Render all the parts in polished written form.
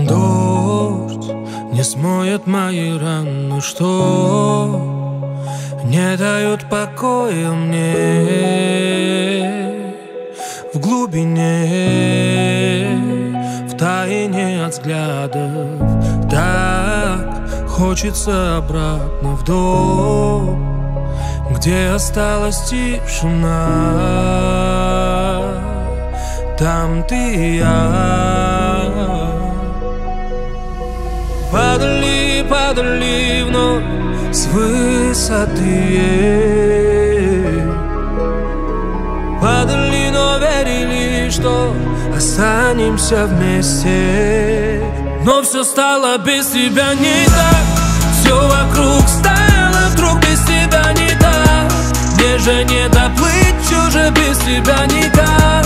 Дождь не смоет мои раны, что не дают покоя мне. В глубине, в тайне от взглядов, так хочется обратно в дом, где осталась тишина. Там ты и я. Падали вновь с высоты. Падали, но верили, что останемся вместе. Но все стало без тебя не так. Все вокруг стало вдруг без тебя не так. Мне же не доплыть чуже без тебя никак.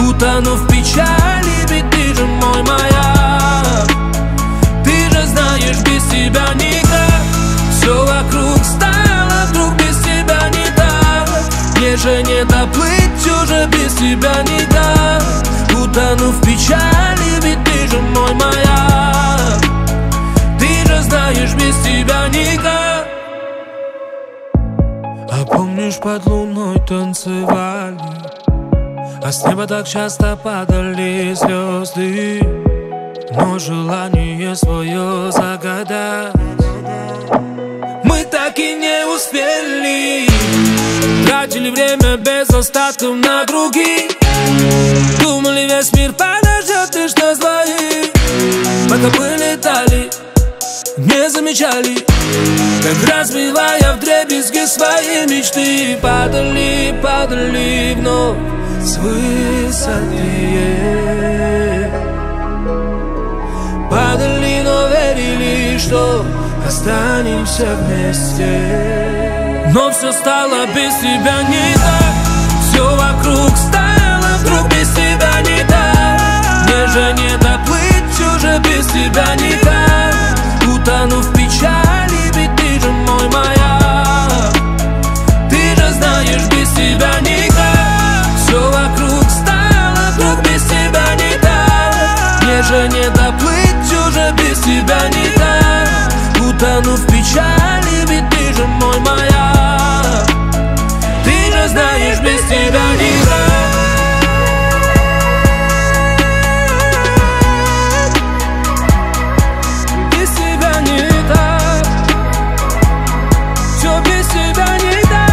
Утону в печали, ведь ты же мой маяк. Ты же знаешь, без тебя никак. Все вокруг стало вдруг без тебя не так. Мне же не доплыть уже без тебя никак. Утону в печали, ведь ты же мой маяк. Ты же знаешь, без тебя никак. А помнишь, под луной танцевали, а с неба так часто падали звезды. Но желание свое загадать мы так и не успели. Тратили время без остатков на других. Думали, весь мир подождет лишь нас двоих. Пока мы летали, не замечали, как разбивая вдребезги свои мечты. Падали вновь с высоты. Падали, но верили, что останемся вместе. Но все стало без тебя не так. Все вокруг стало вдруг без тебя не так. Мне же не доплыть уже без тебя никак. Утону в печали, ведь ты же мой маяк. Ты же знаешь, без тебя никак. Все вокруг стало вдруг без тебя не так. Мне же не доплыть уже без тебя никак. Утону в печали, ведь ты же мой маяк. Ты же знаешь, без тебя никак. Без тебя не так. Все без тебя не так.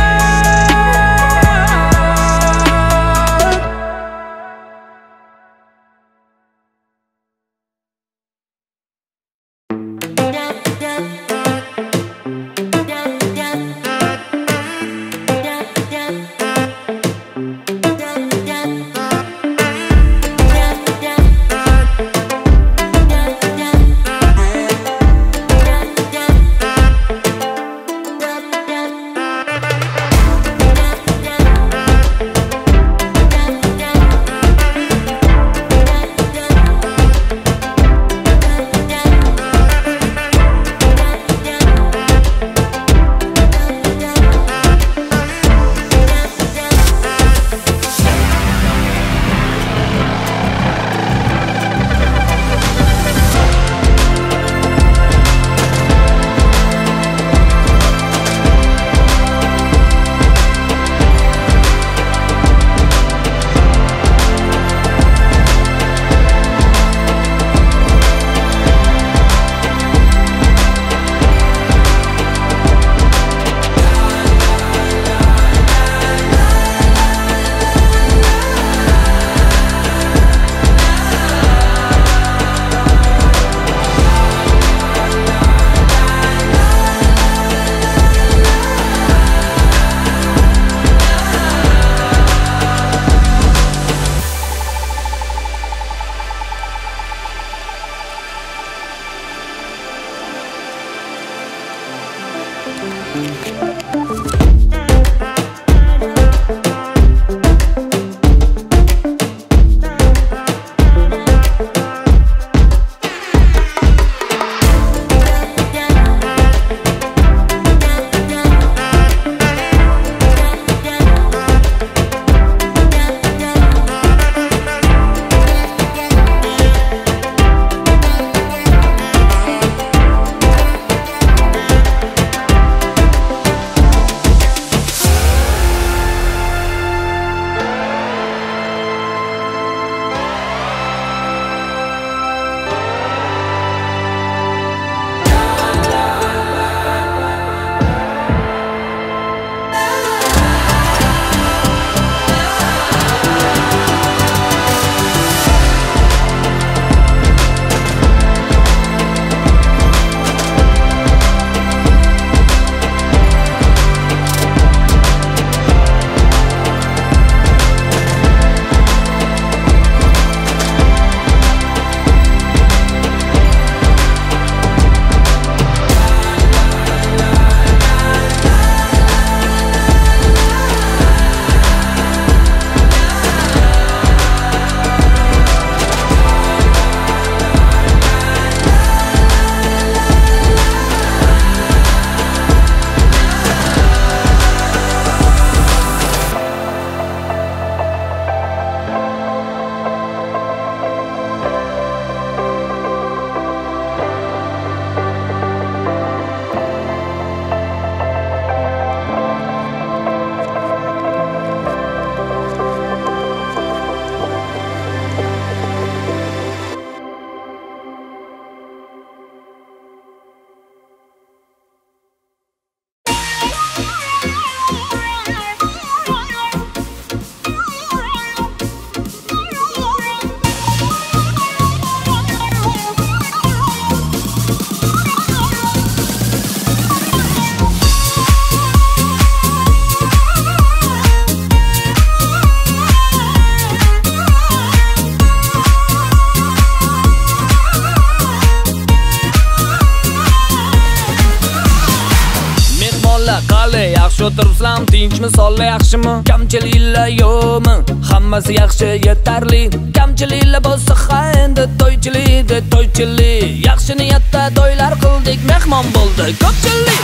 yaxshi o'tiribsizlarmi? Tinchmi, sonlar yaxshimi? Kamchiliklar yo'qmi? Hammasi yaxshi, yetarli. Kamchiliklar bo'lsa endi to'ychilik. Yaxshi niyatda to'ylar qildik, mehmon bo'ldi ko'pchilik.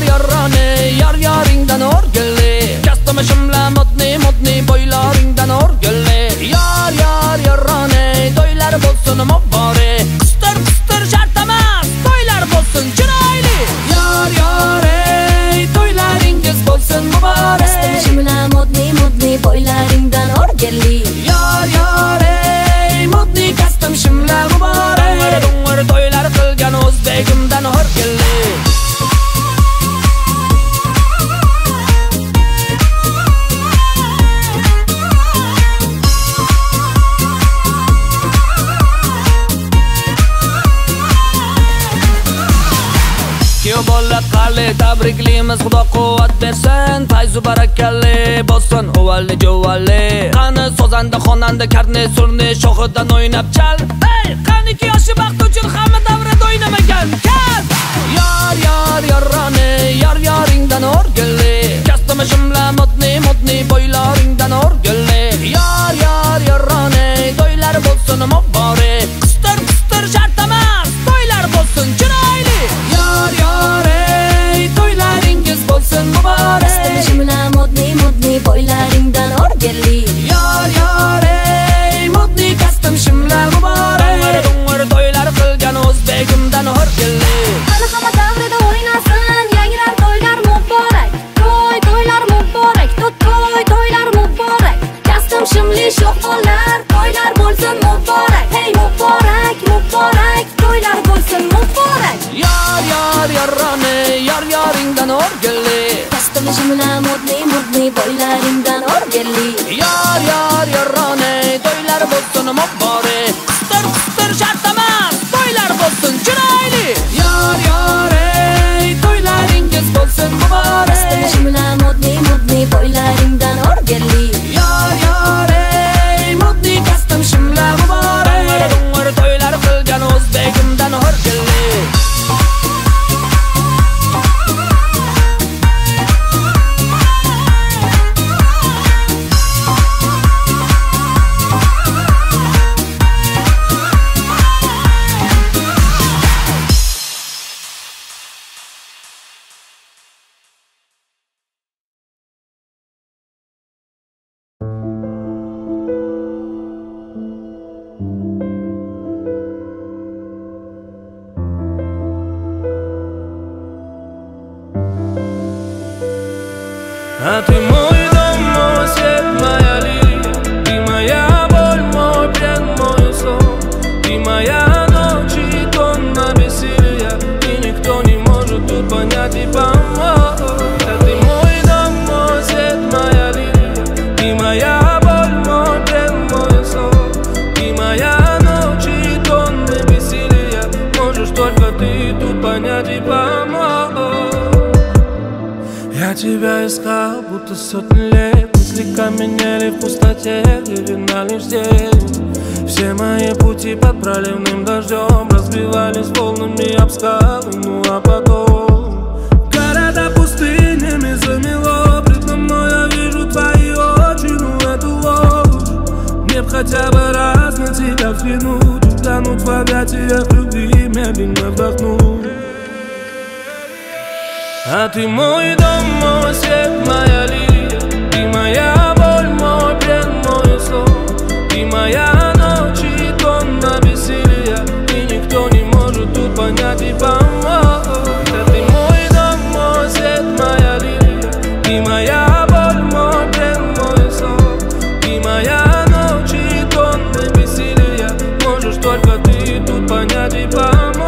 Yorroni, yoringdan o'rgilli. Kastamishimla modniy bo'ylaringdan o'rgilli. Yorroni, to'ylar bo'lsin muborak. Qistir shart emas, to'ylar bo'lsin chiroyli. Ey, to'ylaringiz bo'lsin muborak. Kastamishimla modniy bo'ylaringdan o'rgilli. Ey, modniy kastamishimla muborak. Dung'ir to'ylar qilgan o'zbegimdan o'rgilli. Tabriklaymiz, Xudo quvvat bersin, fayzu barakalli bo'lsin, uvalli jovalli. Qani sozanda, xonanda, karne surni shohidan o'ynab chal. Hey, qaniki yoshi baxt uchun hamma davrada o'ynamagan. Kal! Yorroni, yoringdan o'rgilli. Kastamishimla modniy bo'ylaringdan o'rgilli. Yorroni, to'ylar bo'lsin muborak. Qistir shart emas, to'ylar bo'lsin chiroyli. Ey, to'ylaringiz bo'lsin muborak. Kastamishimla modniy bo'ylaringdan o'rgilli. Ey, modniy kastamishimla muborak. Dung'ir to'ylar qilgan o'zbegimdan o'rgilli. Qani hamma davrada o'ynasin, yangilar to'ylar muborak. To'ylar muborak, to'ylar muborak. Kastamishimli sho'xonlar, to'ylar bo'lsin muborak. Hey, muborak, to'ylar bo'lsin muborak. Yorroni, yoringdan o'rgilli. Kastamishimla modniy bo'ylaringdan o'rgilli. Yorroni, to'ylar bo'lsin muborak. Qistir shart emas, to'ylar bo'lsin chiroyli. Ey, to'ylaringiz bo'lsin muborak. Kastamishimla modniy bo'ylaringdan o'rgilli. Ey, modniy kastamishimla muborak. Dung'ir to'ylar qilgan o'zbegimdan o'rgilli. А ты мой дом, мой свет, моя лирия. Ты моя боль, мой плен, мой сон. Ты моя ночь и тонна бессилия. И никто не может тут понять и помочь. А ты мой дом, мой свет, моя лирия. Ты моя боль, мой плен, мой сон. Ты моя ночь и тонна бессилия. Можешь только ты тут понять и помочь. Я тебя искал, будто сотни лет. Мысли каменели в пустоте, видна лишь тень. Все мои пути под проливным дождем разбивались волнами об скалы. Ну а потом города пустынями замело. Предо мной я вижу твои очи, ну эту ложь. Мне б хотя бы раз на тебя взглянуть, утонуть в объятиях любви, медленно вдохнуть. А ты мой дом, мой свет, моя лирия. Ты моя боль, мой плен, мой сон. Ты моя ночь и тонна бессилия. И никто не может тут понять и помочь. А ты мой дом, мой свет, моя лирия. Ты моя боль, мой плен, мой сон. Ты моя ночь и тонна бессилия. Можешь только ты тут понять и помочь.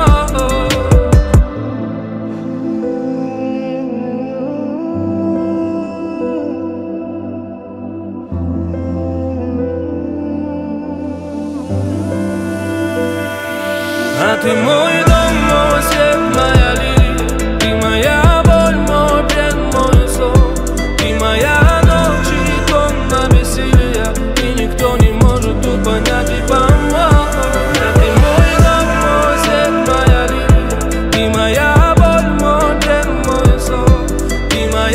А ты мой дом, мой свет, моя лирия. Ты моя боль, мой плен, мой сон. Ты моя ночь и тонна бессилия. И никто не может тут понять и помочь. А ты мой дом, мой свет, моя лирия. Ты моя боль, мой плен, мой сон. Ты моя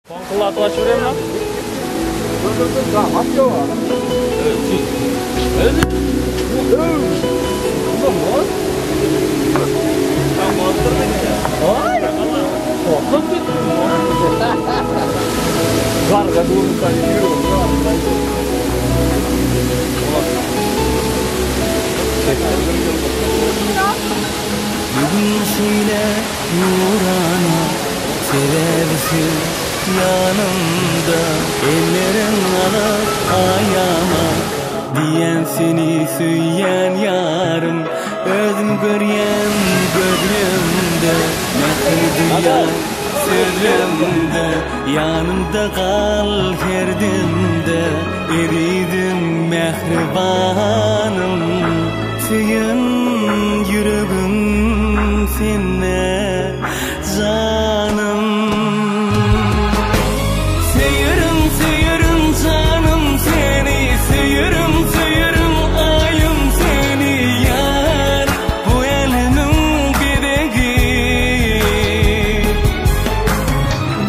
Kulaklaşır mı lan? Dur, tamam, at yok. Evet. Karga durmuşlar, yürüyorum. Bugün söyle nurana, sebepsiz yanımda, ellerin alıp ayağıma, diyen seni söyleyen yarım, özüm göryen gözümde, mehri duyan sözümde, yanımda kal herdimde, eridim mehribanım, senin yüreğim seninle canım. Seyirim canım seni, seyirim ayım seni yar, bu elimin bideği.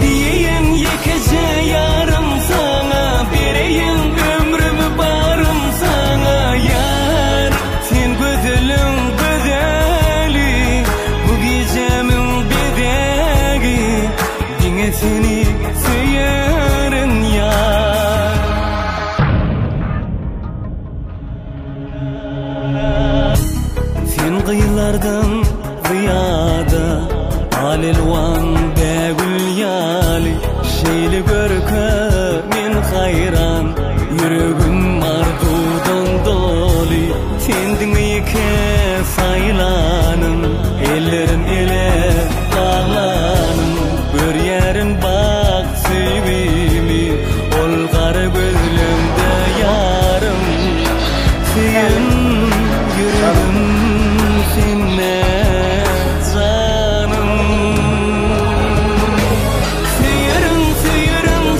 Diyeyim yekece yarım sana, vereyim ömrümü barım sana yar, sen güzelim güzeli, bu gecemin bideği, yine seni seyerim yar. Sen kıyılardan ziyada, alelvan begül yali, şeyli görke min hayran, yüreğim arzudan doli, sendin ike saylanım, ellerim ele bağlanım, bir yerin bak sevimi, ol kara gözlümde yarım, sen yüreğim seninle canım. Seyirim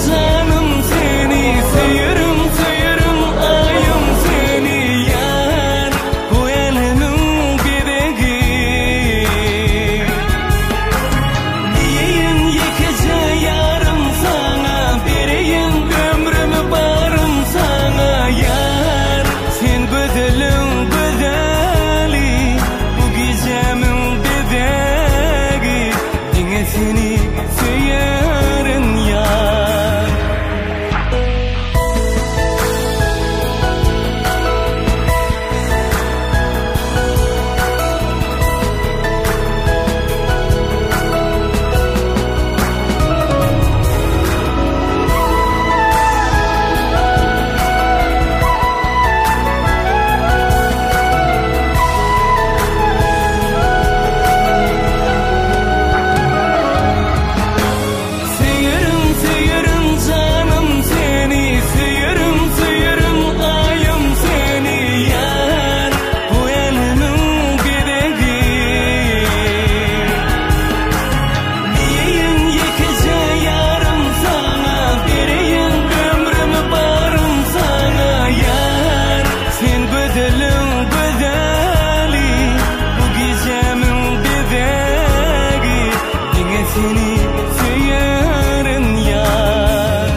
canım seni, seyirim ayım seni yar, bu elimin bideği. Diyeyim yekece yarım sana, vereyim ömrümü barım sana yar, sen güzelim güzeli, bu gecemin bideği, yine seni seyerim yar. Seyirim canım seni, seyirim ayım seni yar, bu elimin bideği. Diyeyim yekece yarım sana, vereyim ömrümü barım sana yar, sen güzelim güzeli, bu gecemin bideği, yine seni seyerim yar.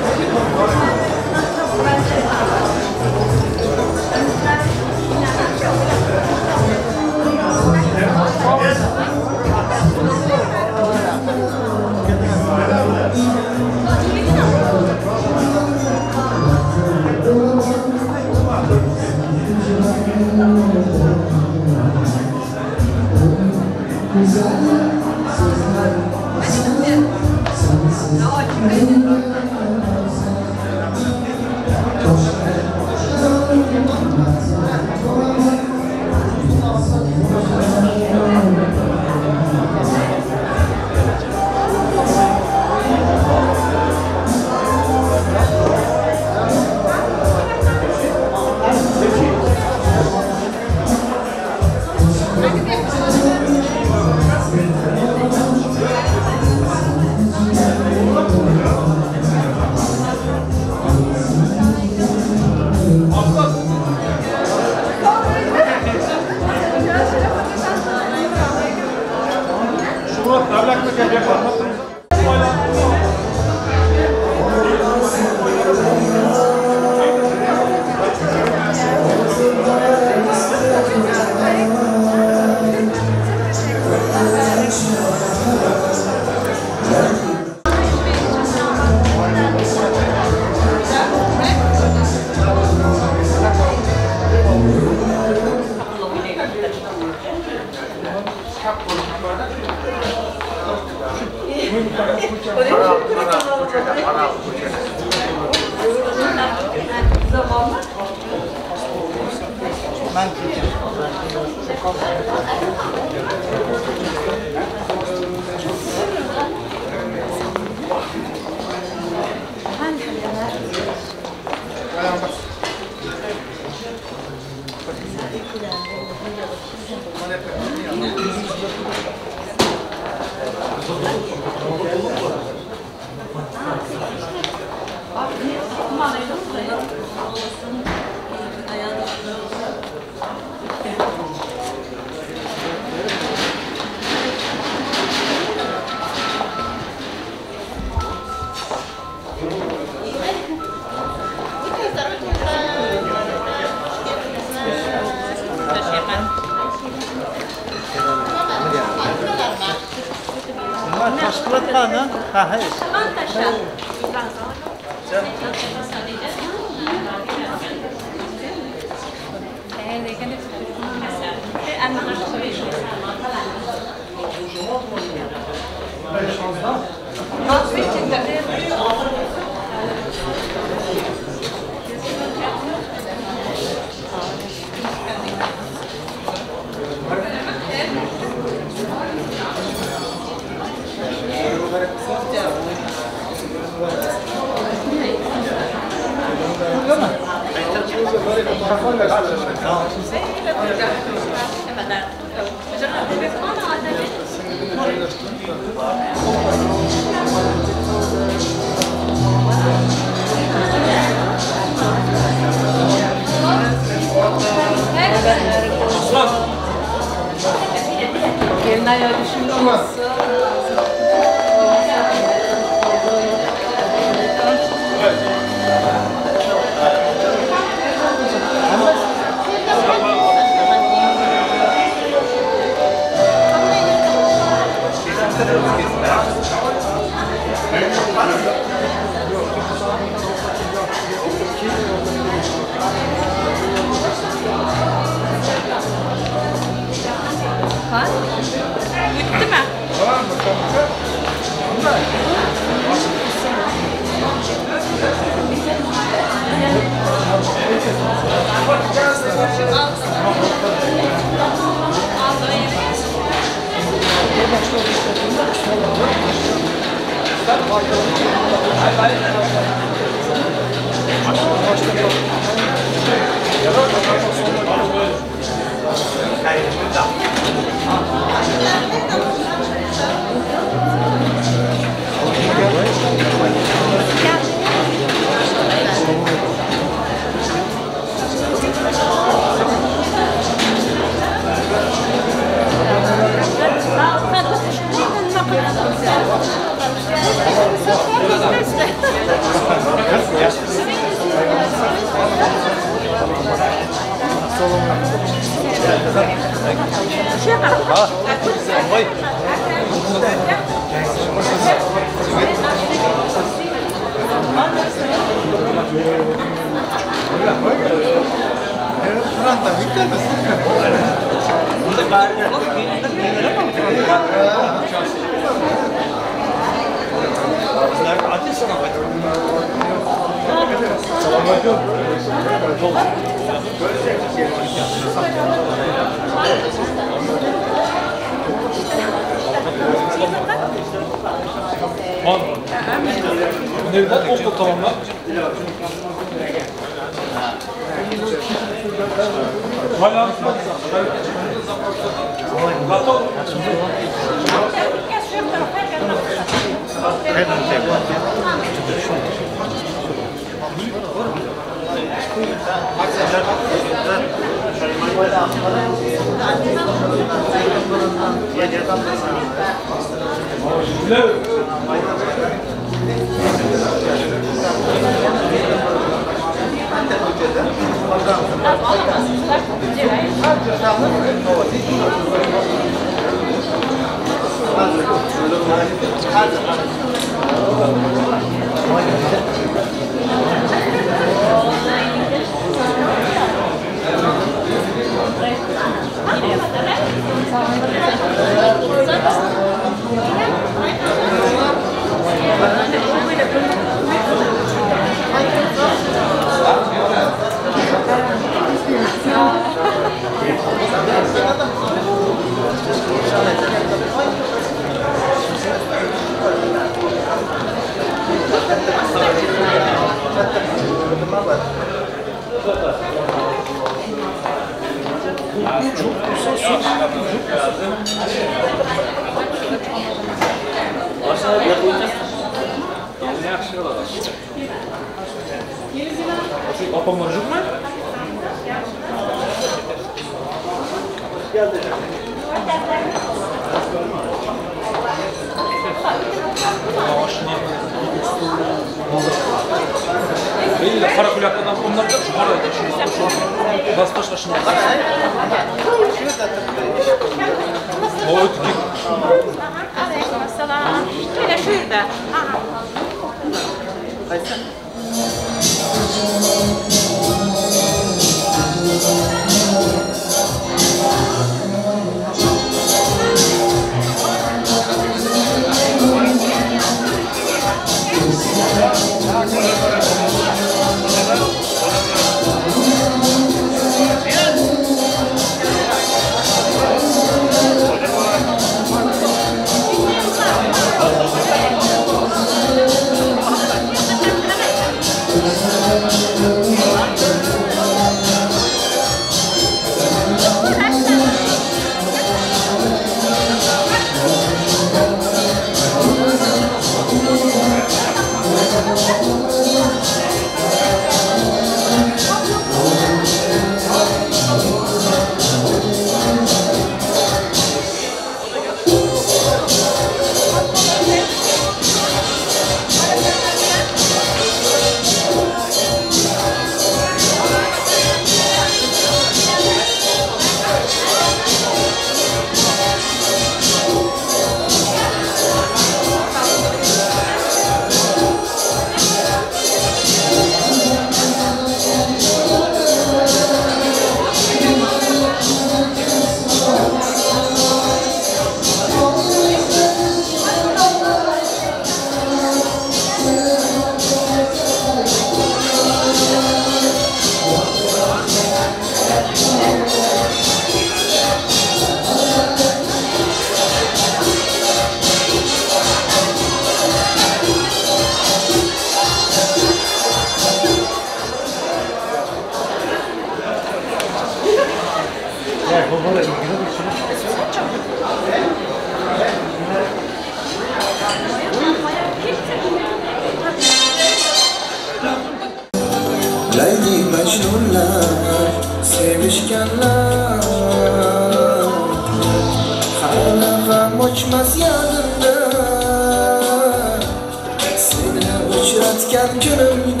sevgan kunimdan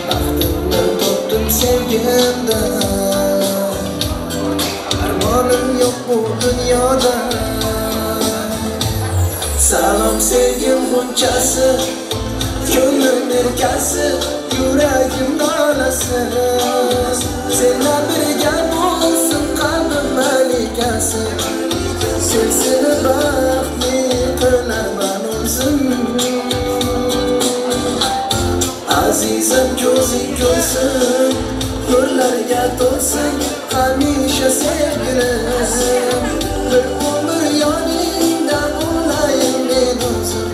baxtimni topdim sevgimdan armonim yo'q bu dunyoda salom sevgim bunchasi ko'nglim erkasi yuragim nolasi senlar birga bo'lsin qalbim malikasi seni baxtli qilaman o'zim azizim ko'zing ko'rsin nurlarga to'lsin hamisha sevgilim bir umr yoningda bo'layin men o'zim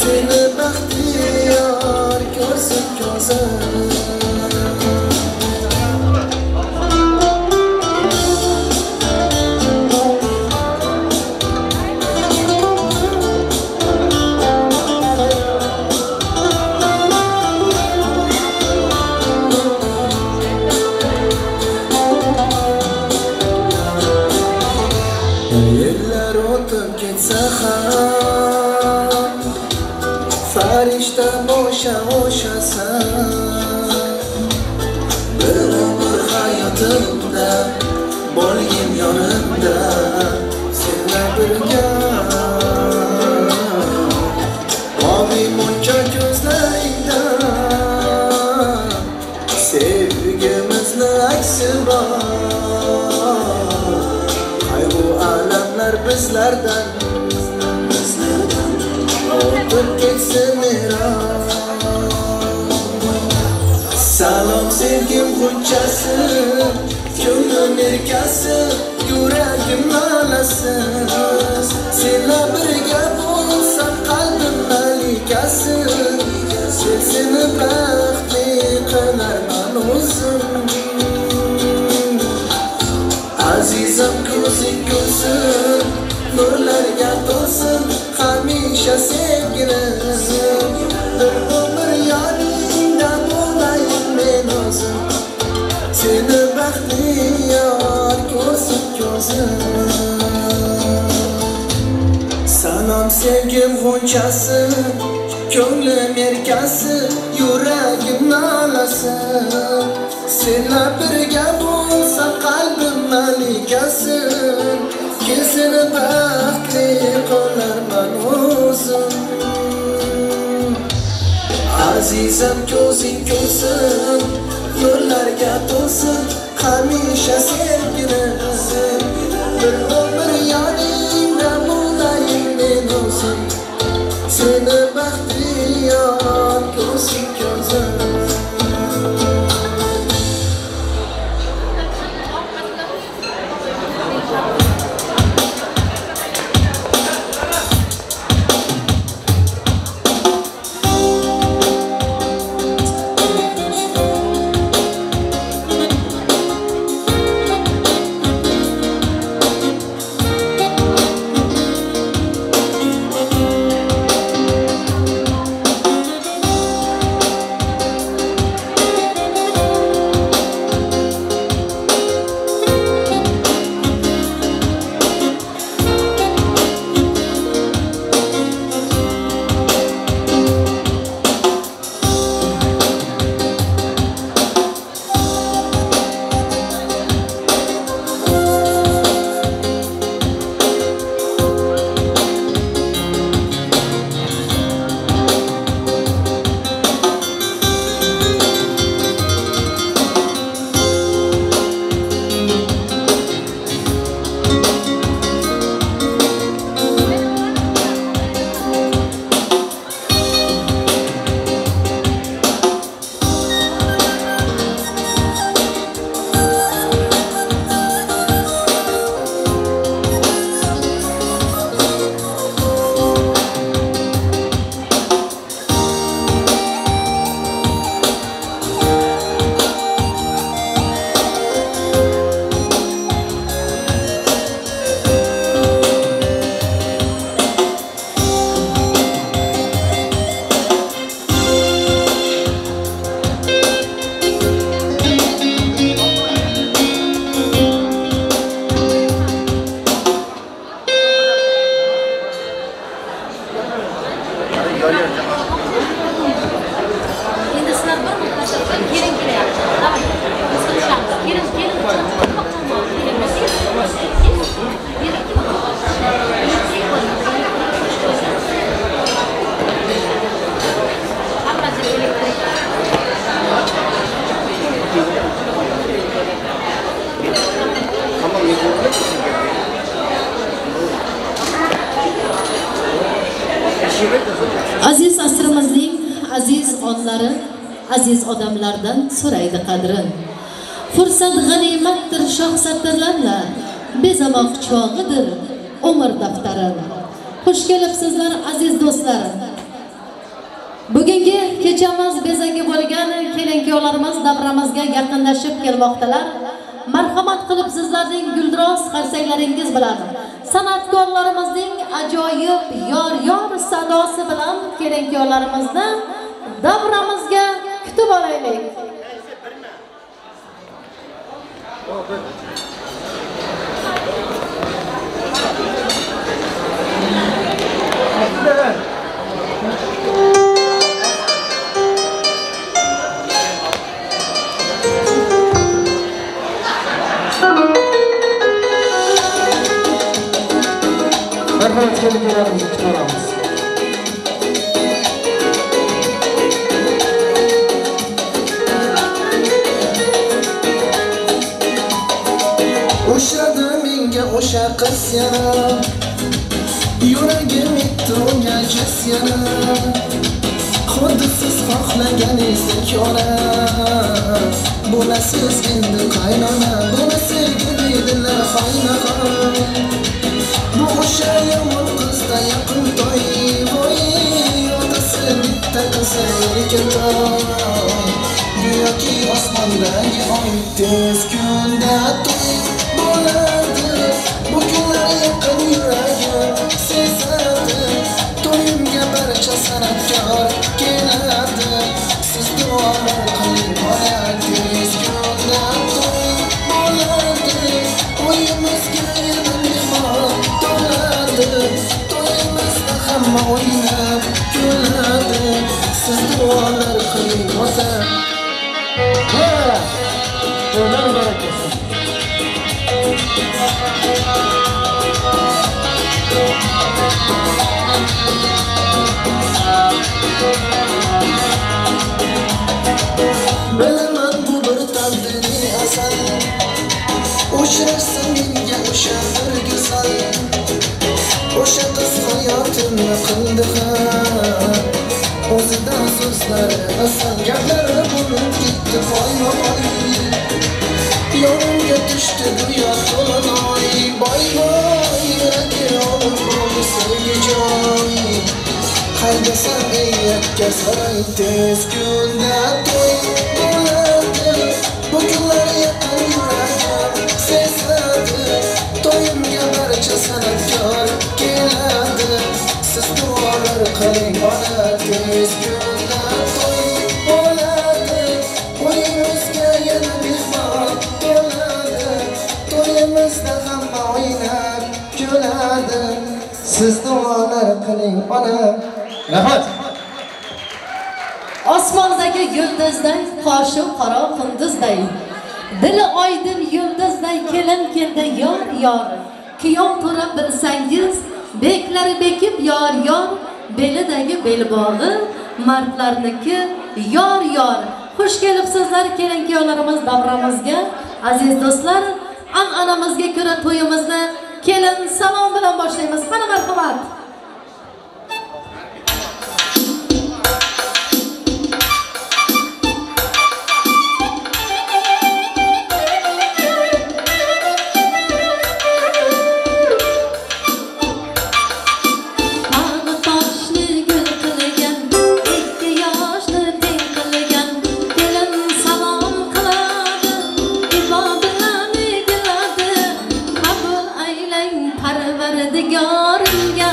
seni baxtiyor ko'rsin ko'zim yillar o'tib ketsa ham farishta boshqa o'shasan bir umr hayotimda bo'lgin yonimda senlar birga mavi muncha ko'zlaringda sevgimizni aksi bor qayg'u alamlar bizlardan o'tib ketsin meros salom sevgim bunchasi ko'nglim erkasi yuragim nolasi senlar birga bo'lsam qalbim malikasi seni baxtli qilarman o'zim azizim ko'zing ko'rsin nurlarga to'lsin hamisha sevgilim bir umr yoningda bo'layin men o'zim seni baxtiyor ko'rsin ko'zim salom sevgim g'unchasi ko'nglim erkasi yuragim nolasi senlar birga bo'lsa qalbim malikasi seni baxtli qilarman o'zim azizim ko'zing ko'rsin nurlarga to'lsin hamisha sevgilim bir umr yoningda bo'layin men o'zim seni baxtiyor ko'rsin ko'zim Endi sizlar bir muhtasabdan kelin kelyapti. Davay. Biz qilishamiz. Kelin. Aziz asrimizning aziz onlari, aziz odamlardan so'raydi qadrin. Fursat g'animatdir shohsatirlarla, bezamoq chog'idir umr daftari. Xush kelibsizlar aziz do'stlar. Bugungi kechamiz bezagi bo'lgan kelin-kuyovlarimiz davramizga yaqinlashib kelmoqdalar. Marhamat qilib sizlarning guldiroz qarsanglaringiz bilan san'atkorlarimizning ajoyib yor sadosi bilan kelin-kuyovlarimizni davramizga kutib olaylik. Marhamat kelin-kuyovlarimizni chiqaramiz. O'shadi menga o'sha qiz yana, yuragim etdi unga jiz yana. Xuddi siz xohlaganingizdek yona, bo'lasiz endi qaynona, bo'lasiz deydilar qaynaqa. Bu o'sha yomon qizda yaqin to'y, voy otasi bitta qizi erkatoy. Go'yoki osmondagi oy tez kunda to'y bo'ladi. Bu kunlar yaqin yuragim sezadi. To'yimga barcha san'atkor keladi. Siz duolar qiling bola, tez kunda to'y bo'ladi. Uyimizga yana mehmon to'ladi. To'yimizda hamma o'ynab kuladi. Siz duolar qiling bola. To'ylar barakasi. Bilaman bu bir taqdiriy asal. O'shirsan menga o'sha bir go'zal. O'sha qiz hayotimni qildi ham. O'zidan so'zlari asal, gaplari bo'lib ketdi voy. Yonimga tushdi go'yo to'lanoy, boy yuragi olib bo'ldi sevgi joy. Qaydasan ey yakka saroy, tez kunda to'y bo'ladi. Bu kunlar yaqin yuragim sezadi. To'yimga barcha san'atkor keladi. Siz duolar qiling ona, tez kunda to'y bo'ladi. Uyimizga yana mehmon to'ladi. To'yimizda hamma o'ynab kuladi. Siz duolar qiling ona. Rahmat. Osmondagi yulduzday, qoshi qora qunduzday, dili oydin yulduzday kelin keldi yor. Kiyov to'ra bilsangiz, beklari bekib yor. Belidagi belbog'i mardlarniki yor. Xush kelibsizlar kelin-kuyovlarimiz davramizga. Aziz do'stlar, an'anamizga ko'ra to'yimizni kelin salom bilan boshlaymiz. Qani marhamat. Parvardigorimga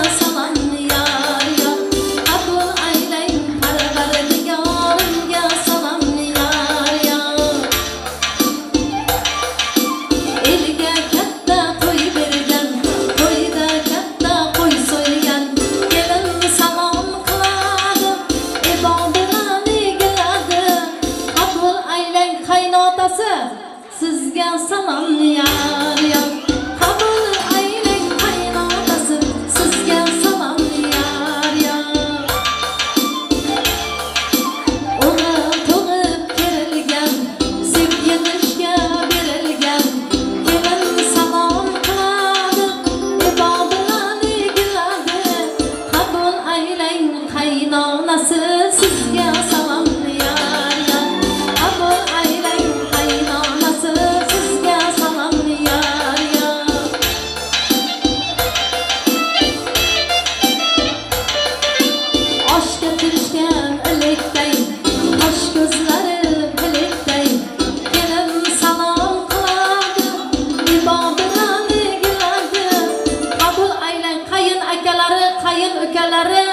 akalari, qayin ukalari,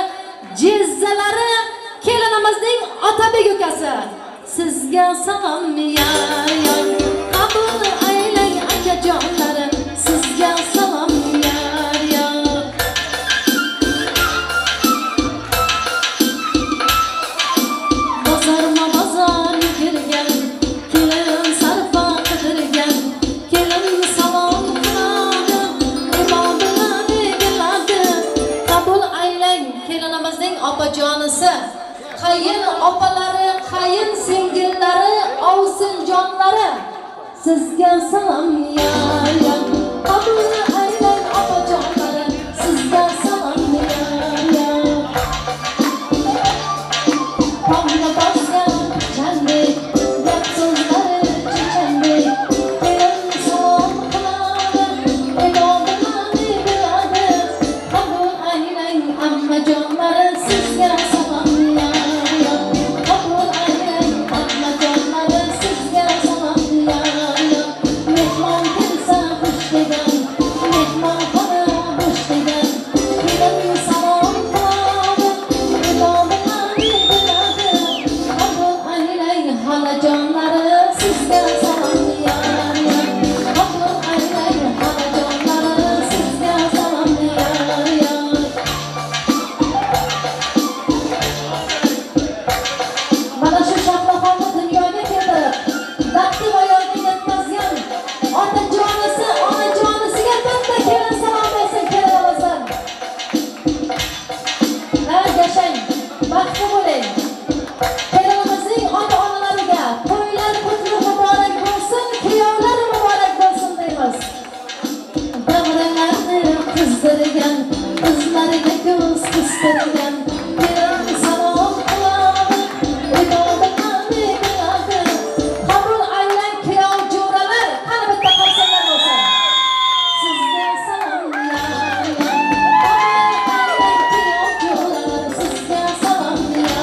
jizzalari, kelinimizning Otabek ukasi. Sizga salom yor, qabul aylang akajonlarim. Sizga salom yor. Bozorma bozor yugurgan, kelin sarfa qidirgan, kelin salom qiladi, ibodini biladi. Qabul aylang kelinimizning opajonisi, qayin opalari, qayin singillari, ovsinjonlari. Sizga salom yor, qabul aylang opajonlari. Sizga salom yor. Qomni bosgan jandek, gap so'zlari chechandek, kelin salom qiladi, ibodini biladi. Qabul aylang ammajonlari. Sizga salom yor, qabul aylang ammajonlari. Sizga salom yor. Mehmon kelsa xush degan, mehmonxona bo'sh degan, kelin salom qiladi, ibodini biladi. Qabul aylang xolajonlari. Sizga salom yor, qabul aylang xolajonlari. Sizga salom yor. Mana shu Shohruxxonni dunyoga keltirib, baxtli voyaga yetkazgan otajonisi, onajonisiga bitta kelin salom bersin, kelinimizdan. Yashang, baxtli bo'ling. Kelinimizning ota-onalariga to'ylar qutlu muborak bo'lsin, kuyovlar muborak bo'lsin deymiz. Davralarni qizdirgan, qizlariga ko'z qistirgan, kelin salom qiladi, ibodini biladi. Qabul aylang kuyov jo'ralar, qani bitta qarsanlar bo'lsin. Sizga salom yor, qabul aylang kuyov jo'ralar. Sizga salom yor.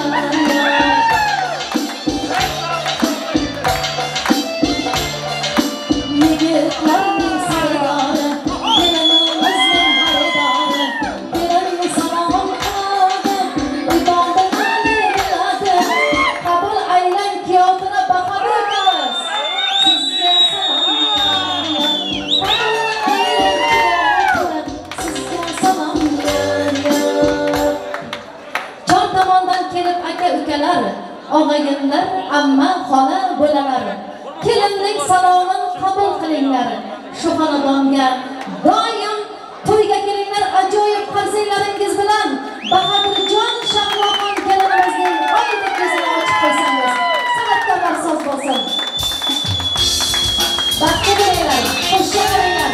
Yigitlarning sardori, kelinimizning xaridori, kelin salom qiladi, ibodini biladi. Qabul aylang kuyovini Bahodir ukamiz. Sizga salom yor, qabul aylang kuyovini. Sizga salom yor. Jon tomondan kelib aka ukalar, og'ayinlar, amma xola bo'lalar. Kelinlik salomini qabul qilinglar. Shu xonadonga doim to'yga kelinglar. Ajoyib qarziylaringiz bilan Bahodirjon Shohruxxon kelinimizning oydek ko'zini ochib qo'ysangiz, san'atkorlar so'z bo'lsin. Baxtli bo'linglar, xushya bo'linglar.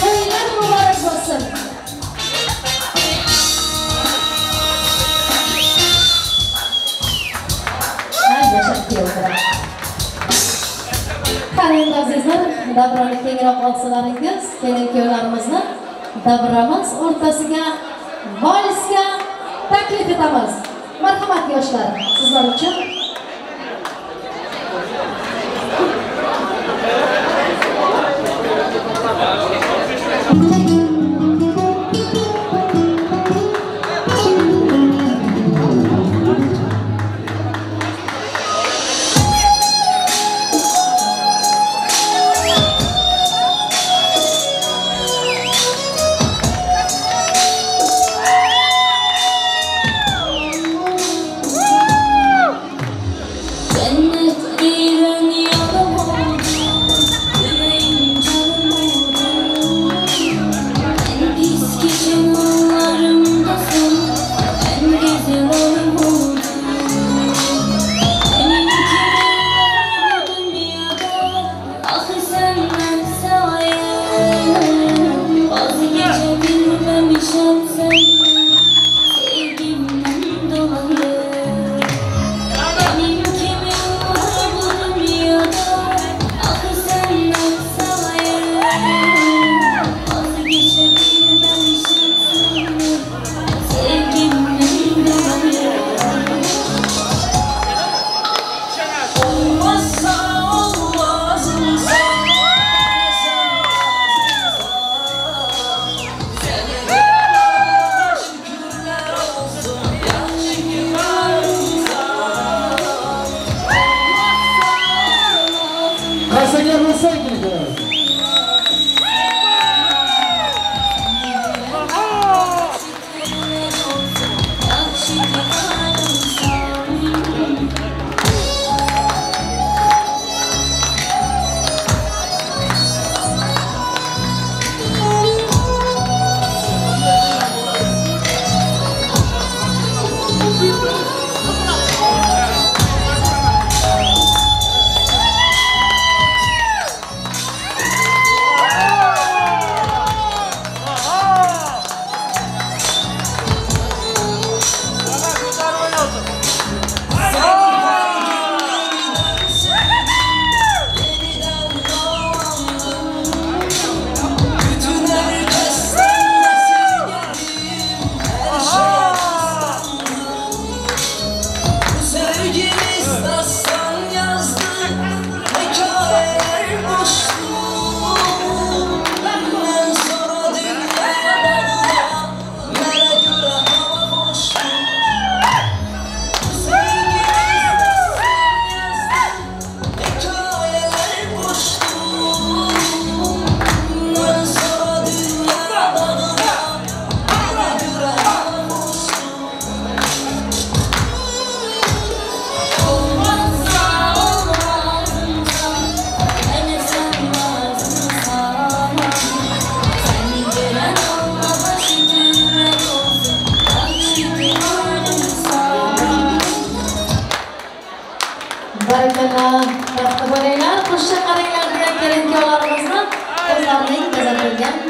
To'ylar muborak bo'lsin. Yashab keldilar. Qarang azizlar, davrani kengroq olsalaringiz, kelin-kuyovlarimizni davramiz o'rtasiga valsga taklif etamiz. Marhamat yoshlar, sizlar uchun. Cennet bir yolum oldu, yüreğim canım oldu.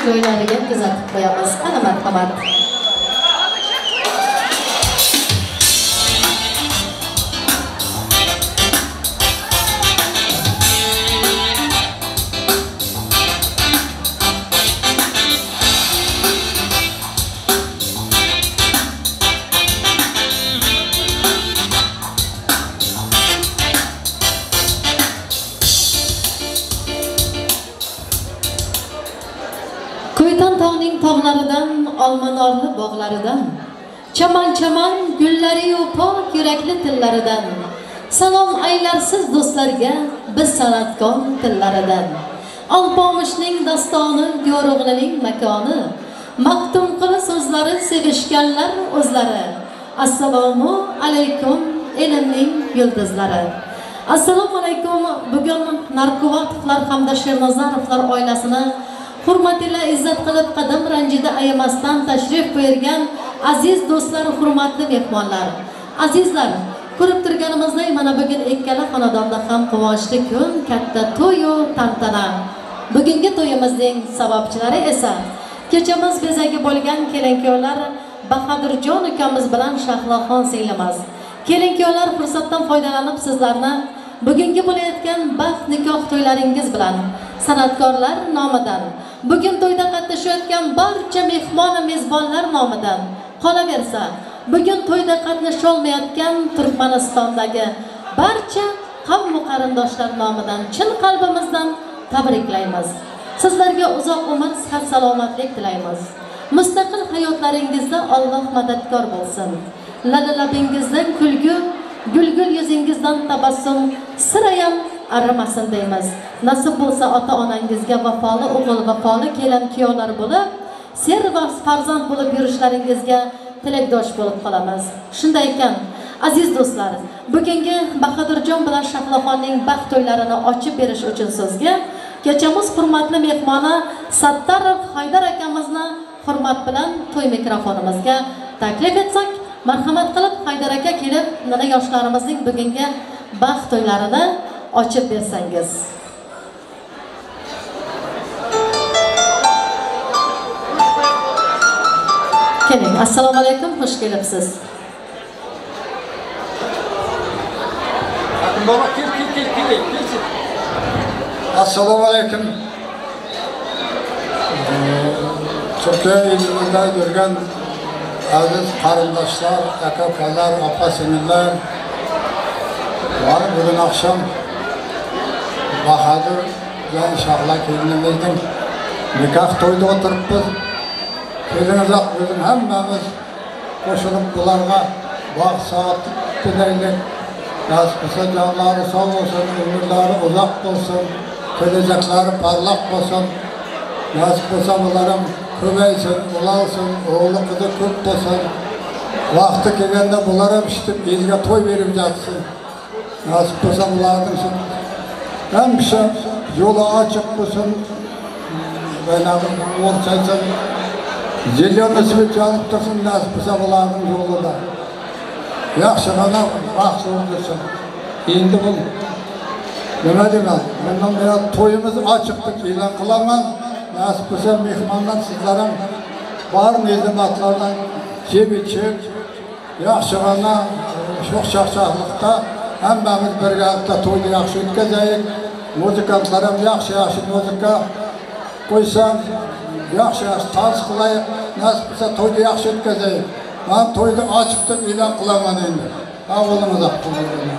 joylariga kuzatib qo'yamiz. Qani marhamat. Tog'laridan, olmanorli bog'laridan, chaman-chaman gullari-yu pok yurakli tillaridan, salom aylarsiz do'stlarga biz san'atkor tillaridan. Alpomishning dastoni, yo'rug'lining makoni, maqtum qili so'zlari sevishganlar o'zlari. Assalomu alaykum elimning yulduzlari. Assalomu alaykum. Bugun Narkuvatovlar hamda Shernazarovlar oilasini hurmatli izzat qilib qadam ranjida ayamasdan tashrif buyurgan aziz do'stlar, hurmatli mehmonlar. Azizlar, ko'rib turganimizdek mana bugun ikkala xonadonda ham quvonchli kun, katta to'y va tantana. Bugungi to'yimizning sababchilari esa kechamiz bezagi bo'lgan kelin-kuyovlar Bahodirjon ukamiz bilan Shahloxon singlimaz. Kelin-kuyovlar fursatdan foydalanib sizlarni bugungi bo'layotgan baxt nikoh to'ylaringiz bilan san'atkorlar nomidan, bugun to'yda qatnashayotgan barcha mehmon va mezbonlar nomidan, qolaversa bugun to'yda qatnasha olmayotgan Turkmanistondagi barcha qavm va qarindoshlar nomidan chin qalbimizdan tabriklaymiz. Sizlarga uzoq umr, sihat, salomatlik tilaymiz. Mustaqil hayotlaringizda Alloh madadkor bo'lsin. Labingizdan kulgu, gulgul yuzingizdan tabassum sirayam arimasin deymiz. Nasib bo'lsa ota-onangizga vafoli o'g'il, vafoli kelin kuyovlar bo'lib, ser va farzand bo'lib yurishlaringizga tilakdosh bo'lib qolamiz. Shunday ekan, aziz do'stlar, bugungi Bahodirjon bilan Shahloxonning baxt to'ylarini ochib berish uchun sizga kechamiz hurmatli mehmoni Sattarov Haydar akamizni hurmat bilan to'y mikrofonimizga taklif etsak, marhamat qilib Haydar aka kelib, mana yoshlarimizning bugungi baxt to'ylarini ochib bersangiz. Keling, assalomu alaykum, xush kelibsiz. Baba kel. Assalomu alaykum. Türkiye ilimizde yurgan aziz qarindoshlar, aka-ukalar, opa-singillar, bugun akşam Bahodir bilan Shahlo kelinimizning nikoh to'yida o'tiribmiz. Kelingizlar, o'zim hammamiz qo'shilib bularga baxt saoat tilaylik. Nasib bo'lsa jonlari sog' bo'lsin, umrlari uzoq bo'lsin, kelajaklari parlaq bo'lsin. Nasib bo'lsa bular ham ko'paysin, ulg'aysin, o'g'li qizi ko'p bo'lsin. Vaqti kelganda bular ham ishitib elga to'y berib yotsin. Nasib bo'lsa bularning hamisha yo'li ochiq bo'lsin. Baynağı o'rtacha Zelyonni svet yonib tursin, nasib bo'lsa bularning yo'lida. Yaxshi mana baxt bo'lsin. Endi bu nima deyman? Mendan buyon to'yimiz ochiq deb e'lon qilaman. Nasib bo'lsa mehmonlar sizlar ham bor ne'matlardan yeb-ichib, yaxshi mana sho'x-chaqchaqlikda hammamiz birgalikda to'yni yaxshi o'tkazaylik. Muzikantlar ham yaxshi muzika qo'ysa, yaxshi tarz qilaylik. Nasib bo'lsa to'yni yaxshi o'tkazaylik. Ben to'yni ochiq deb e'lon qilaman endi. Avvalimiz aqllanadi.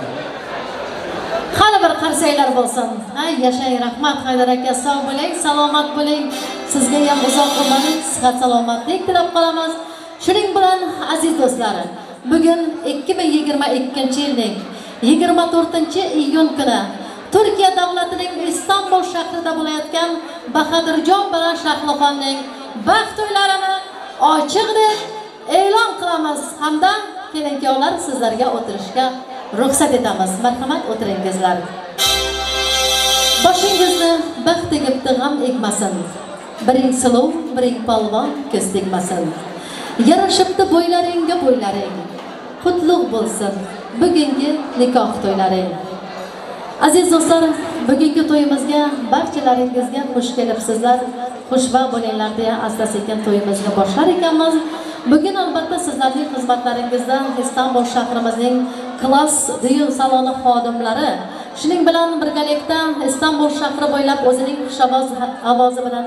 Qani bir qarsaylar bo'lsin. Ay, yashang, rahmat Haydar aka, sog' bo'ling, salomat bo'ling. Sizga ham uzoq umr, sihat, salomatlik tilab qolamiz. Shuning bilan aziz do'stlar, bugun 2022-yilning 24-iyun kuni Turkiya davlatining Istanbul shahrida bo'layotgan Bahodirjon bilan Shahloxonning baxt to'ylarini ochiq deb e'lon qilamiz hamda kelin-kuyovlar sizlarga o'tirishga ruxsat etamiz. Marhamat, o'tiringizlar. Boshingizni baxt tegibdi, g'am egmasin. Biring silov, biring polvon, ko'z tegmasin. Yarashibdi bo'ylaringga bo'ylaring. Qutlug' bo'lsin bugungi nikoh to'ylaring. Aziz do'stlar, Bugungi to'yimizga barchalaringizga xush kelibsizlar, xushvaqt bo'linglar deya asta-sekin to'yimizni boshlar ekanmiz. Bugun albatta sizlarning xizmatlaringizda Istanbul shahrimizning klass düğün saloni xodimlari, shuning bilan birgalikda Istanbul shahri bo'ylab o'zining xushovoz ovozi bilan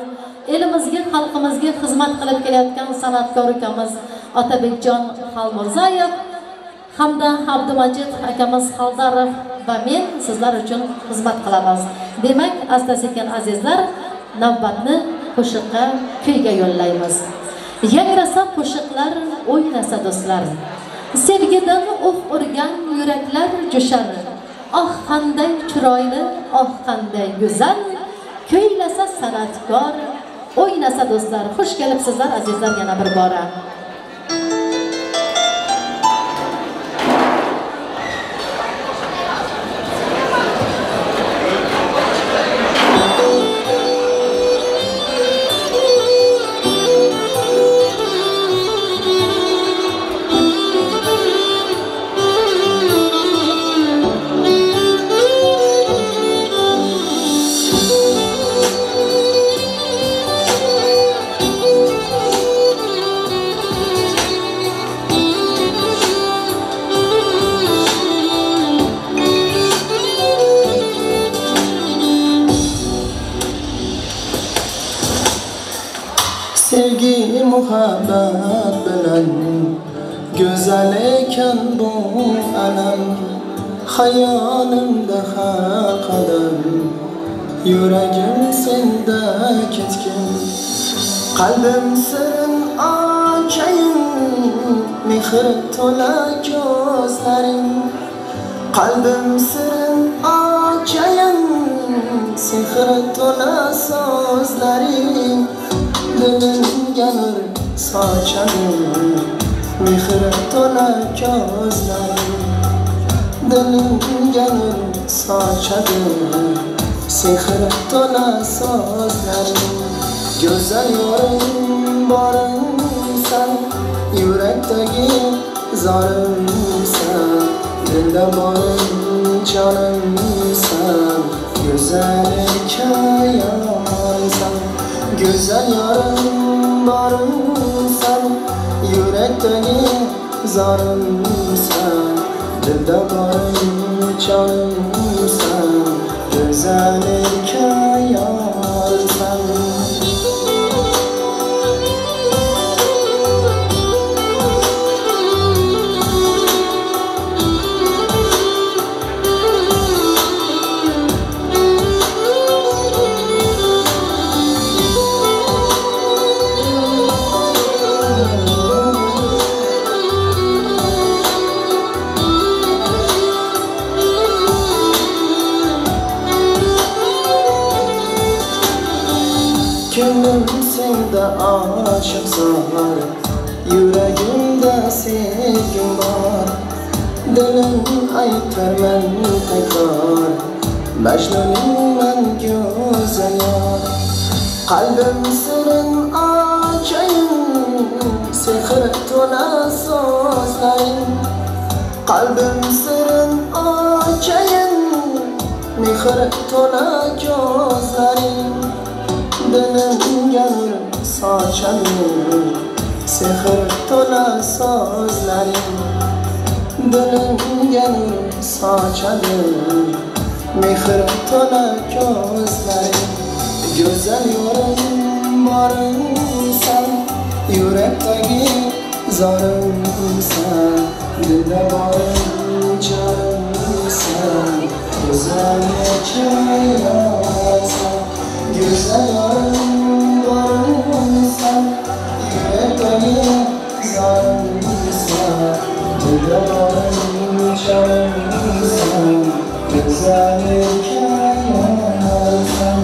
elimizga, xalqimizga xizmat qilib kelayotgan san'atkor ukamiz Otabekjon Xalmurzayev hamda Abdumajid akamiz Xaldarov va men sizlar uchun xizmat qilamiz. Demak, asta-sekin azizlar, navbatni qo'shiqqa, kuyga yo'llaymiz. Yangrasa qo'shiqlar, o'ynasa do'stlar. Sevgidan urgan yuraklar jo'shar. Oh qanday chiroyli, oh qanday go'zal. Kuylasa san'atkor, o'ynasa do'stlar. Xush kelibsizlar azizlar yana bir bora. Sevgi muhabbet bilen güzel eken bu alem. Hayalimde her kadem yüreğim sende ketkin. Kalbim sırın açayım, mihir tola gözlerim. Kalbim sırın açayım, sihir tola sözlerim. Dilim gelir saçarım, mihir tola gözlerim. Dilim gelir saçarım, sihir tola sözlerim. Güzel yorun barın sen, yürekteki zarım sen. Dilde barın canım sen, güzel hikayem sen. Güzel yarım barım sen, yürekteki zarım sen. Dilde barım canım sen, güzel hikayem sen. Gönlüm sende aşık sar, yüreğimde sevgim var. Dilim aytar men tekrar, Mecnun'um ben güzel yar. Kalbim sırrın açayım, sihir tola sözlerim. Kalbim sırrın açayım, mihir tola gözlerim. Dilim gelir saçarım, sihir tola sözlerim. Dilim gelir saçarım, mihir tola gözlerim. Güzel yorun barın sen, yürekteki zarım sen. Dilde barın canım sen, güzel hikayem sen. Güzel yarın varım sen, yürekteki zarım sen. Dilde barın canım sen, güzel hikayem sen.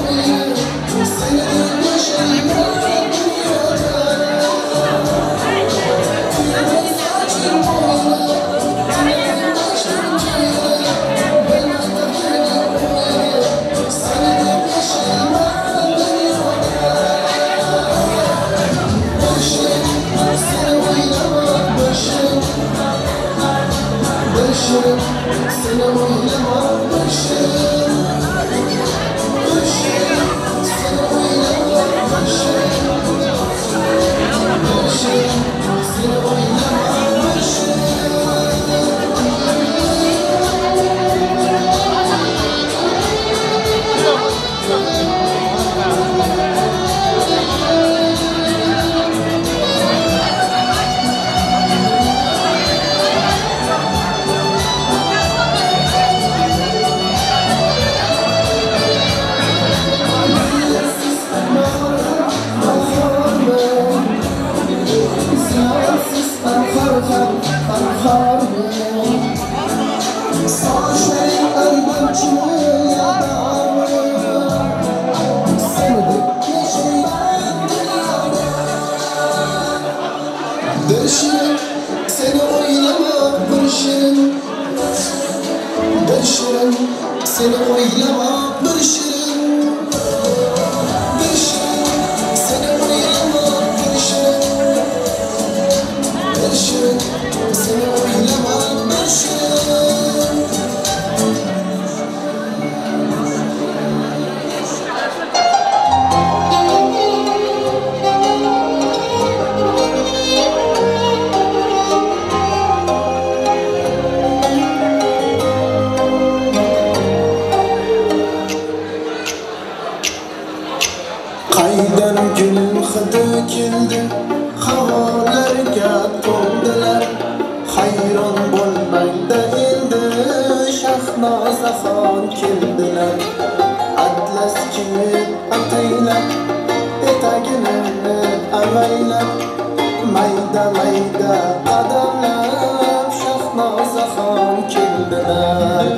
Dinle seni oylamak bir şirin, bir şirin. Seni oylamak bir şirin, bir şirin. Seni oylamak bir şirin. Qaydan gül hidi keldi, havolarga to'ldilar. Hayron bo'lmaydi endi Shahnozaxon keldilar. Atlas kiyib ataylab, etagini avaylab, mayda mayda qadamlab Shahnozaxon keldilar.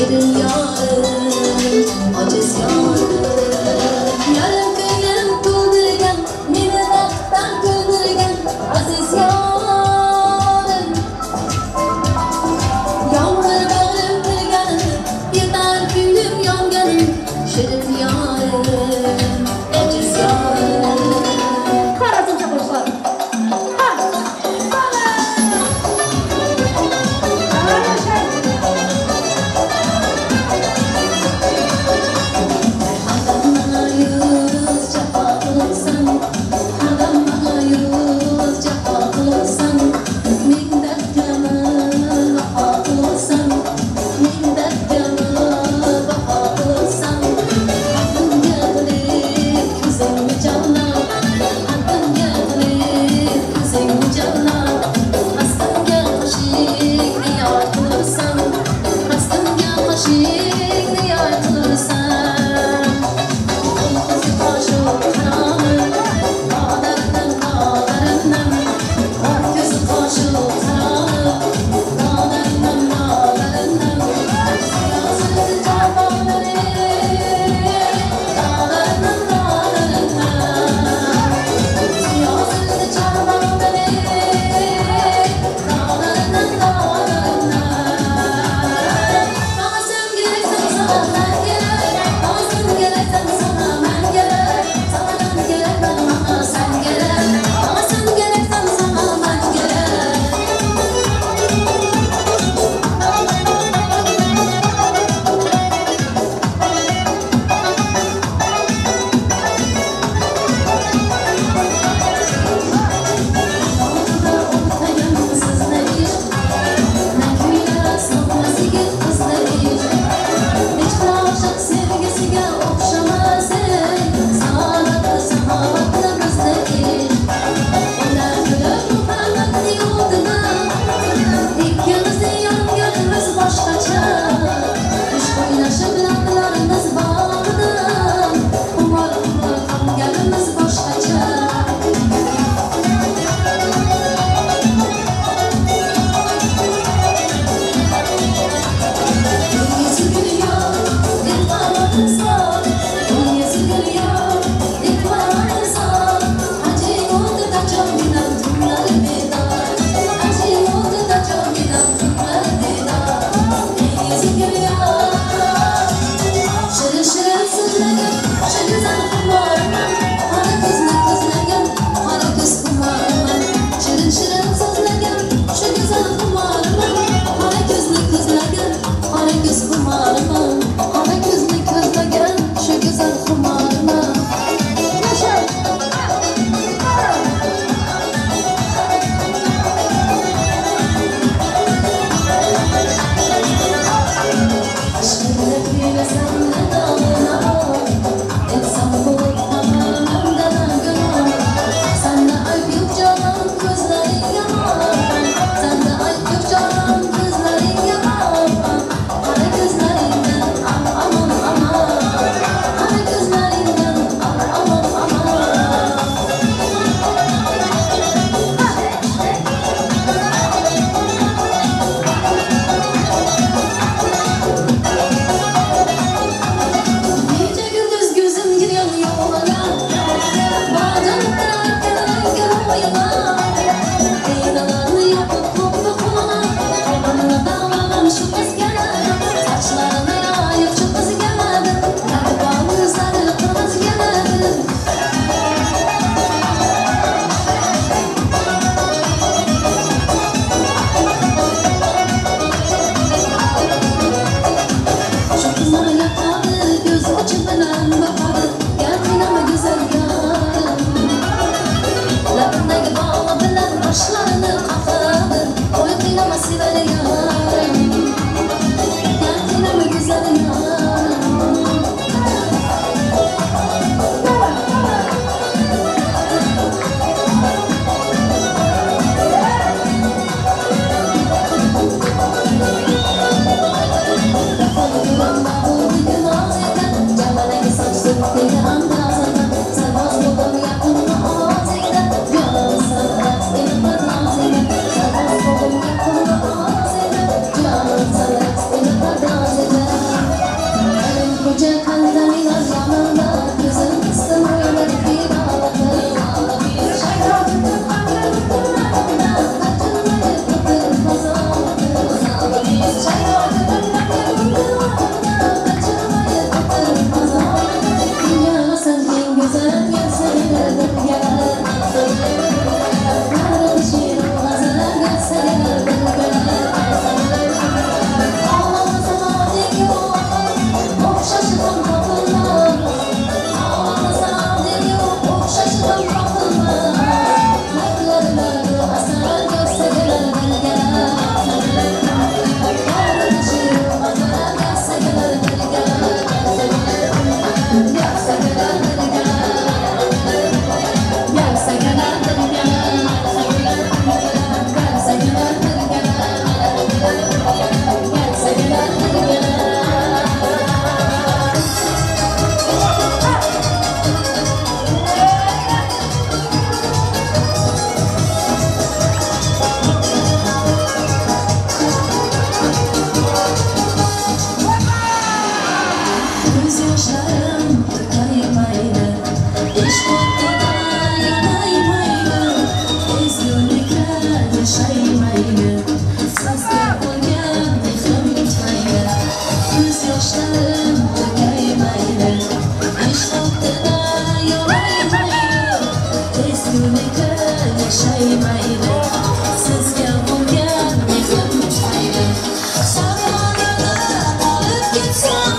Şirin yarım, aciz yarım. Yarım kıyım kuldurgan, meni vaqtdan güldürgan aziz yarım. Yağmur bağrım kırgan, yeter gülüm yanganim. Şirin yarım, aciz yarım. Karasın çapışlar. Göz yaşlarım kaymaydı İşte yanaymaydı Ezgünlükler yaşaymaydı Sazda olgan mehrim gitmaydı Göz yaşlarım kaymaydı İşte yanaymaydı Ezgünlükler yaşaymaydı Sizga olgan mehrim gitmaydi Sarmanada olib ketsam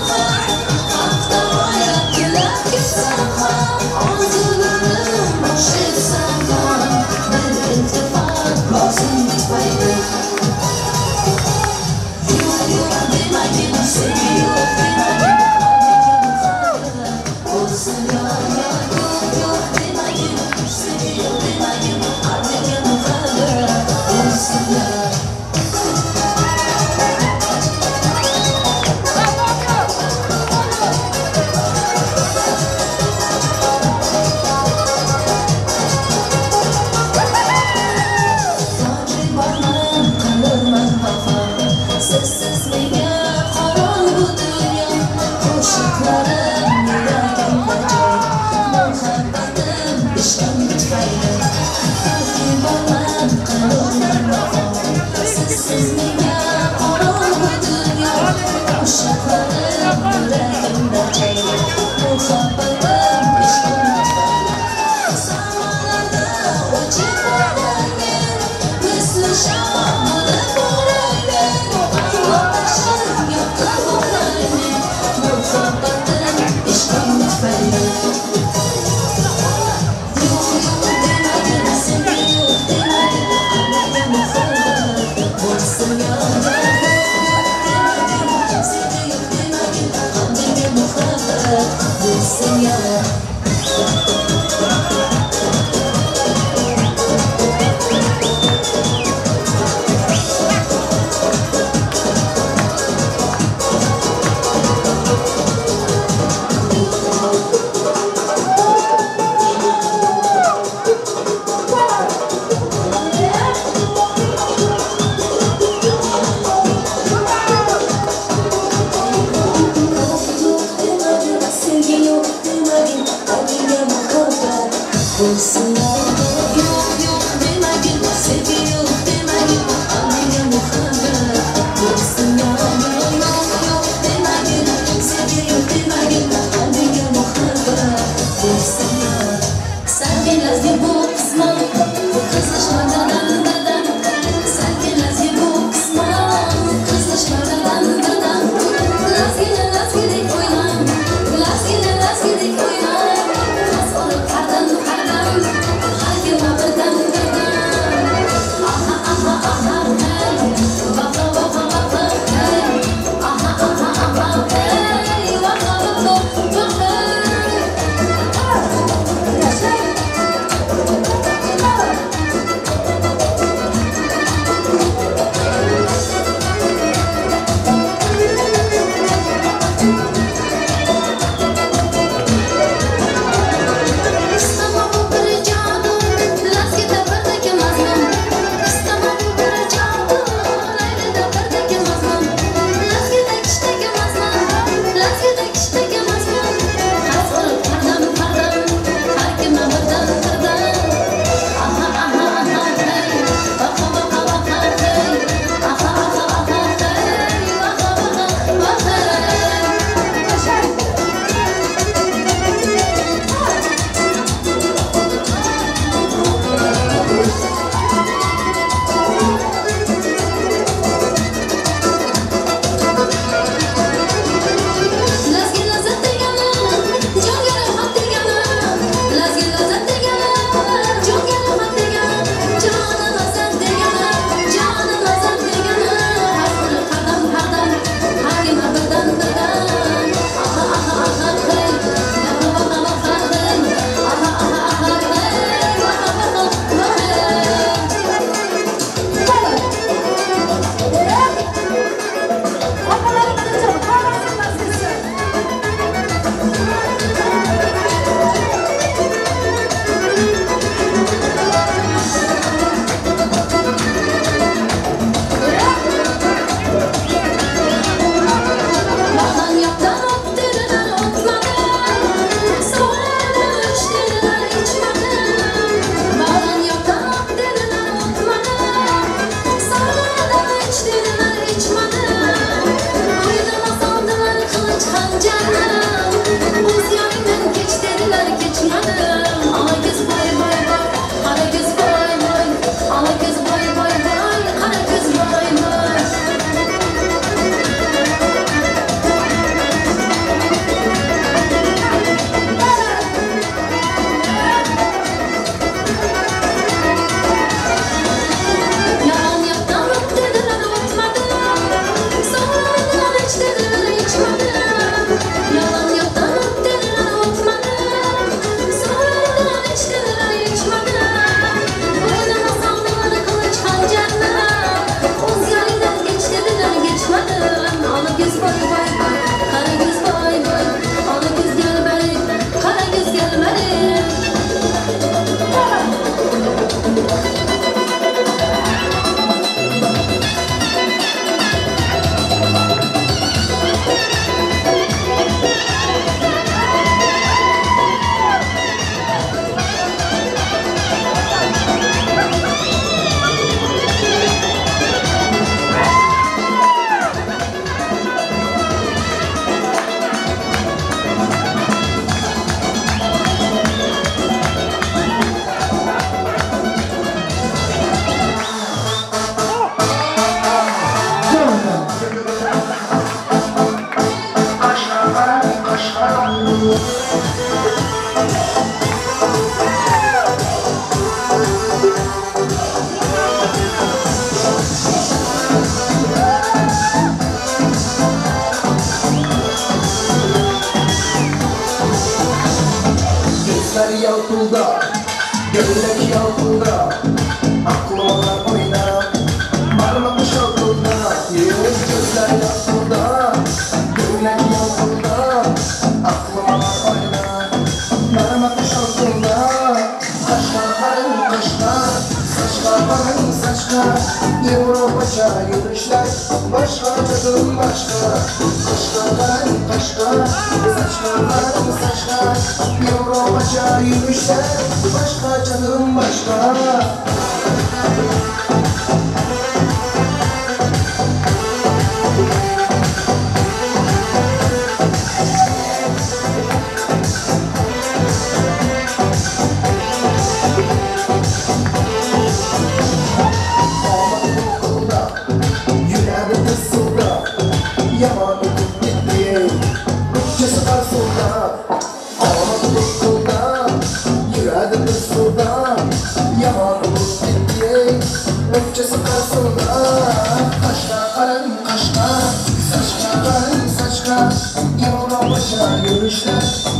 Yalpılda, göllek yalpılda, aklıma oynar, parmak şalpılda, gözler yalpılda, göllek yalpılda, aklıma oynar, parmak şalpılda, kaşlarım kaşlar, saçlarım saçlar, Avrupaca yürüyüşler, başka tadım başka, kaşlarım kaşlar, saçlarım saçlar, Avrupaca yürüyüşler, başka canım başka.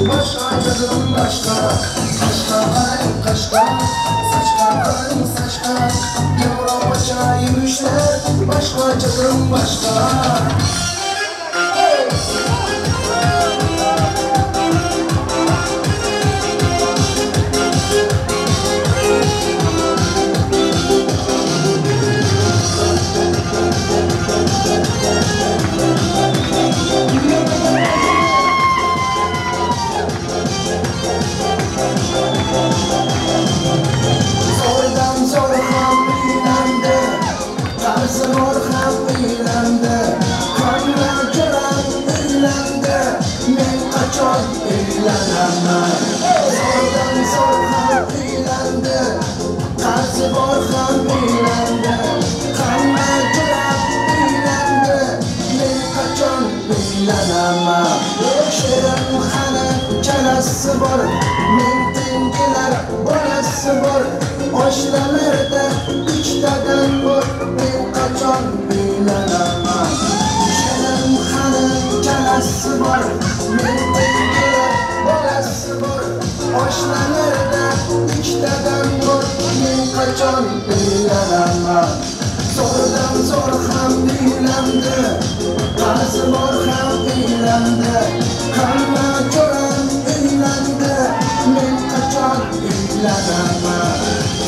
Başka canım başka, kaşlarım kaşlar, saçlarım saçlar, Avrupaca yürüyüşler, başka canım başka. Bor, mentengilar bolasi bor, oshnalarda ikkitadan bor, men qachon uylanaman. Sharam xalam jalasi bor, mentengilar bolasi bor, oshnalarda ikkitadan bor, men qachon uylanaman. Zo'rdan zo'r ham uylandi, qarzi bor ham uylandi, hamma ko'ran uylandi, men qachon uylanaman.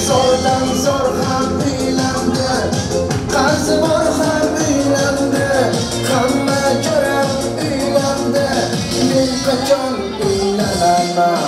Zo'rdan zo'r ham uylandi, qarzi bor ham uylandi, hamma ko'ran uylandi, men qachon uylanaman.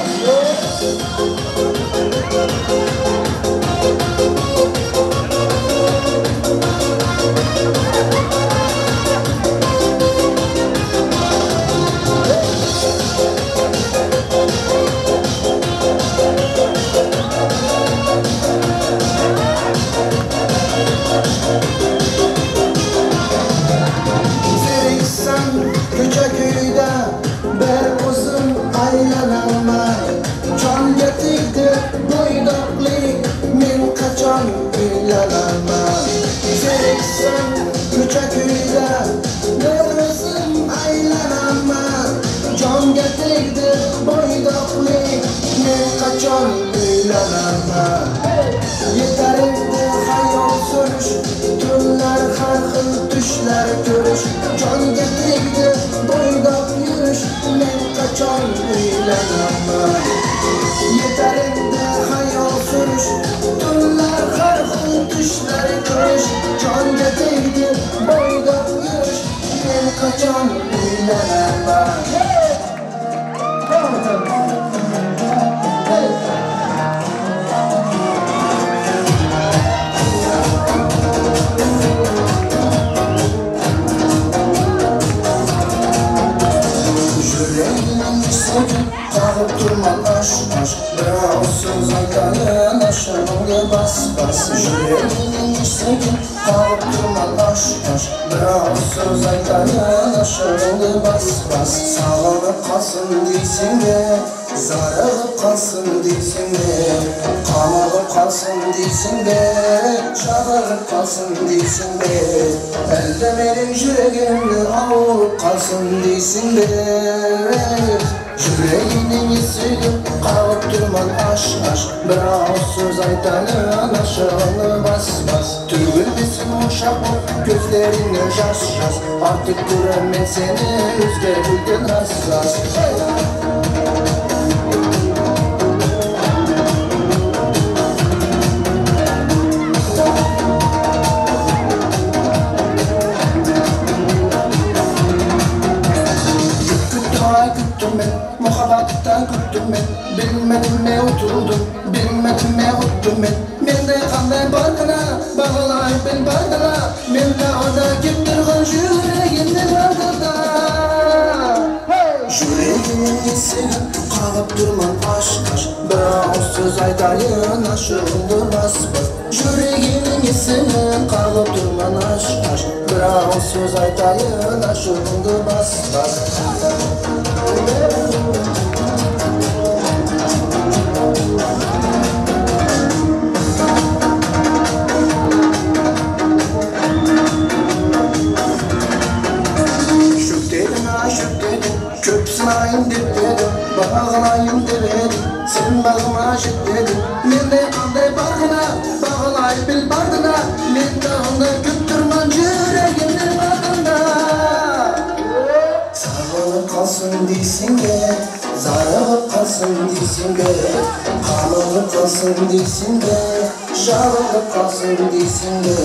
Yetarimde hayal sürüş, tunlar har xil tushlar ko'rish, jonga tegdi bo'ydoq yurish, men qachon uylanaman. Yetarimde hayal sürüş, tunlar har xil tushlar ko'rish, jonga tegdi bo'ydoq yurish, men qachon uylanaman. Biraz söz aytayın, aşağıya bas bas. Yüreğim sekin, kalıp durma aş aş biraz söz aytayın aşığını bas bas sağlanıp kalsın deysin de zararıp kalsın deysin de kamalıp kalsın deysin de çağırıp kalsın deysin de elde benim yüreğimde avup kalsın deysin de yüreğinin yesini kalıp durman aş aş biraz söz aytayın aşığını bas bas tügülmesin uşak gözlerinde yaş yaş artık göremem seni özge gülden hassas Muhabbattan kuttum ben bilmedim ne oturdum bilmedim ne oturdum ben mende qanday bardana bağlay ben bardana mende ada gittirgan yüreğimde bardana yüreğimin yesini kalıp durman aş aş biraz söz aytayın aşığımdır bas bas yüreğimin yesini kalıp durman aş aş biraz söz aytayın aşığımdır bas bas Köpsünayım dep dedim, bağlayayım dedim Sen bağıma aşık dedim Mende qanday bargına, bağlay bil bardına Mende onu küttürman yüreğimde bardına Sağlanıp kalsın deysin de zararıp kalsın deysin de kalıp kalsın deysin de şarılıp kalsın deysin de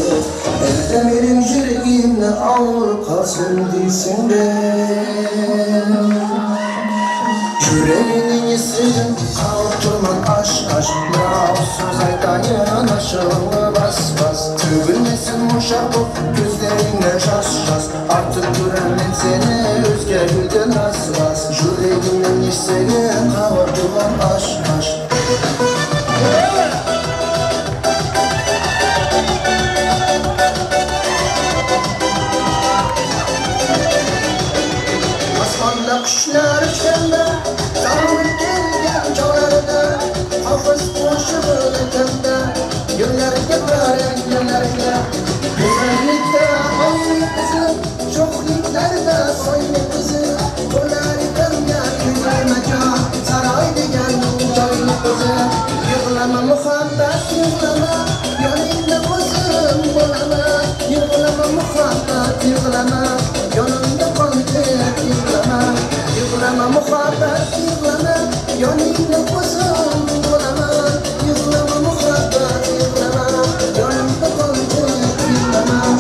elde benim yüreğimde ağır kalsın deysin de yüreğinin yesini kalıp durman aş aş biraz söz aytayın aşığını bas bas tügülmesin uşak gözlerinde şaş şaş artık göremem seni özge gülden hassas yüreğinin yesini kalıp durman aş aş Asmanda kuşlar uçanda Dağılıp gelgen çoğlarda Hafız boşluğun etemde Günlerinde baren günlerinde Güzellikte aynı kızı Çokliklerde soylu kızı Kollarıdan gel güzelmece Sarayda gel coylu kızı Yıklama muhabbet yıklama Yanında kızım bulama Yıklama muhabbet yıklama Yanında kalbet yıklama Yıklama muhabbet yıklama Yanında kızım bulama Yıklama muhabbet yıklama Yanında kalbet yıklama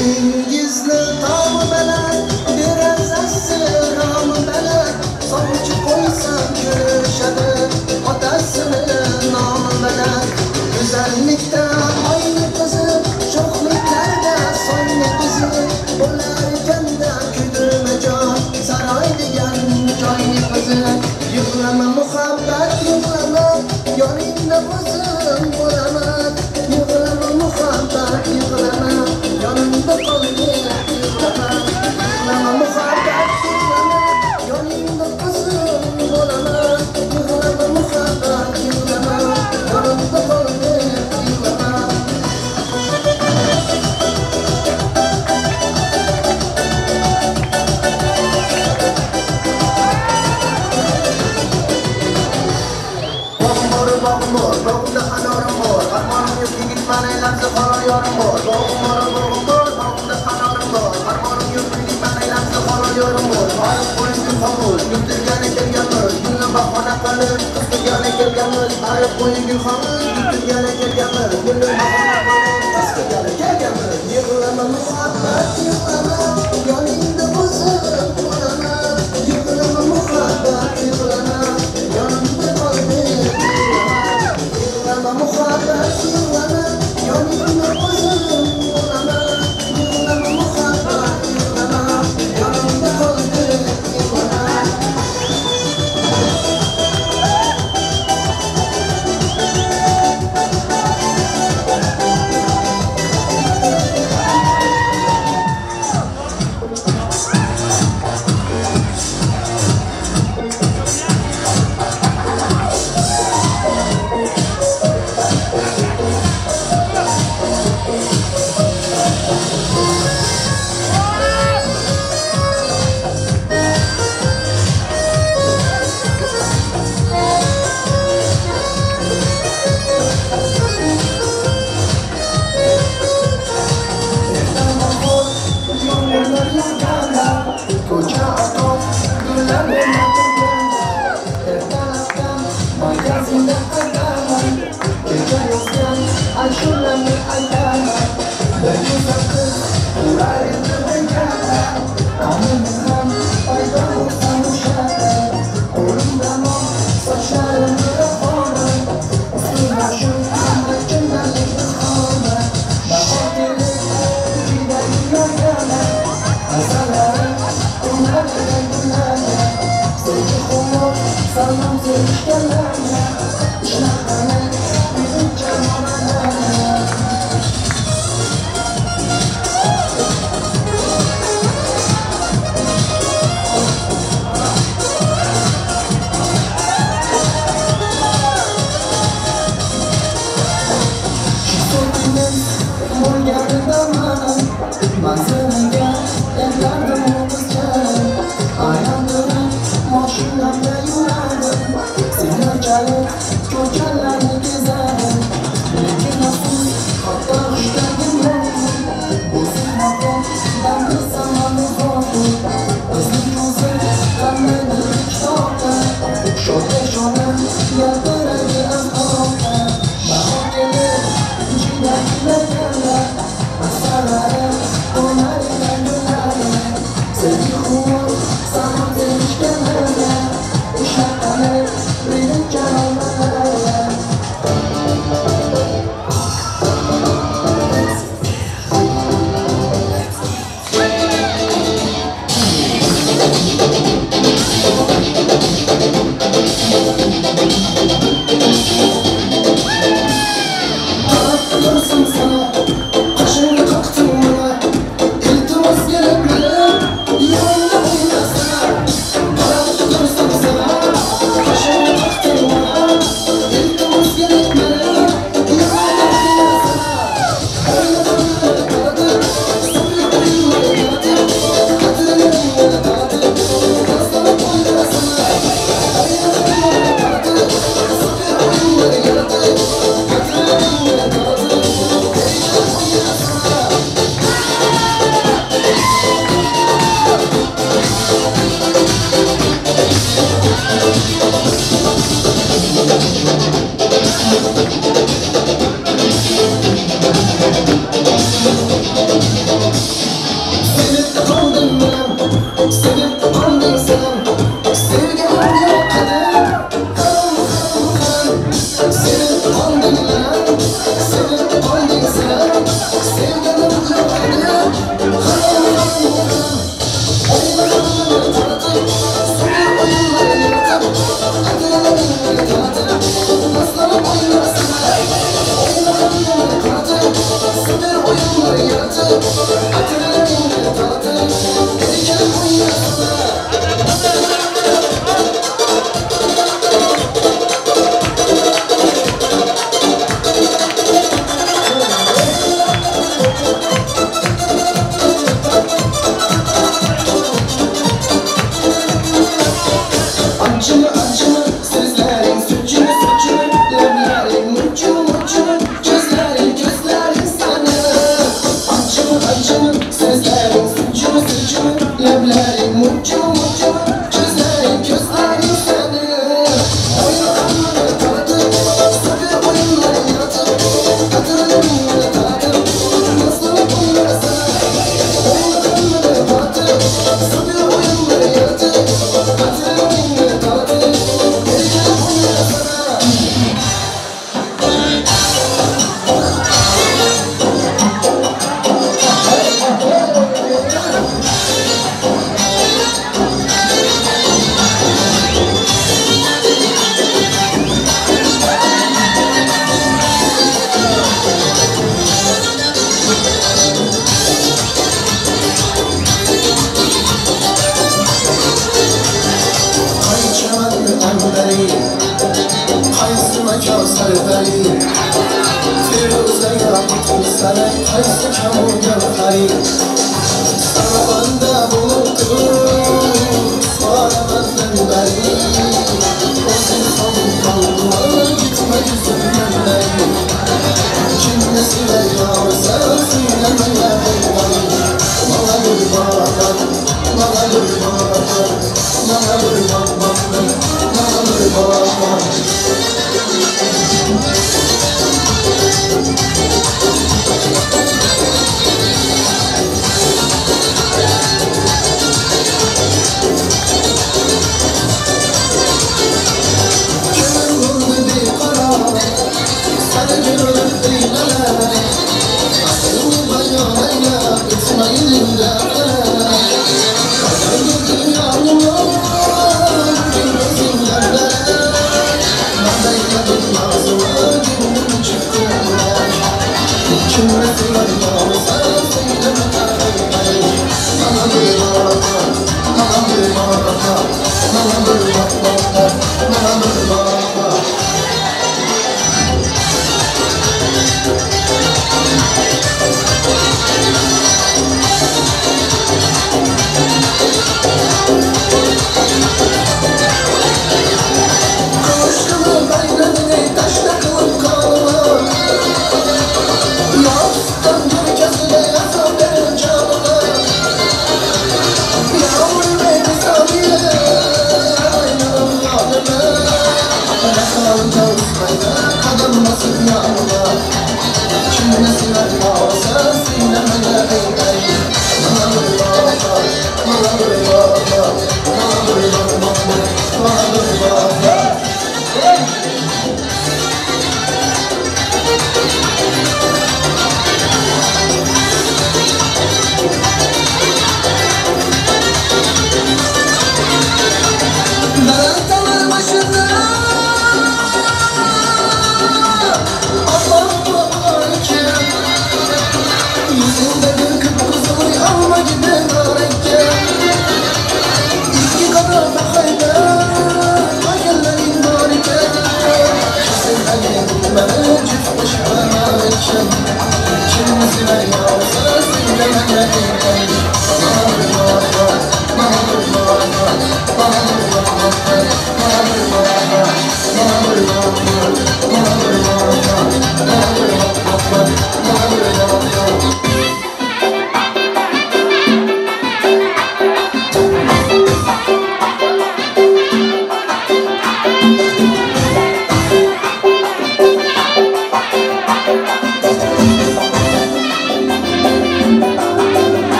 İngizli tağ belek Biraz asıram belek Savcı koysan köşede Atasının namı belek Güzellikte aynı kızı Çokluklerde sonlu kızı Olarken de küdürme can Sarayda gel cayni kızı Yıklama muhabbet yıklama Yanında kızım bulama Yıklama muhabbet yıklama Yanında kalbet yıklama Yıklama muhabbet yıklama Yanında kızım bulama Yıklama muhabbet yıklama Yanında kalbet yıklama Bağmur, bağımda kanarım var Armanım yok ki gitmen eylemse kalıyorum var Bağmur, bağımda kanarım var Armanım yok ki gitmen eylemse kalıyorum var Ayıp boyunca kabul, güldürgene gelgemez Günle bakana kalır, kız kırgene gelgemez Ayıp boyunca kabul, güldürgene gelgemez Günle bakana kalır, kız kırgene gelgemez Yıklama muhabbet yıklama Yanında kızım bulama Yıklama muhabbet yıklama Yanında kalbet yıklama muhabbet yıklama Yanında kızım bulama Yıklama muhabbet yıklama Yanında kalbet yıklama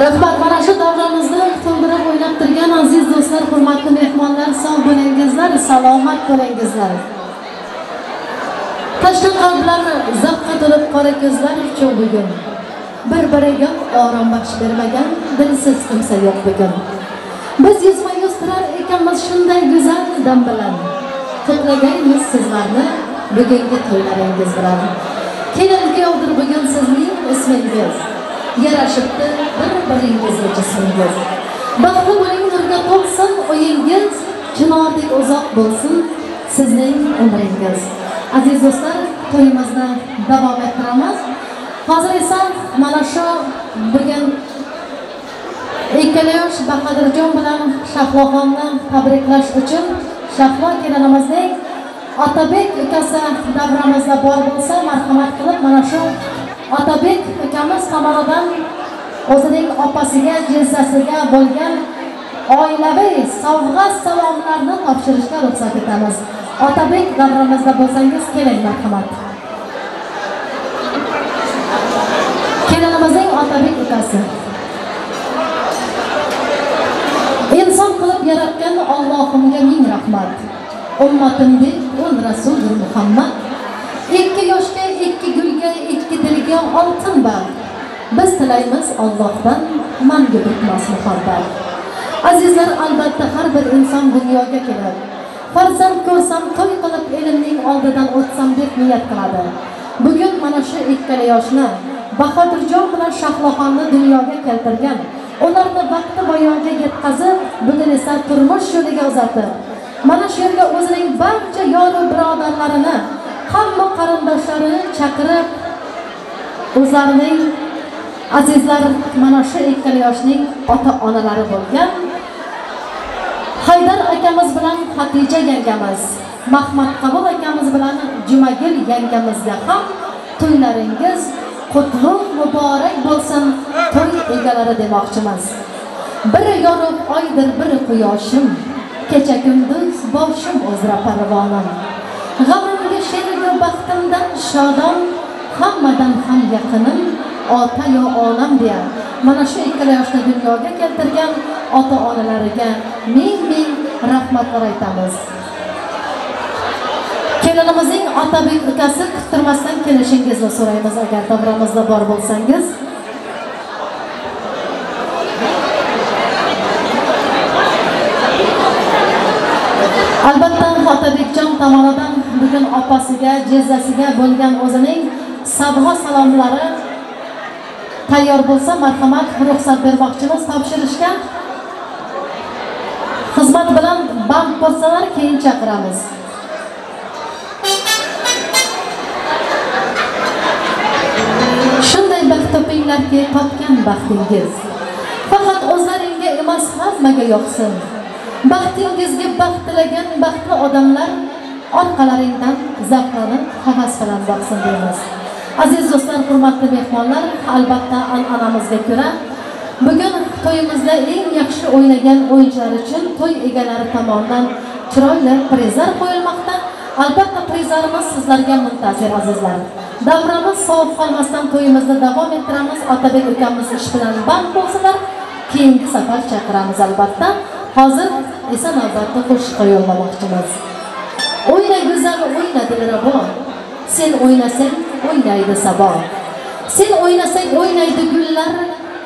Rahmat, mana shu davramizni to'ldirib o'ynab turgan aziz do'stlar, hurmatli mehmonlar, sog' bo'lingizlar, salomat bo'lingizlar. Tashqi qalblarni zavqqa to'lib qora ko'zlar uchun bugun bir-biriga orom baxsh bermagan dilsiz kimsa yo'q bugun. Biz yuzma-yuz turar ekanmiz shunday go'zal dam bilan. Qutlagaymiz sizlarni bugungi to'ylaringiz bilan. Kelinlikdir bugun sizning ismingiz. Yarashibdi bir-biringizga jismingiz. Baxtli bo'ling, nurga to'lsin o'yingiz, chinordek uzoq bo'lsin sizning umringiz. Aziz do'stlar, to'yimizni davom ettiramiz. Hozir esa mana shu bugun ikkala yosh Bahodirjon bilan Shahloxonni tabriklash uchun Shahlo kelinimizning Otabek ukasi davramizda bor bo'lsa, marhamat qilib mana shu Otabek ukamiz tomonidan o'zining opasiga, jizzasiga bo'lgan oilaviy sovg'a salomlarni topshirishga ruxsat etamiz. Otabek davramizda bo'lsangiz keling, marhamat. Kelinimizning Otabek ukasi. Inson qilib yaratgan Allohimga ming rahmat. Ummatimdek ul Rasulur Muhammad. Ikki yoshga, ikki gulga, ikki dilga oltin baxt. Biz tilaymiz Allohdan mangu bitmas muhabbat. Azizlar, albatta har bir inson dunyoga keladi. Farzand ko'rsam, to'y qilib elimning oldidan o'tsam deb niyat qiladi. Bugun mana shu ikkala yoshni Bahodirjon bilan Shahloxonni dunyoga keltirgan, ularni vaqti boyonga yetkazib, bugun esa turmush yo'liga uzatib, mana shu yerga o'zining barcha yor birodarlarini, hamma qarindoshlarini chaqirib, o'zlarining azizlar mana shu ikkala yoshning ota-onalari bo'lgan Haydar akamiz bilan Xatija yangamiz, Mahmad Qabul akamiz bilan Jumagul yangamizga ham to'ylaringiz qutlug' muborak bo'lsin, to'y egalari demoqchimiz. Biri yorug' oydir, biri quyoshim, kecha kunduz boshim o'zra parvonim. G'amimga sherga baxtimdan shodon, hammadan ham yaqinim ota yo onam deya mana shu ikkala yoshni dunyoga keltirgan ota-onalariga ming rahmatlar aytamiz. Kelinimizning Otabek ukasi kuttirmasdan kelishingizni so'raymiz agar davramizda bor bo'lsangiz. Albatta Otabekjon tomonidan bugun opasiga, jizzasiga bo'lgan o'zining sabho salomlari tayyor bo'lsa, marhamat ruxsat bermoqchimiz topshirishga. Xizmat bilan band bo'lsalar, keyin chaqiramiz. Shunday baxt topinglarki, topgan baxtingiz faqat o'zlaringga emas, hammaga yoqsin. Baxtingizga baxt tilagan baxtli odamlar orqalaringdan zavqlanib, havas bilan boqsin deymiz. Aziz do'stlar, hurmatli mehmonlar, albatta an'anamizga ko'ra bugun to'yimizda eng yaxshi o'ynagan o'yinchilar uchun to'y egalari tomonidan chiroyli prizlar qo'yilmoqda. Albatta prizlarimiz sizlarga muntazir azizlar. Davramiz sovuq qolmasdan to'yimizni davom ettiramiz. Otabek ukamiz ish bilan band bo'lsalar, keyingi safar chaqiramiz albatta. Hozir esa navbatda qo'shiqqa yo'llamoqchimiz. O'yna go'zal, o'yna dilrabo. Sen o'ynasang o'ynaydi sabo. Sen o'ynasang o'ynaydi gullar,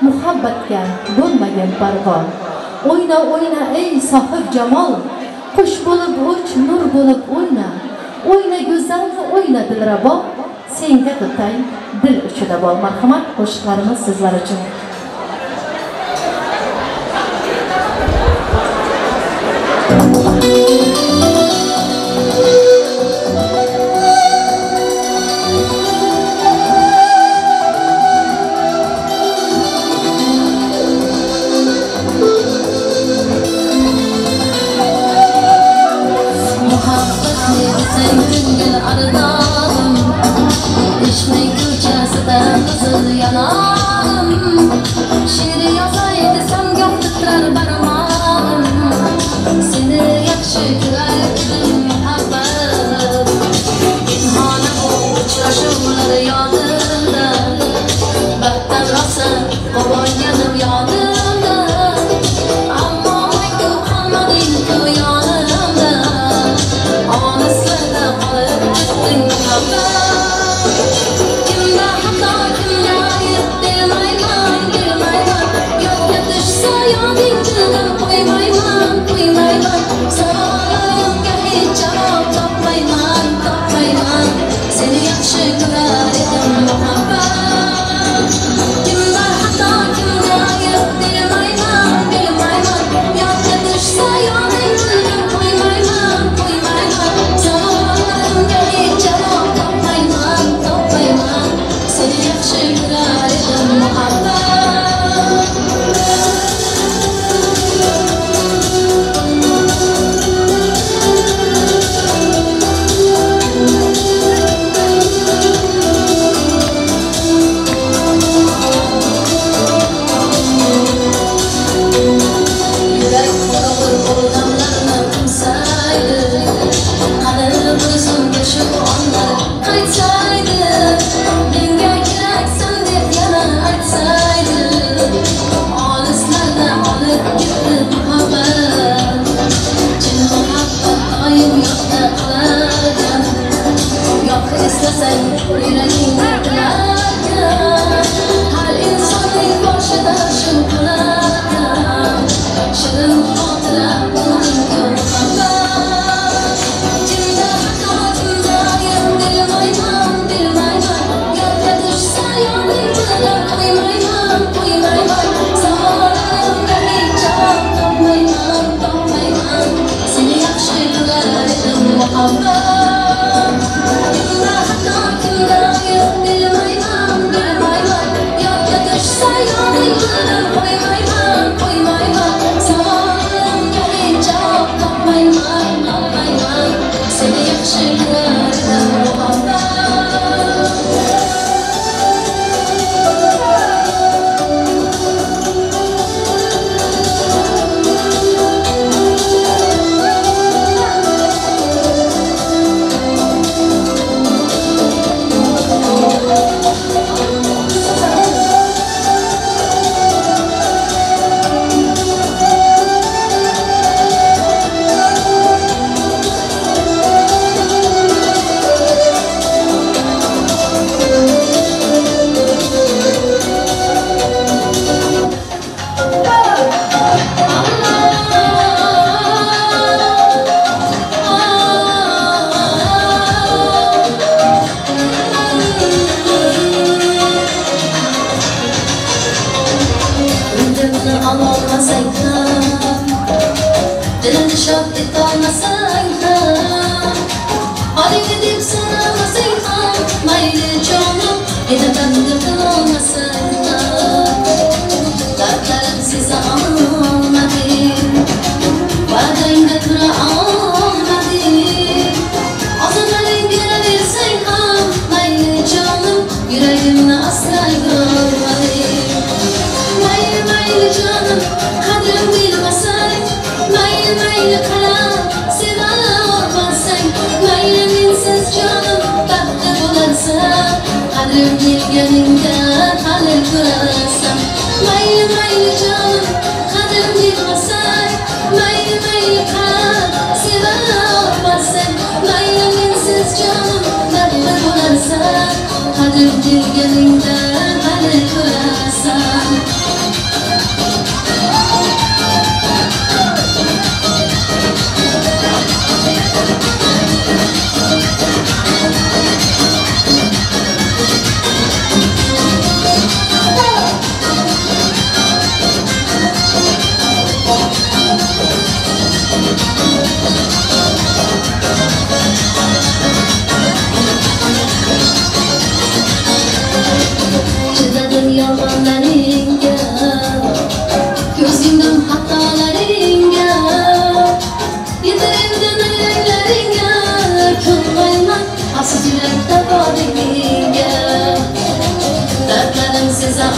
muhabbatga bo'lmagan parvo. O'yna o'yna ey sohib jamol, qush bo'lib uch, nur bo'lib o'yna. O'yna go'zal, o'yna dilrabo. Senga tutay dil uchida bor. Marhamat, qo'shiqlarimiz sizlar uchun. muhabbatni sen ko'ngil ardonim ishning ko'chasida qizil yanam she'r yozay desam goh titrar barmog'im seni yaxshi ko'rar edim muhabbat pinhona bu uchrashuvlar yodimda baxtdan rosa qolganim yodimda ammo mangu qolmading-ku yonimda olislarda qolib ketding muhabbat kimda xato kimda ayb bilmayman yodga tushsa yodingdan qo'ymayman savolimga hech javob topmayman seni yaxshi ko'rar edim muhabbat kimda xato kimda ayb bilmayman yodga tushsa yodingdan qo'ymayman savolimga hech javob topmayman seni yaxshi ko'rar edim muhabbat İstesen yüreğimde kılarken her insanın boşuna şu kılarken şirin hatıra bulunca muhabbat kimde hata kimde ayıp bilmayman yolda düşse yolumdan koymayman savolimga hiç cevap topmayman seni yaxshi ko'rar edim muhabbat kimda xato kimda ayb bilmayman yodga tushsa yodingdan qo'ymayman savolimga hech javob topmayman seni yaxshi ko'rar edim muhabbat alolmasang ham dilini shod etolmasang ham olinga deb so'ramasang ham mayli jonim meni bandi qilolmasang ham dardlarim seza olmading va'dangda tura olmading ozonaling beraversang ham mayli jonim yuragimni asray olmading mayli canım qadrim bilmasang mayli qarab seva olmasang mayli mensiz jonim baxtli bo'larsan qadrim bilganingda hali ko'rasan mayli jonim qadrim bilmasang mayli qarab seva olmasang mayli mensiz jonim baxtli bo'larsan qadrim bilganingda hali ko'rasan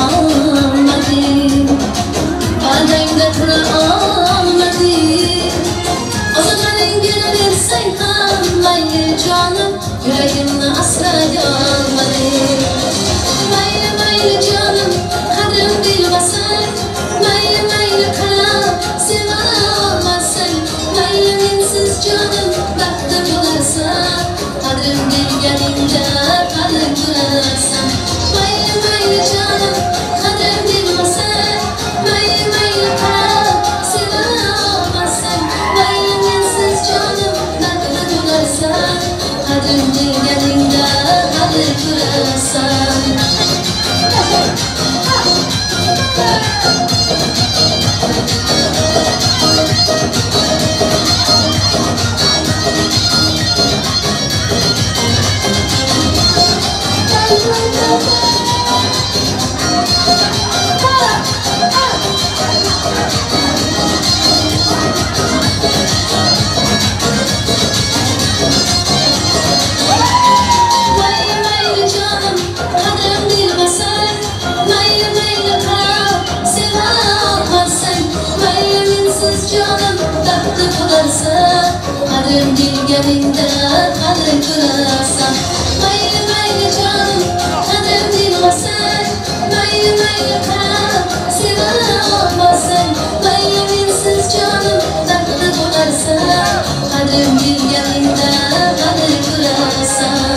almadım Kalbimde tura almadım O zaman engel versen kalmayı canım Yüreğimde asla yanmadım Maylı maylı canım kadrim bilmesen Maylı maylı kara sevamazsan Maylı minsiz canım baktı bularsan Kadrim bilgeninde kalın durarsan Maylı maylı canım kadrim bilmesen Maylı maylı kara sevamazsan Maylı minsiz canım baktı bularsan Kadrim bilgeninde kalın durarsan Kadrim bilgeninde kadrim kırarsan Maylı maylı canım kadrim bilmesen Maylı maylı kara sevamazsan Maylı minsiz canım tatlı bularsan Kadrim bilgeninde kadrim kırarsan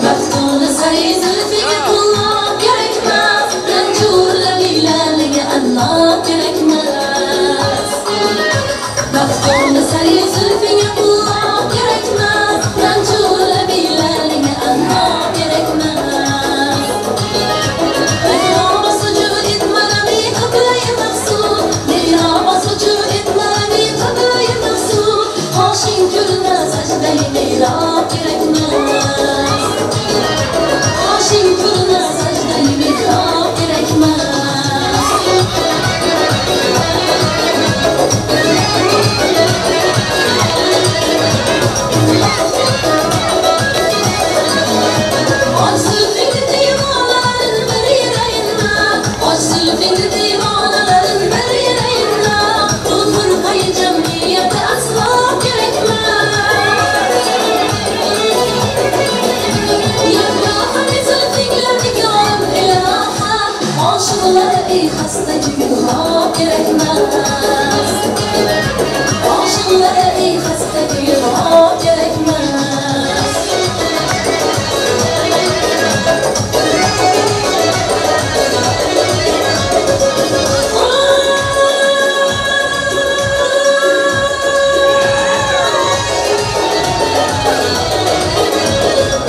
مفتون سری زلفی الله gerekmez Rencurla bilalini anmak gerekmez Meftun seri zülfini Allah gerekmez Rencurla bilalini anmak gerekmez Mehraba sucud etmeni kıblayı mefsud Mehraba sucud etmeni kıblayı mefsud Haşin külüne secde-i mihrab gerekmez Haşin külüne secde-i mihrab gerekmez Aç zülfini divanelerin bir yüreğinde Aç zülfini divanelerin bir yüreğinde Bu fırkayı cemiyete asla gerekmez Yaprağını zülfinle nikahım ilaha Aşıklara ey hastacı yuha gerekmez Aşıklara ey hastacı yuha gerekmez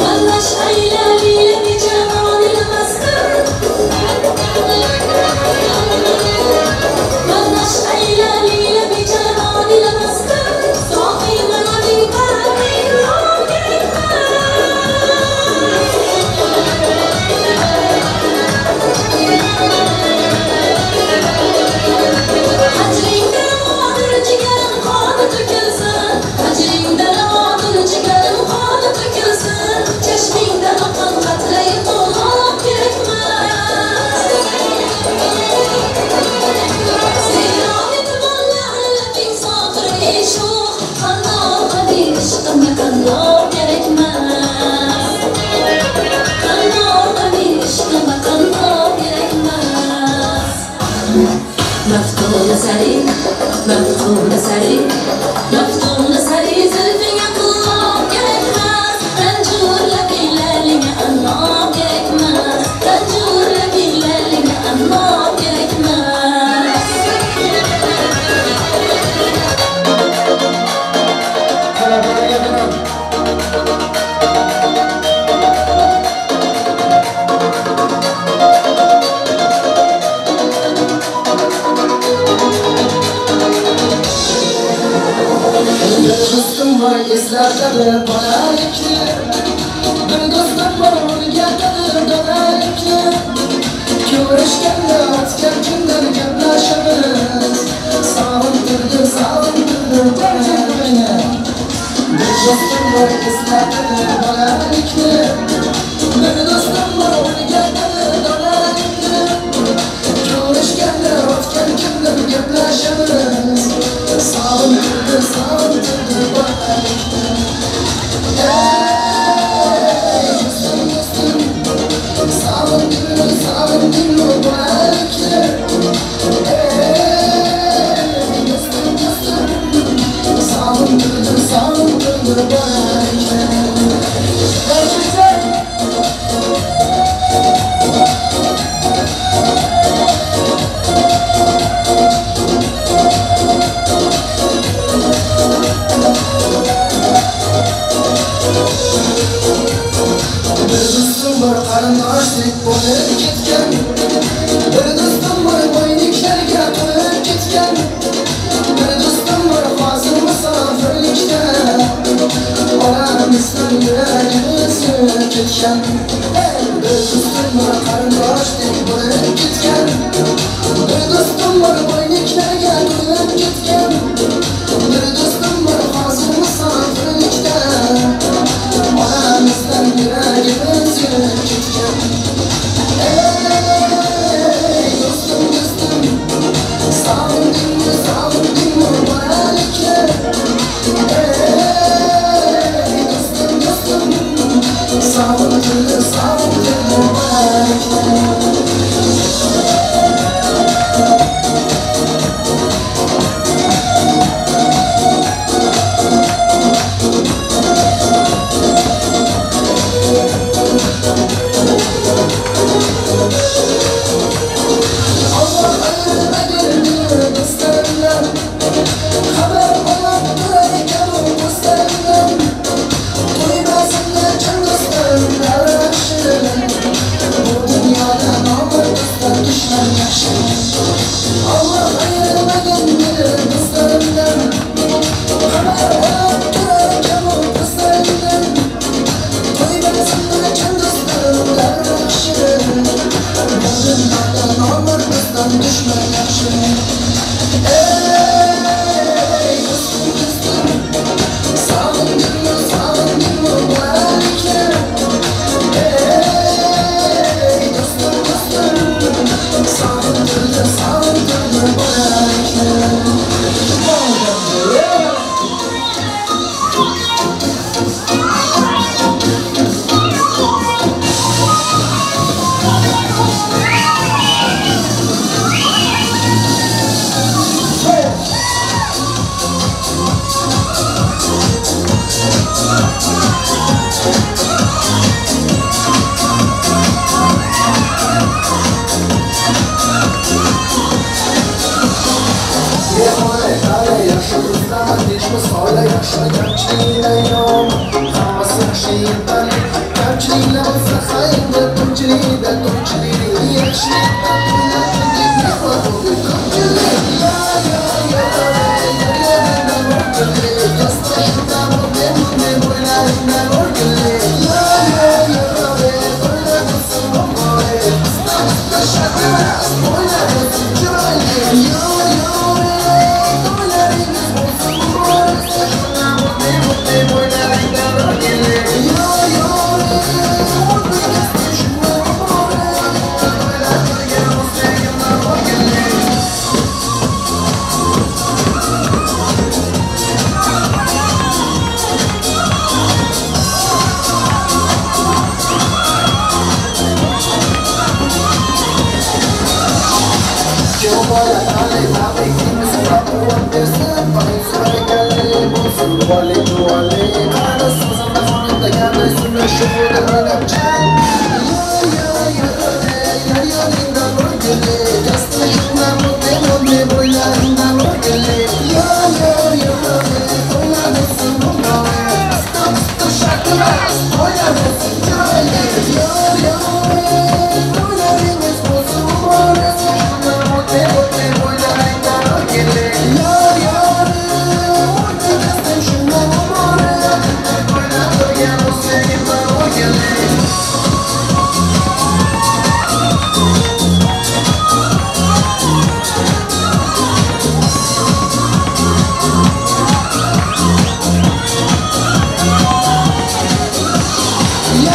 والنش أيلامي بجمال المسكن والنش أيلامي بجمال المسكن صافي منامي قلبي Hacrimden ağdır ciğerim kanı dökülsün Hacrimden ağdır ciğerim kanı dökülsün Çeşminden akan katlayı olmak gerekmez Ziraheti ballarla bin satır eşuh Kanal bir ışkım yakanlar gerekmez Kanal bir ışkım yakanlar gerekmez Meftun seri, meftun seri Meftun seri zülfine kulak gerekmez Rencurla bilalini anmak gerekmez Rencurla bilalini anmak gerekmez Kalabara gelirim. Bir dostum var izlerdedir bolalikli Bir dostum var o'rgatadir donalikli Ko'rishganda o'tgan kunlar gaplashamiz Sog'intirdi barcha ko'ngli Bir dostum var izlerdedir bolalikli Bir dostum var o'rgatadir donalikli Ko'rishganda o'tgan kunlar gaplashamiz Sog'intirdi bolalikni Ey dostum Sog'indim bolalikni Ey dostum Sog'intirdi bolalikni Bir dostum var qarindoshlik bo'lib ketgan Bir dostum var boyniklarga to'lib ketgan Bir dostum var hozir musofirlikda Olamizdan yuragimiz yurib ketgan Bir dostum var qarindoshlik bo'lib ketgan Bir dostum var boyniklarga to'lib ketgan Bir dostum var hozir musofirlikda Olamizdan yuragimiz yurib ketgan Ey dostum Sog'indim bolalikni Ey dostum Sog'indim bolalikni Yeah.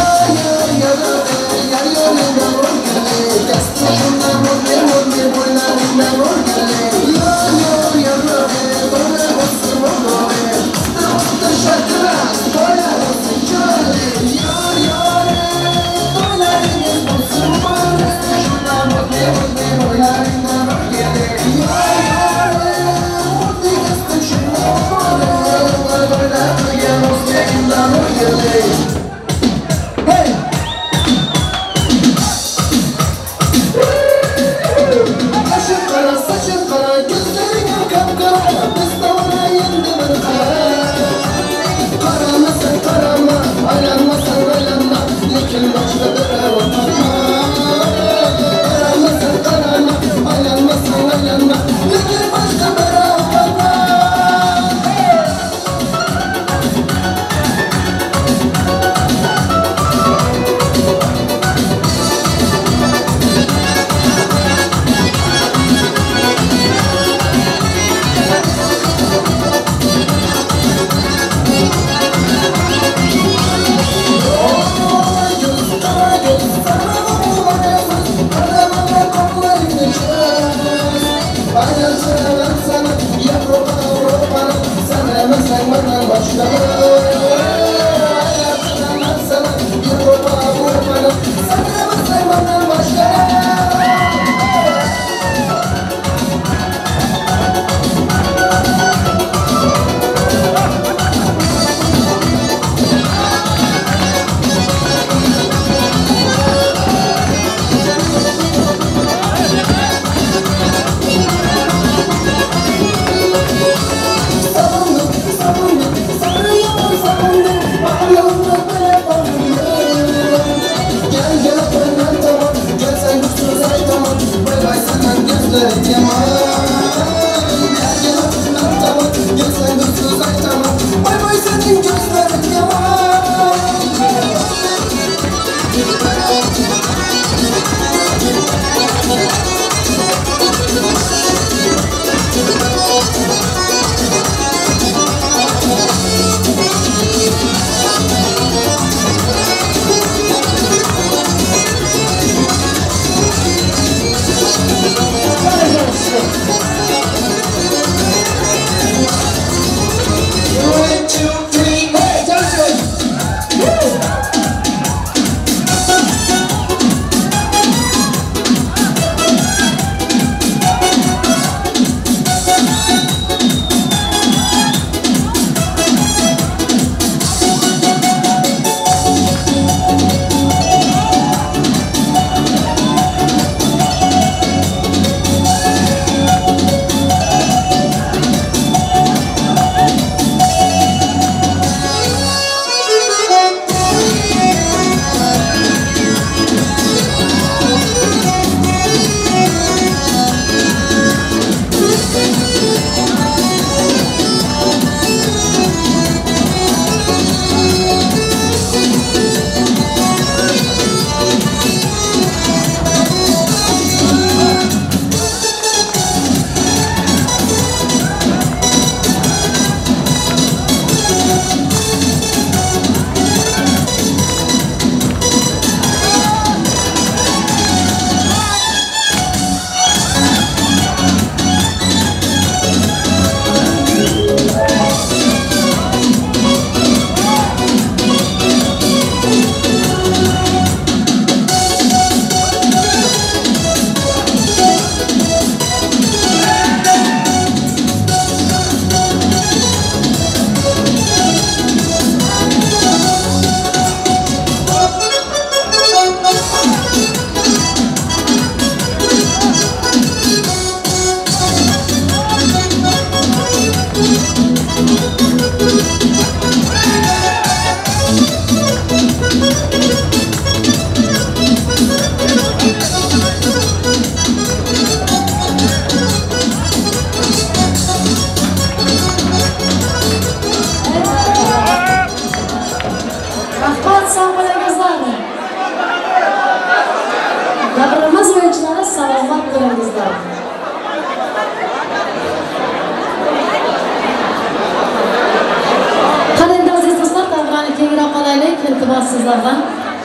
qizlardan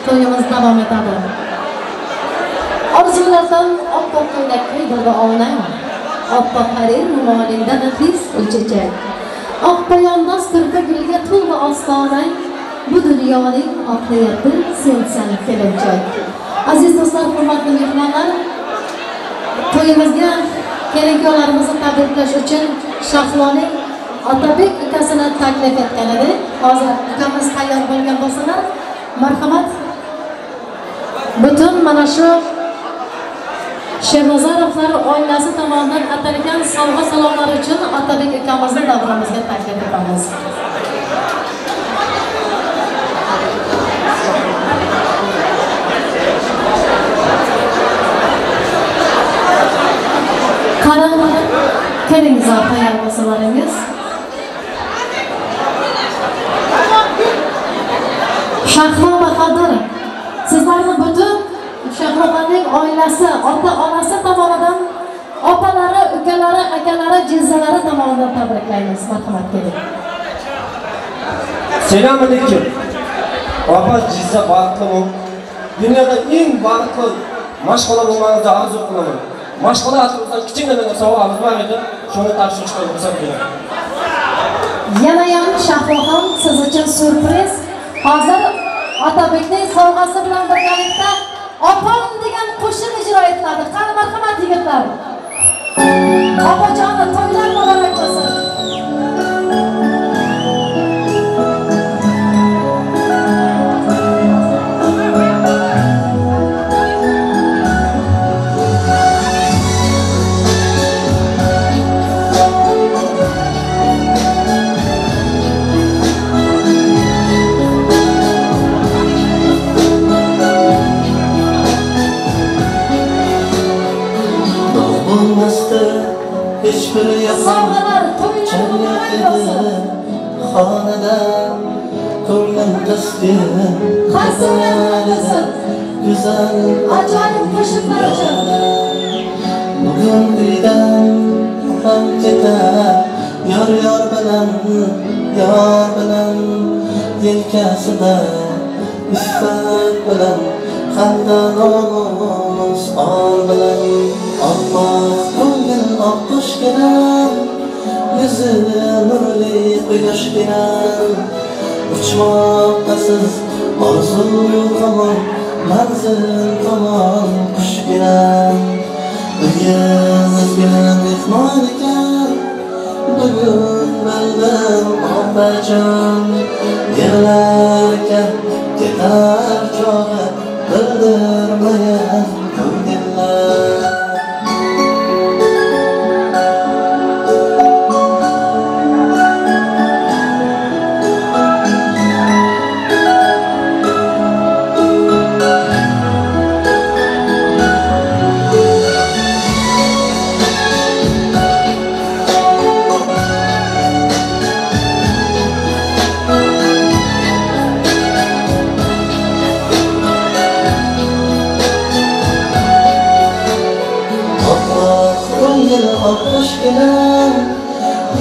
to'yimiz davom etadi. Orzulardan oppoq ko'ylak kiydirdi onang, oppoq harir ro'molingda nafis ulchechak. Oq poyandoz turfa gulga to'ldi ostonang, bu dunyoning oqiyati sensan kelinchak. Aziz do'stlar, hurmatli mehmonlar, to'yimizga kelin-kuyovlarimizni tabriklash uchun Shahloning Otabek ukasini taklif etgan edi. Hozir ukamiz tayyor bo'lgan bo'lsalar, marhamat. Butun mana shu Shernozarovlar oilasi tomonidan atalgan sovg'a salomlar uchun Otabek ukamizni davramizga taklif etamiz. Qaranglar, kelingizlar, tayyor bo'lsalaringiz. Shahlo Bahodir, sizlarni butun Shahloxonning oilasi, ota-onasi tomonidan, opalari, ukalari, akalari, jizzalari tomonidan tabriklaymiz. Marhamat keling. Assalomu alaykum. Opa jizza baxtlimu. Dunyoda eng baxtli mashg'ulot bo'lganiga arzu qilaman. Mashg'ulot atrofida kichkina savolimiz bor edi. Shuni topshirishga ruxsat bering. Yana ham Shahloxon siz uchun surpriz. Hozir Otabekning sovg'asi bilan birgalikda Opam degan qo'shiq ijro etiladi. Qani marhamat yigitlar. Opajonim, to'ylar muborak bo'lsin. Hiçbir yapan cennet edi Xonada ko'nglim taskin Güzel ajoyib qo'shiqlar uchun Bugun uydan ham ketar Yor bilan Yelkasida iffat bilan Xandon nomus or bilan Oppoq ko'ngil oqqushginam Yuzi nurli quyoshginam Uchmoqdasiz orzu tomon Manzil tomon qushginam Uyimizga mehmon ekan Bugun bildim opajon Yig'larkan ketar chog'i Bildirmayan ko'ngillar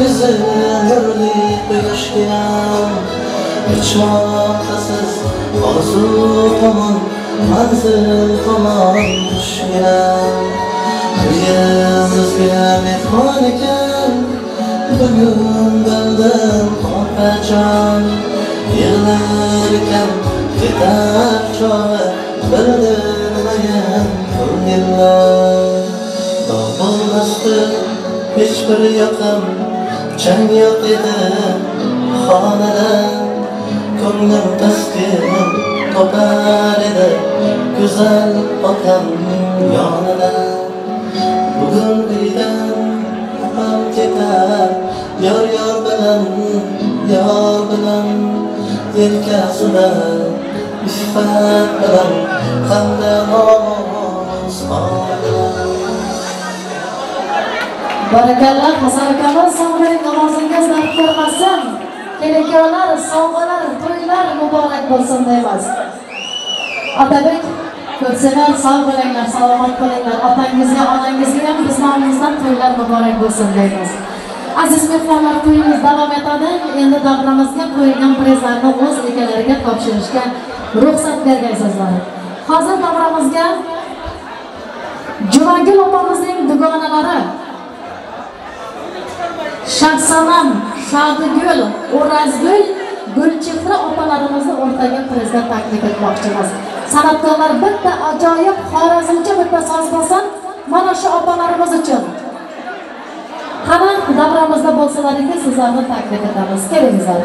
Yüzü nurli quyoshginam Uchmoqdasiz orzu tomon Manzil tomon qushginam Uyimizga mehmon ekan Bugun bildim opajon Yig'lar ekan ketar chog'i Bildirmagan ko'ngillar Dog' bo'lmasdi hiçbir yoqim chang yo'q edi xonada ko'nglim taskin topar edi go'zal otam yonida bugun uydan ham ketar yor bilan yelkasida iffat bilan hamda nomus Barakallah, Hasan akamiz, sog'lik namozingiz naf ko'rmasin. Kelin-kuyovlar, sovg'alar, to'ylar muborak bo'lsin deymiz. Otabek, ko'p sevar, sog' bo'linglar, salomat bo'linglar. Otangizga, onangizga ham biz nomimizdan to'ylar muborak bo'lsin deymiz. Aziz mehmonlar, to'yimiz davom etadi. Endi davramizga qo'yilgan prizlarni o'z egalariga topshirishga ruxsat bergaysizlar. Hozir davramizga Jumagul opamizning dugonalari Shahsanam, Shadigul, O'razgul, Gulchehra opalarimizni o'rtaga prizga taklif etmoqchimiz. San'atkorlar bitta ajoyib xorazmcha bitta so'z bo'lsin, mana shu opalarimiz uchun. Qani davramizda bo'lsalaringiz sizlarni taklif etamiz. Kelingizlar.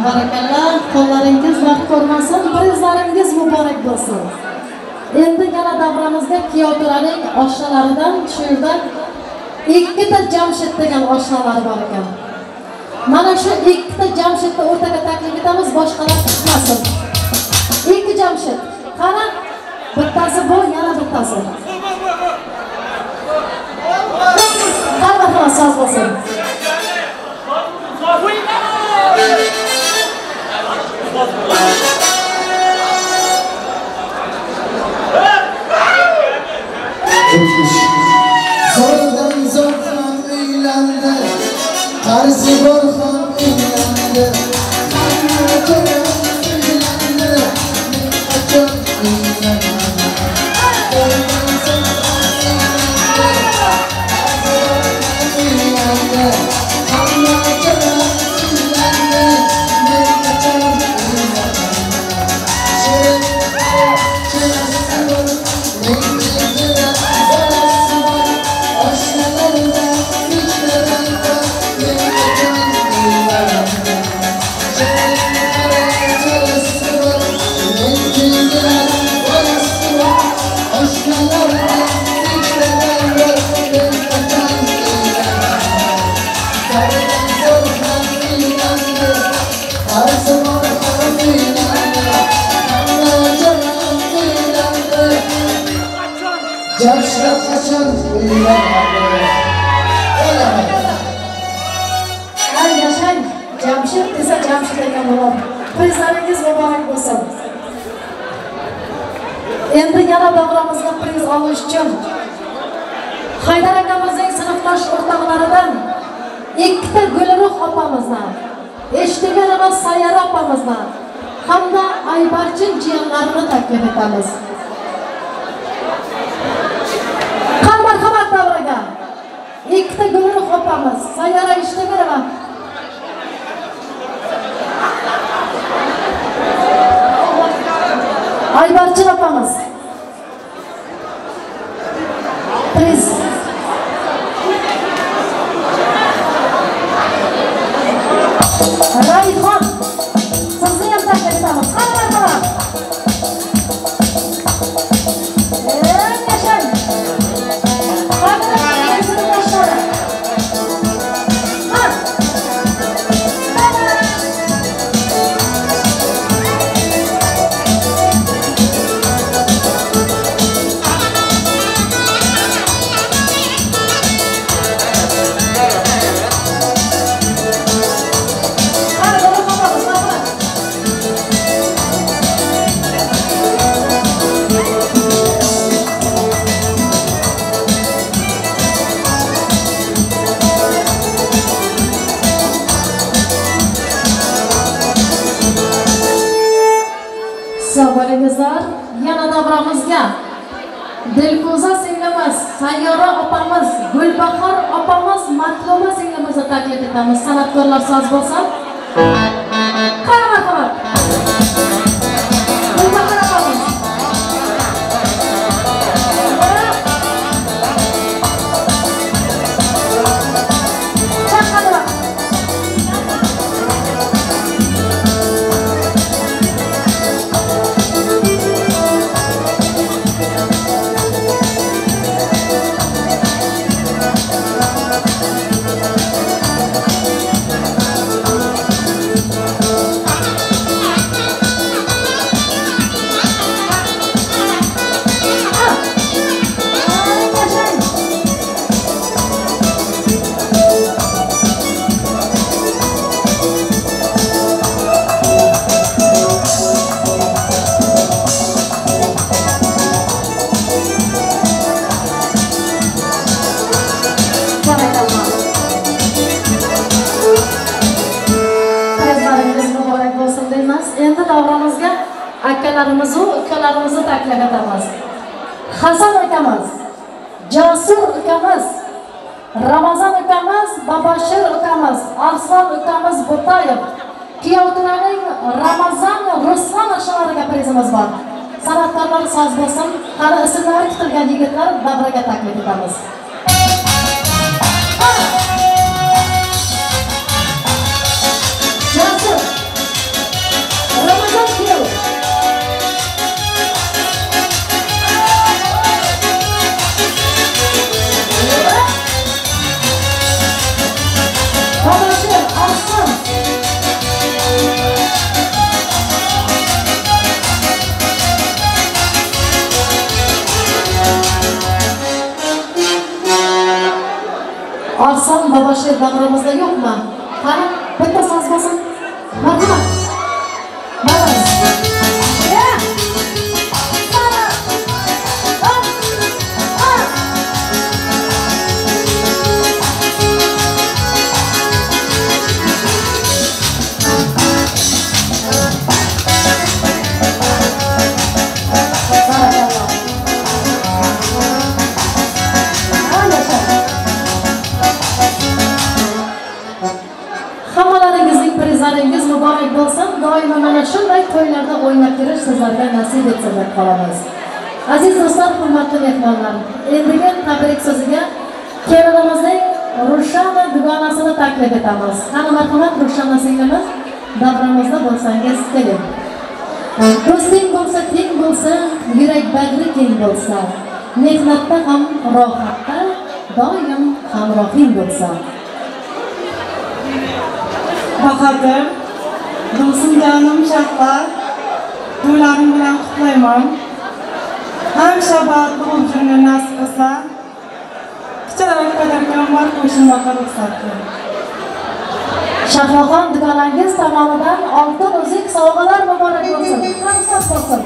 Barakallah, qo'llaringiz vaqt ko'rmasin, prizlaringiz muborak bo'lsin. Endi yana davramizda Kiyoturaning oshnalaridan shu yerda ikkita Jamshid degan oshnalari bor ekan. Mana shu ikkita Jamshidni o'rtaga taklif etamiz, boshqalar chiqmasin. Ikki Jamshid. Qani, bittasi bu, yana bittasi. Qani so'z bo'lsin. Zordan zor ham uylandi, qarzi bor ham uylandi. Hamma ko'rib uylandi, men qachon uylanaman? Zordan zor ham uylandi, hamma ko'rib uylandi, men qachon uylanaman? Jamshid qachon uylanadi? Ay yashang, Jamshid desa Jamshid ekan bo'ladi. Prizlaringiz muborak bo'lsin. Endi yana davramizga priz olish uchun Haydar akamizning sinfdosh o'rtoqlaridan ikkita Gulruh opamizdan, eshitgan emas Sayyora opamizdan hamda Aybarchin jiyanlarini taklif etamiz. Marhamat davraga. Ikkita Gulruh opamiz, Sayyora eshitganman. Aybarchin opamiz. Priz. Rayhon. Sizni ham taklif etamiz. Marhamat. Sabringizlar, yana davramizga Dilfuza singlimiz, Sayyora opamiz, Gulbahor opamiz, Matluma singlimizni taklif etamiz. San'atkorlar so'z bo'lsin. Marhamat. Gulbahor opamiz. Chaqadi. Bayramingiz muborak bo'lsin deymiz. Endi davramizga akalarimiz va ukalarimizni taklif etamiz. Hasan akamiz, Jasur ukamiz, Ramazon ukamiz, Babashir ukamiz, Arslon ukamiz Bo'tayev, kuyovlarning Ramazon Ruslan asholariga prizimiz bor. San'atkorlar so'z bo'lsin, qani ismlari kutilgan yigitlar davraga taklif etamiz. Jasur, Ramazon kuyov. Babashir, Arslon. Arslon Babashir davramizda yo'qmi? Qani, bitta so'z bo'lsin. Marhamat. Baramiz. Hammalaringizning prizlaringiz muborak bo'lsin. Doimo mana shunday to'ylarda o'ynab yurish sizlarga nasib etsin deb qolamiz. Aziz do'stlar, hurmatli mehmonlar, endigi tabrik so'ziga kelinimizning Rushana dugonasini taklif etamiz. Qani marhamat Rushana singlimiz, davramizda bo'lsangiz keling. Do'sting bo'lsa teng bo'lsa, yurak bag'ri keng bo'lsa, mehnatda ham rohatda doim hamrohing bo'lsa. Bahadır, do'stim jonim Shahbar, to'ylaring bilan qutlayman. Hamisha baxtli bo'lib yurishni nasib qilsa, kichkina kadakam bor qo'shimga ruxsat qiling. Shahroxon dugonangiz tomonidan oltin uzik sovg'alar muborak bo'lsin. Hamsa bo'lsin.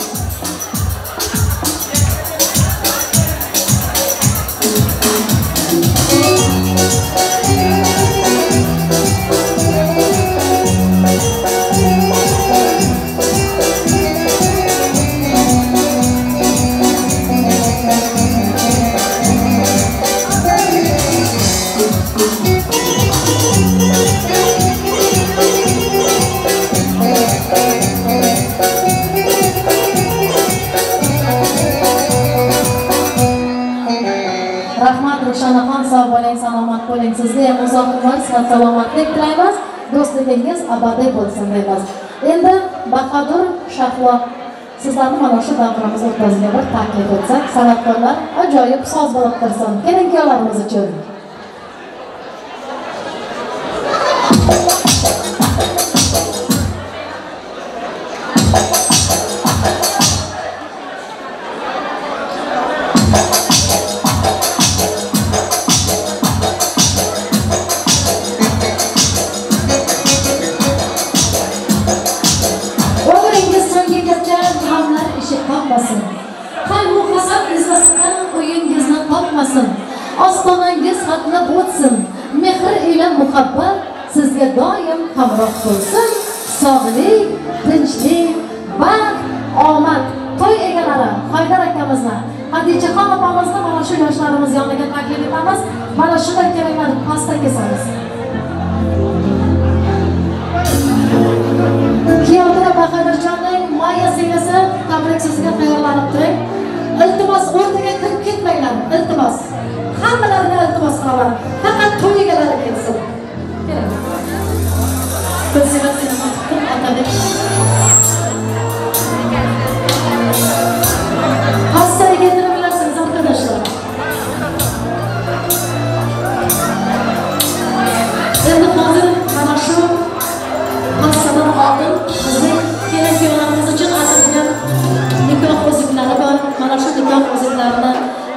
Rahmat Rushanaxon, sog' bo'ling, salomat bo'ling. Sizga ham uzoq umr, salomatlik tilaymiz. Do'stligingiz abadiy bo'lsin deymiz. Endi Bahodir Shahlo, sizlarni mana shu davramiz o'rtasiga bir taklif etsak, san'atkorlar ajoyib so'z bo'lib tursin. Kelinkiyolarimiz uchun. Qalbu hasad izlasidan o'yingizni topmasin. Ostonangiz xatlab o'tsin. Mehr ila muhabbat sizga doim hamroh bo'lsin. Sog'lik, tinchlik, baxt, omad. To'y egalari Haydar akamizni, Hadichaxon opamizni mana shu yoshlarimiz yoniga taklif etamiz. Mana shunday kelinglar, pastda kesamiz. Kiyovda Bahodirjonning Maya singlisi tabrik so'ziga tayyorlanib turing. Iltimos o'rtaga kirib ketmanglar. Iltimos. Hammalarni iltimos qilaman. Faqat to'y egalari kelsin. Keling. Ko'rsatib seni Otabek. Hostayga keltirib bilasiniz arkadaşlar. Endi hozir mana shu hastadan oldin bizning kelin-kuyovlarimiz uchun atalgan nikoh uzuklari bor. Mana shu nikoh uzuklarini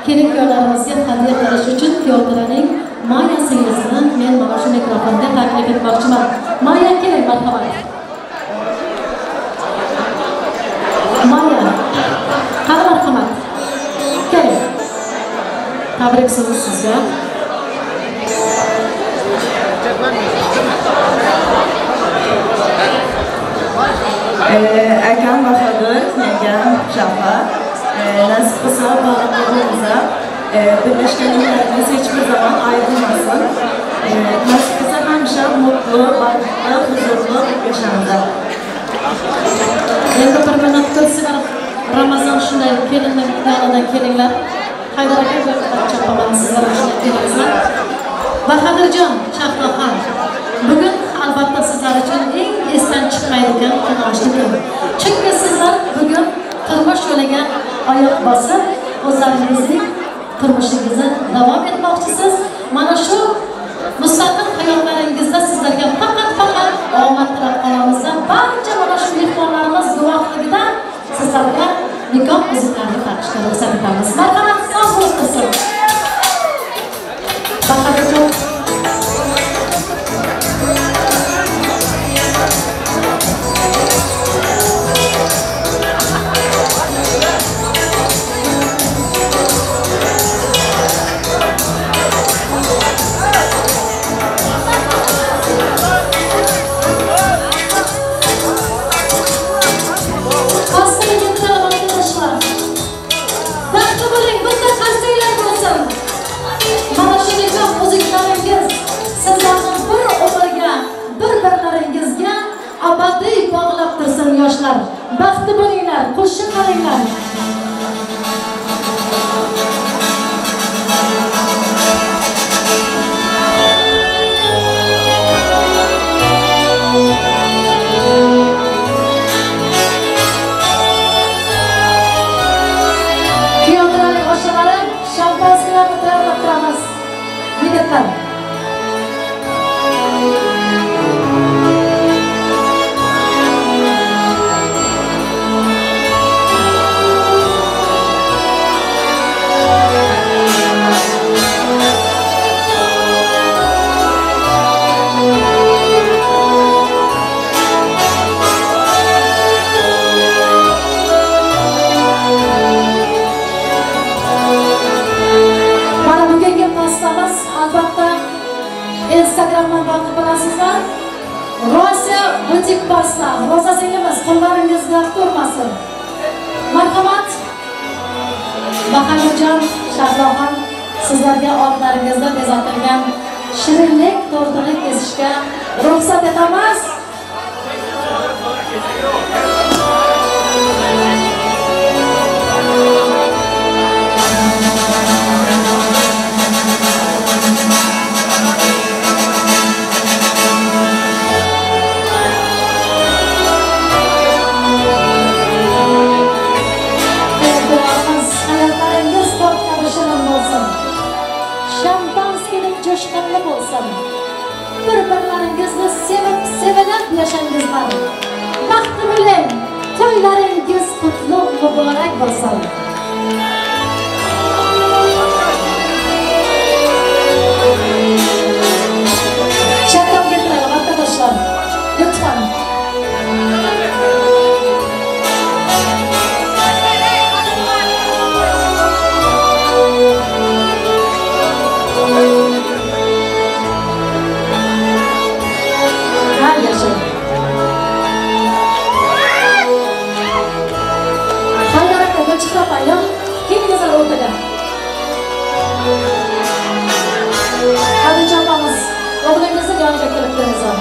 kelin-kuyovlarimizga hadya qilish uchun kuyovlarning Maya singlisini men mana shu mikrofonga taklif etmoqchiman. Maya, keling, marhamat. Maya, qani marhamat. Keling. Tabrik so'zi sizga. Akam Bahodir, yangam Shafar. Nasib qilsa bog'imizda birlashganligimiz hech bir zaman ayrılmasın. Nasib qilsa hamisha mutlu, baxtli, huzurli yashaymiz. Endi bir minutda sizlar Ramazon shunday kelinlar daladan kelinglar. Haydar aka chapaman sizlar shunday kelinglar. Bahodirjon, Shafroxon. Bugun albatta sizlar uchun eng esdan chiqmaydigan quvonchli kun. Chunki sizlar bugun turmush yo'liga oyoq bosib, o'zlaringizning turmushingizni davom etmoqchisiz. Mana shu mustaqil hayotlaringizda sizlarga faqat omad tilab qolamiz. Barcha mana shu mehmonlarimiz guvohligidan sizlarga nikoh uzuklarni taqishga ruxsat etamiz. Marhamat, sog' bo'lsin. Bahodirjon abadiy bog'lab tursin yoshlar. Baxtli bo'linglar, qo'shiq qalinglar. Kuyovlarning oshalari shampanskalarni tayyorlab turamiz. Yigitlar. Instagramdan bakib olasizlar. Rossiya butik pasta. Rosa singimiz qo'llaringizga turmasin. Marhamat. Bahodirjon, Shahroxon, sizlarga oldlaringizda bezatilgan shirinlik tortini kesishga ruxsat etamiz. Coşkanlı olsun. Bir-birlaringizni sevinib yashangizlar. Baxtli bo'ling. To'ylaringiz qutlug' muborak bo'lsin. Shakkam keltiradi arkadaşlar. Lütfen. Hadi çapamız. Oğlunuzun yanında kılıklarınız var.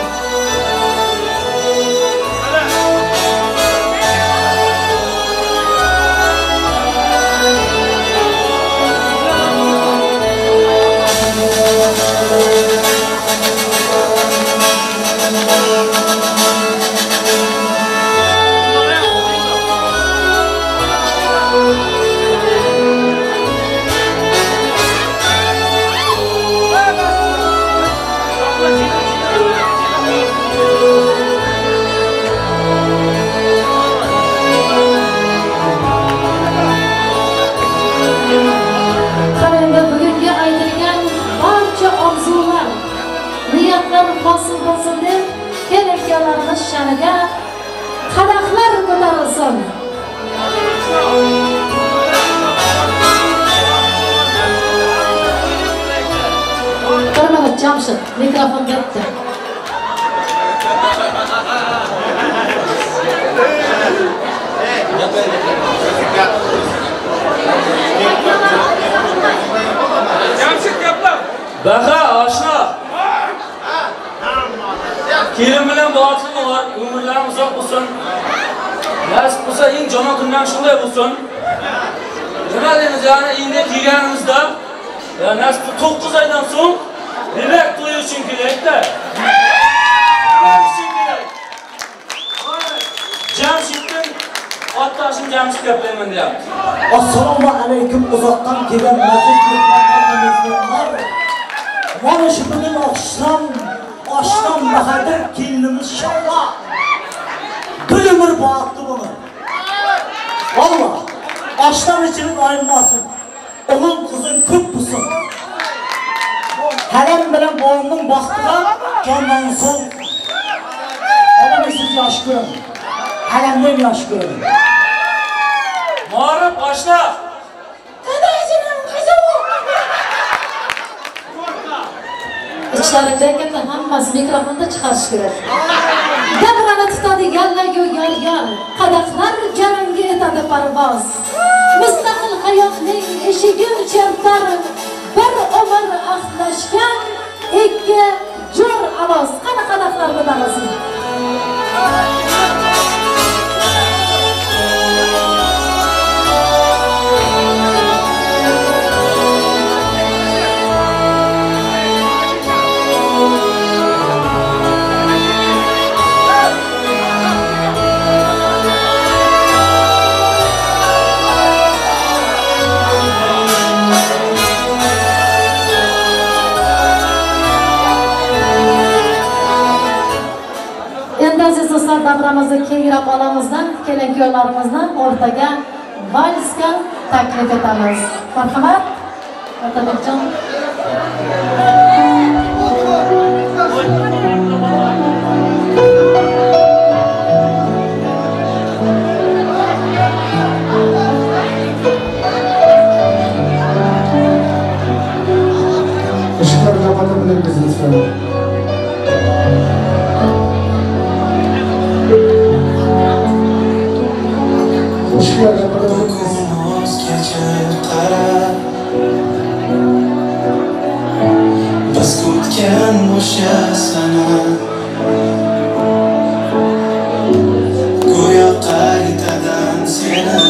Hosil bo'lsin deb kelaklarimiz sha'niga qadahlar ko'tarilsin. Qaramat Jamshid mikrofon berdi. Baxa, aşna. Kelin bilan batili var, umrlarimiz uzoq bo'lsin. Nasib bo'lsa, eng jona kundan shunday bo'lsin. Nima deymiz, ya'ni endi kelganimizda, nasib 9 oydan so'ng demak to'y uchun kerakda. Jamshiddan ottashim Jamshid gaplayman deyapti. Assalomu alaykum uzoqdan kelgan nazik mehmonlarimizlar. Mana shu bugun oshdan bahadir kelinimiz Shohla. Bir umr baxtli bo'lsin. Valloh, oshdan ichilib ayrilmasin. O'g'il qizing ko'p bo'lsin. Haram bilan bovimning baxtiga jondan so'ng. Odam siz yosh ko'ring. Haramdan yosh ko'ring. Ma'ruf boshla. İçlerindeyken hammasi mikrofonda chiqarish kerak. Davrani tutadiganlar-yu yar-yar, qadaqlar jarangga etadi parvoz. Mustaqil hayotning eshigi chertar, bir umr ahdlashgan ikki jo'r ovoz. Qani qadaqlarni dalasin. Aziz do'stlar, davramizni kengroq olamizdan, kelin-kuyovlarimizdan o'rtaga valsga taklif etamiz. Marhamat, Otabekjon. Işıklar kapatabilir misiniz efendim? Işıklar kapatabilir misiniz? Biz kutgan o'sha sana go'yo qaytadan seni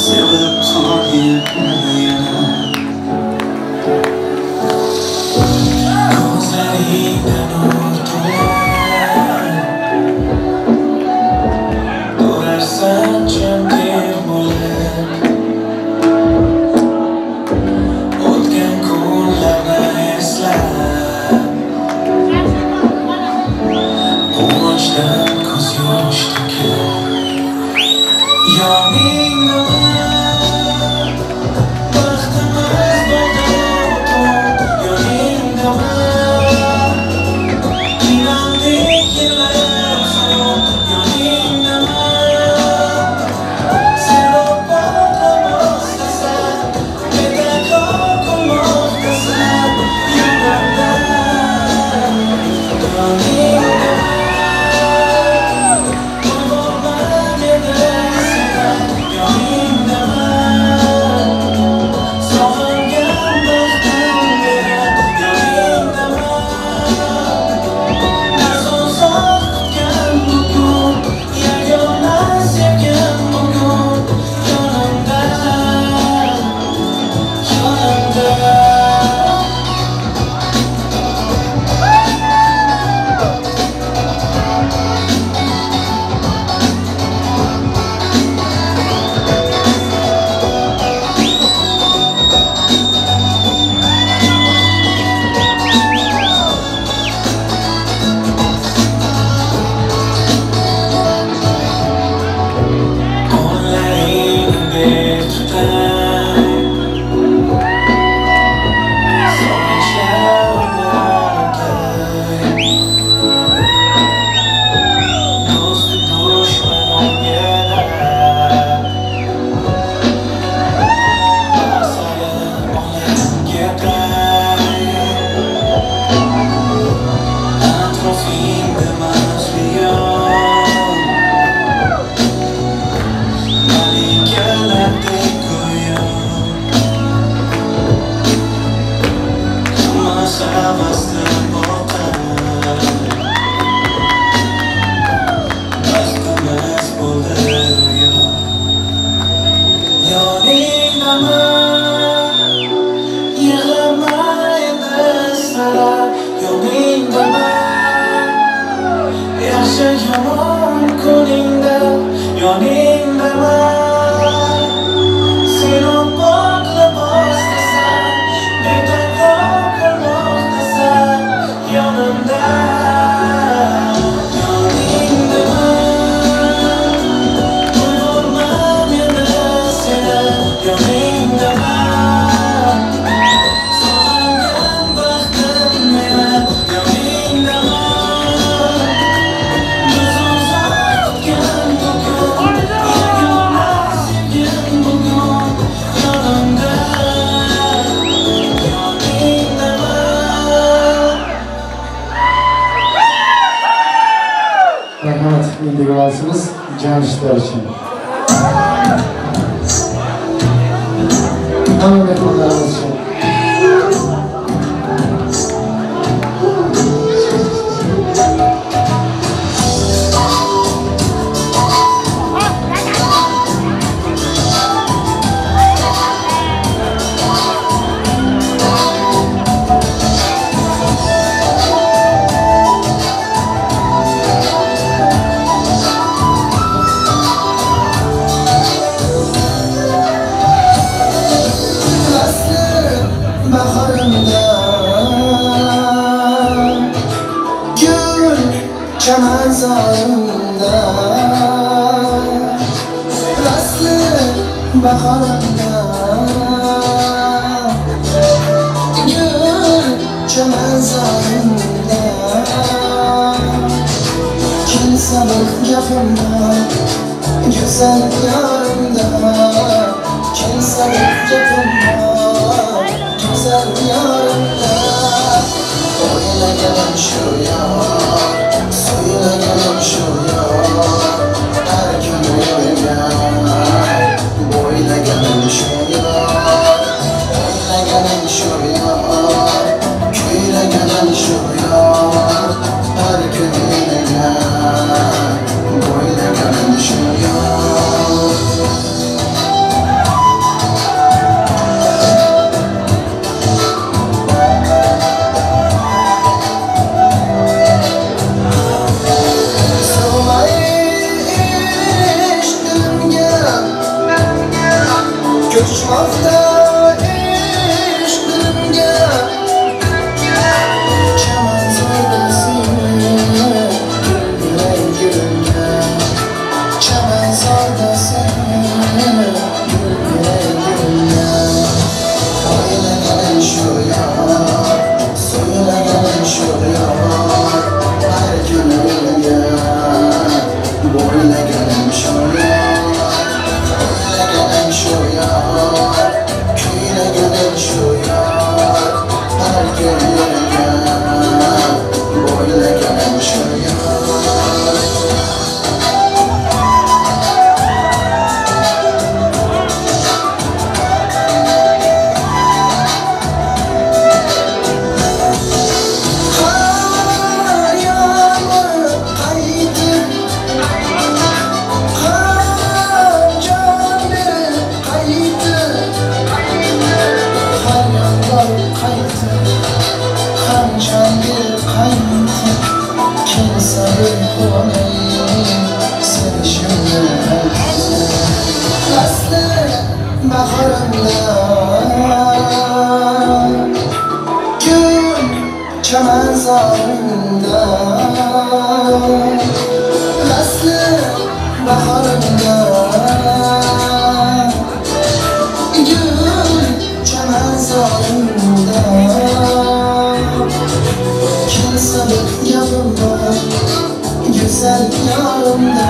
sevib qolyapman yana ko'zlaringdan nur tomar ko'rarsan jimgina bo'lib o'tgan kunlarni eslab quvonchdan ko'z yosh to'kib yoningdaman baxtimiz bo'ldi yoningdaman inandek yillar so'ng yoningdaman sen o'tmoqdasan bedakor qilmoqdasan yonimdan yoningdaman Gecek hamon kuningda yoningdaman Sen o'pmoqni bostasan Betanho qilmoqdasan yonimda Yoningdaman Uyg'onmam endi seni yoningdaman Sog'ingan baxtim meni yoningdaman Biz uzoq o'tgan bugun Yagona sevgim bugun yonimda Yoningdaman Rahmat, endi valsimiz Jamshidlar uchun. Hamma mehmonlarimiz uchun. Çamazarında Raslı baharında Gül çamazarında Kimse bir yapımda Güzel yarında Kimse bir yapımda Güzel yarında Oyuna gelen şu yar Suyuna gelen şu yar Her gün uyuyan Boyuna gelen şu yar Oyuna gelen şu yar Köyüne gelen şu yar Her gün uyuyan Boyuna gelen şu yar Göçmakta işlerimge Çaman zordasını Güldüren gülünge Çaman zordasını Güldüren gülünge Oyuna gelen şu yar Suyuna gelen şu yar Her gün ölünge Boyuna gelen şu yar Oyuna gelen şu yar Köyüne gelen şu yar Her gün yürüyen Boyuna gelen şu yar Hayalım kaydı Çamazarında Naslı baharında Gül çamazarında Kimse bir yanımda Güzel yanımda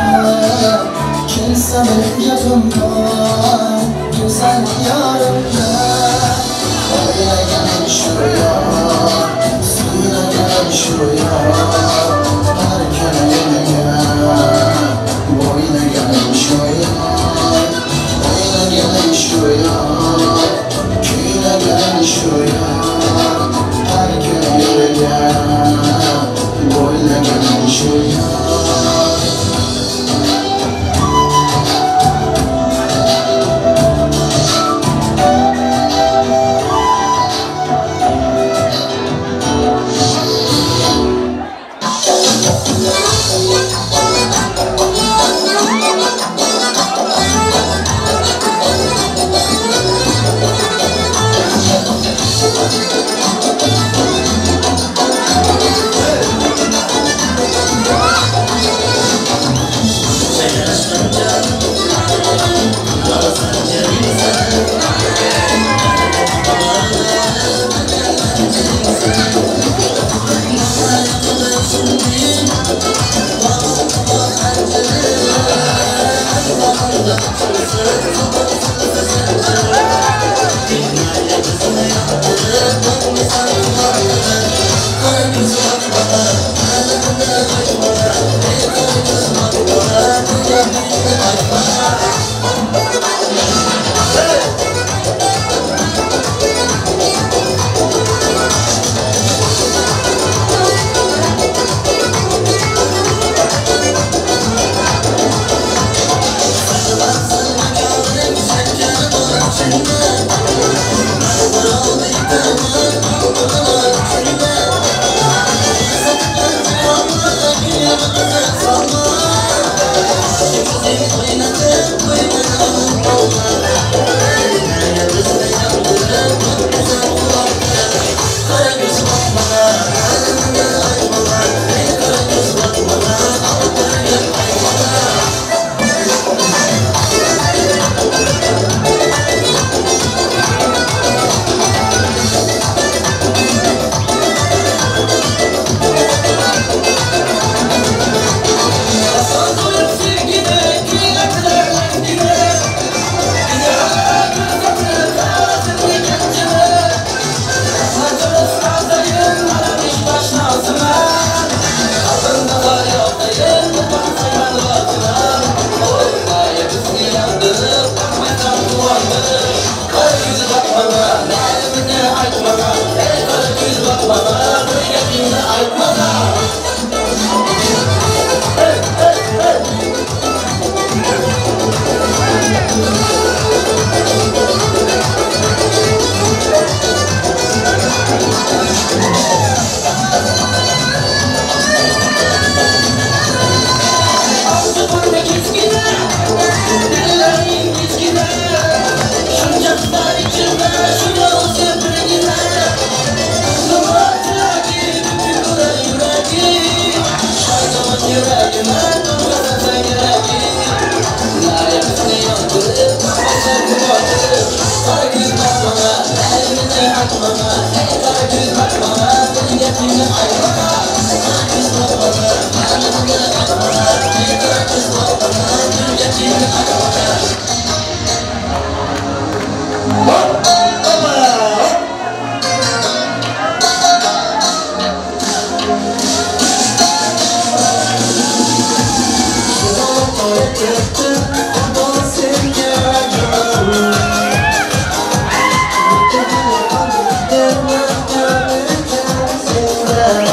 Kimse bir yanımda Güzel yanımda Oyuna gelen şu yar Suyuna gelen şu yar Her gün gelen Boyuna gelen şu yar Oyuna gelen şu yar Köyüne gelen şu yar Her gün gelen Boyuna gelen şu yar Thank you.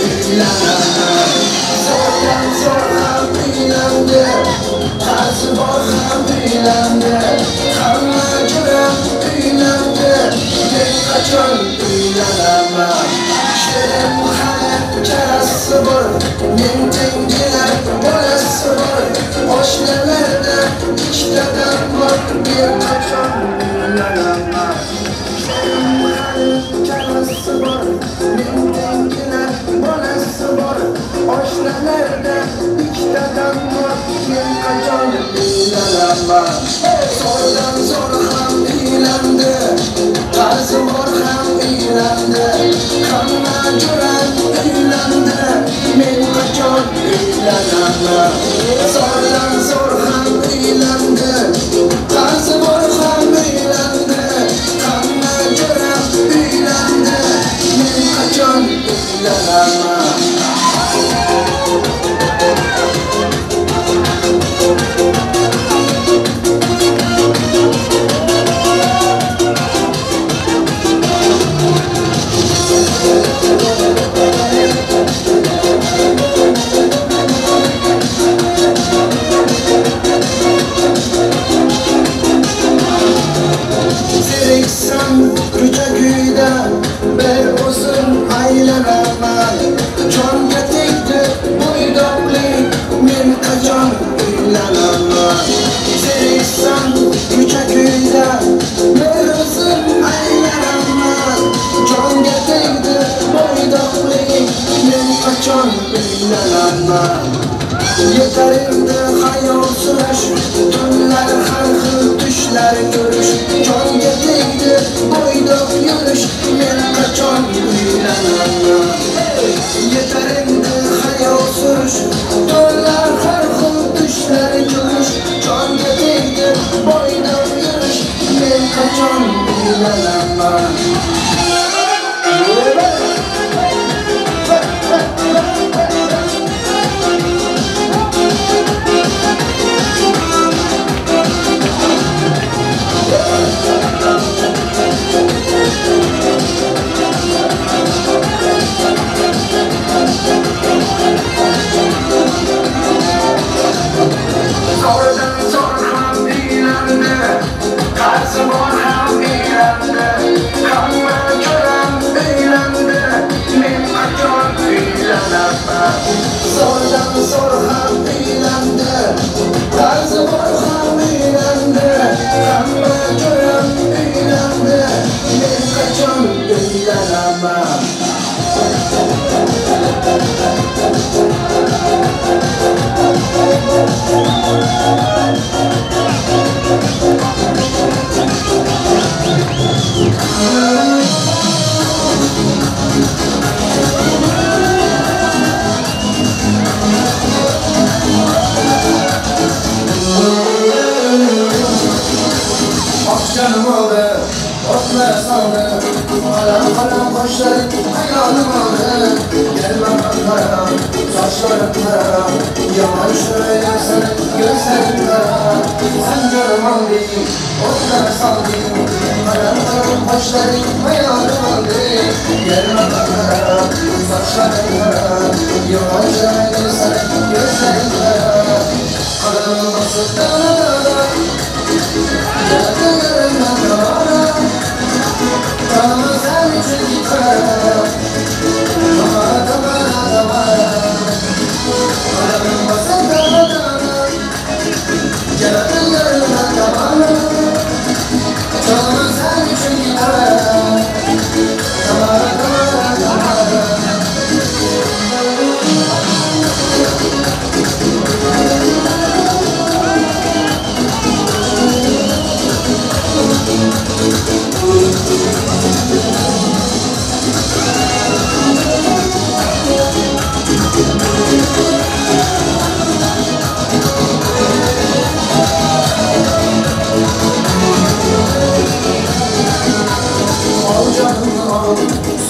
uylanaman. Zordan zor ham uylandi, qarzi bor ham uylandi, hamma jo'ram uylandi, men qachon uylanaman. Shirin hali charasi bor, men tengilar bolasi bor, oshnalarda ikkitadan bor, men qachon uylanaman. Shirin hali charasi bor, men tengilar bolasi bor, oshnalarda ikkitadan bor, men qachon uylanaman. Zordan zor ham uylandi, qarzi bor ham uylandi, hamma jo'ram uylandi, men qachon uylanaman. Zordan zor ham uylandi, qarzi bor ham uylandi, hamma jo'ram uylandi, men qachon uylanaman. Zeriksan ko'cha-kuyda bir o'zim aylanaman. Jonga tegdi bo'ydoqlik, men qachon uylanaman. Zeriksan ko'cha-kuyda bir o'zim aylanaman. Jonga tegdi bo'ydoqlik, men qachon uylanaman. Yetar endi xayol surash, tunlar har xil tushlar ko'rish, jonga tegdi bo'ydoq yurish, men qachon uylanaman. Yetar endi xayol surash, tunlar har xil tushlar ko'rish, jonga tegdi bo'ydoq yurish, men qachon uylanaman. Zordan zor ham uylandi, qarzi bor ham uylandi, hamma jo'ram uylandi, men qachon uylanaman. Zordan zor ham uylandi, qarzi bor ham uylandi, hamma jo'ram uylandi, men qachon uylanaman. Akşam oldu, otlar saldı, kalan başlar ayağım aldı. Gelme kanlara, saçlarım kara, yaman şöyle sana gözlerim kara. Sen görmem değil, otlar saldı, kalan başlar ayağım aldı. Gelme kanlara, saçlarım kara, yaman şöyle sana gözlerim kara. Kalan basıklara,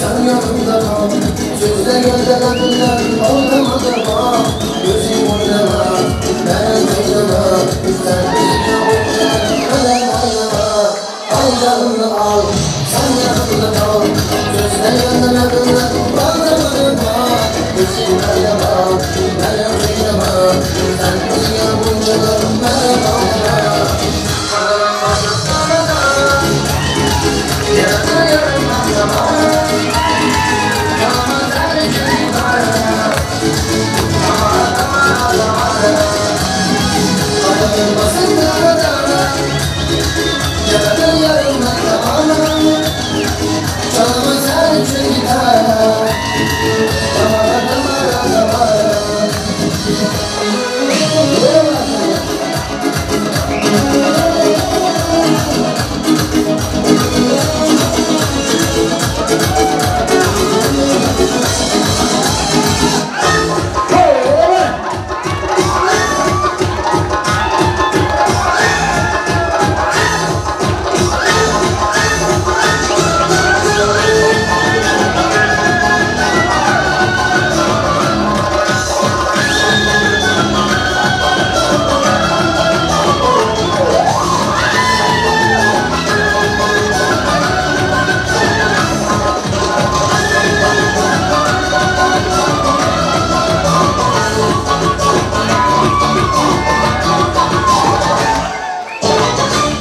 sen yanımda kal. Sözde gönderdiler, aldamadı bak. Gözüm oynama, ben oynama. Sen bizimle oynama, ben oynama. Al canını al, sen yanımda kal. Sözde gönderdiler, aldamadı bak.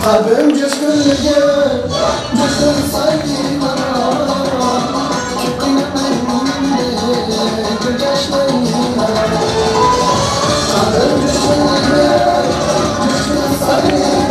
Kalbim coşkunluca, coşkun sanki bana. Kalbim coşkunluca, coşkun sanki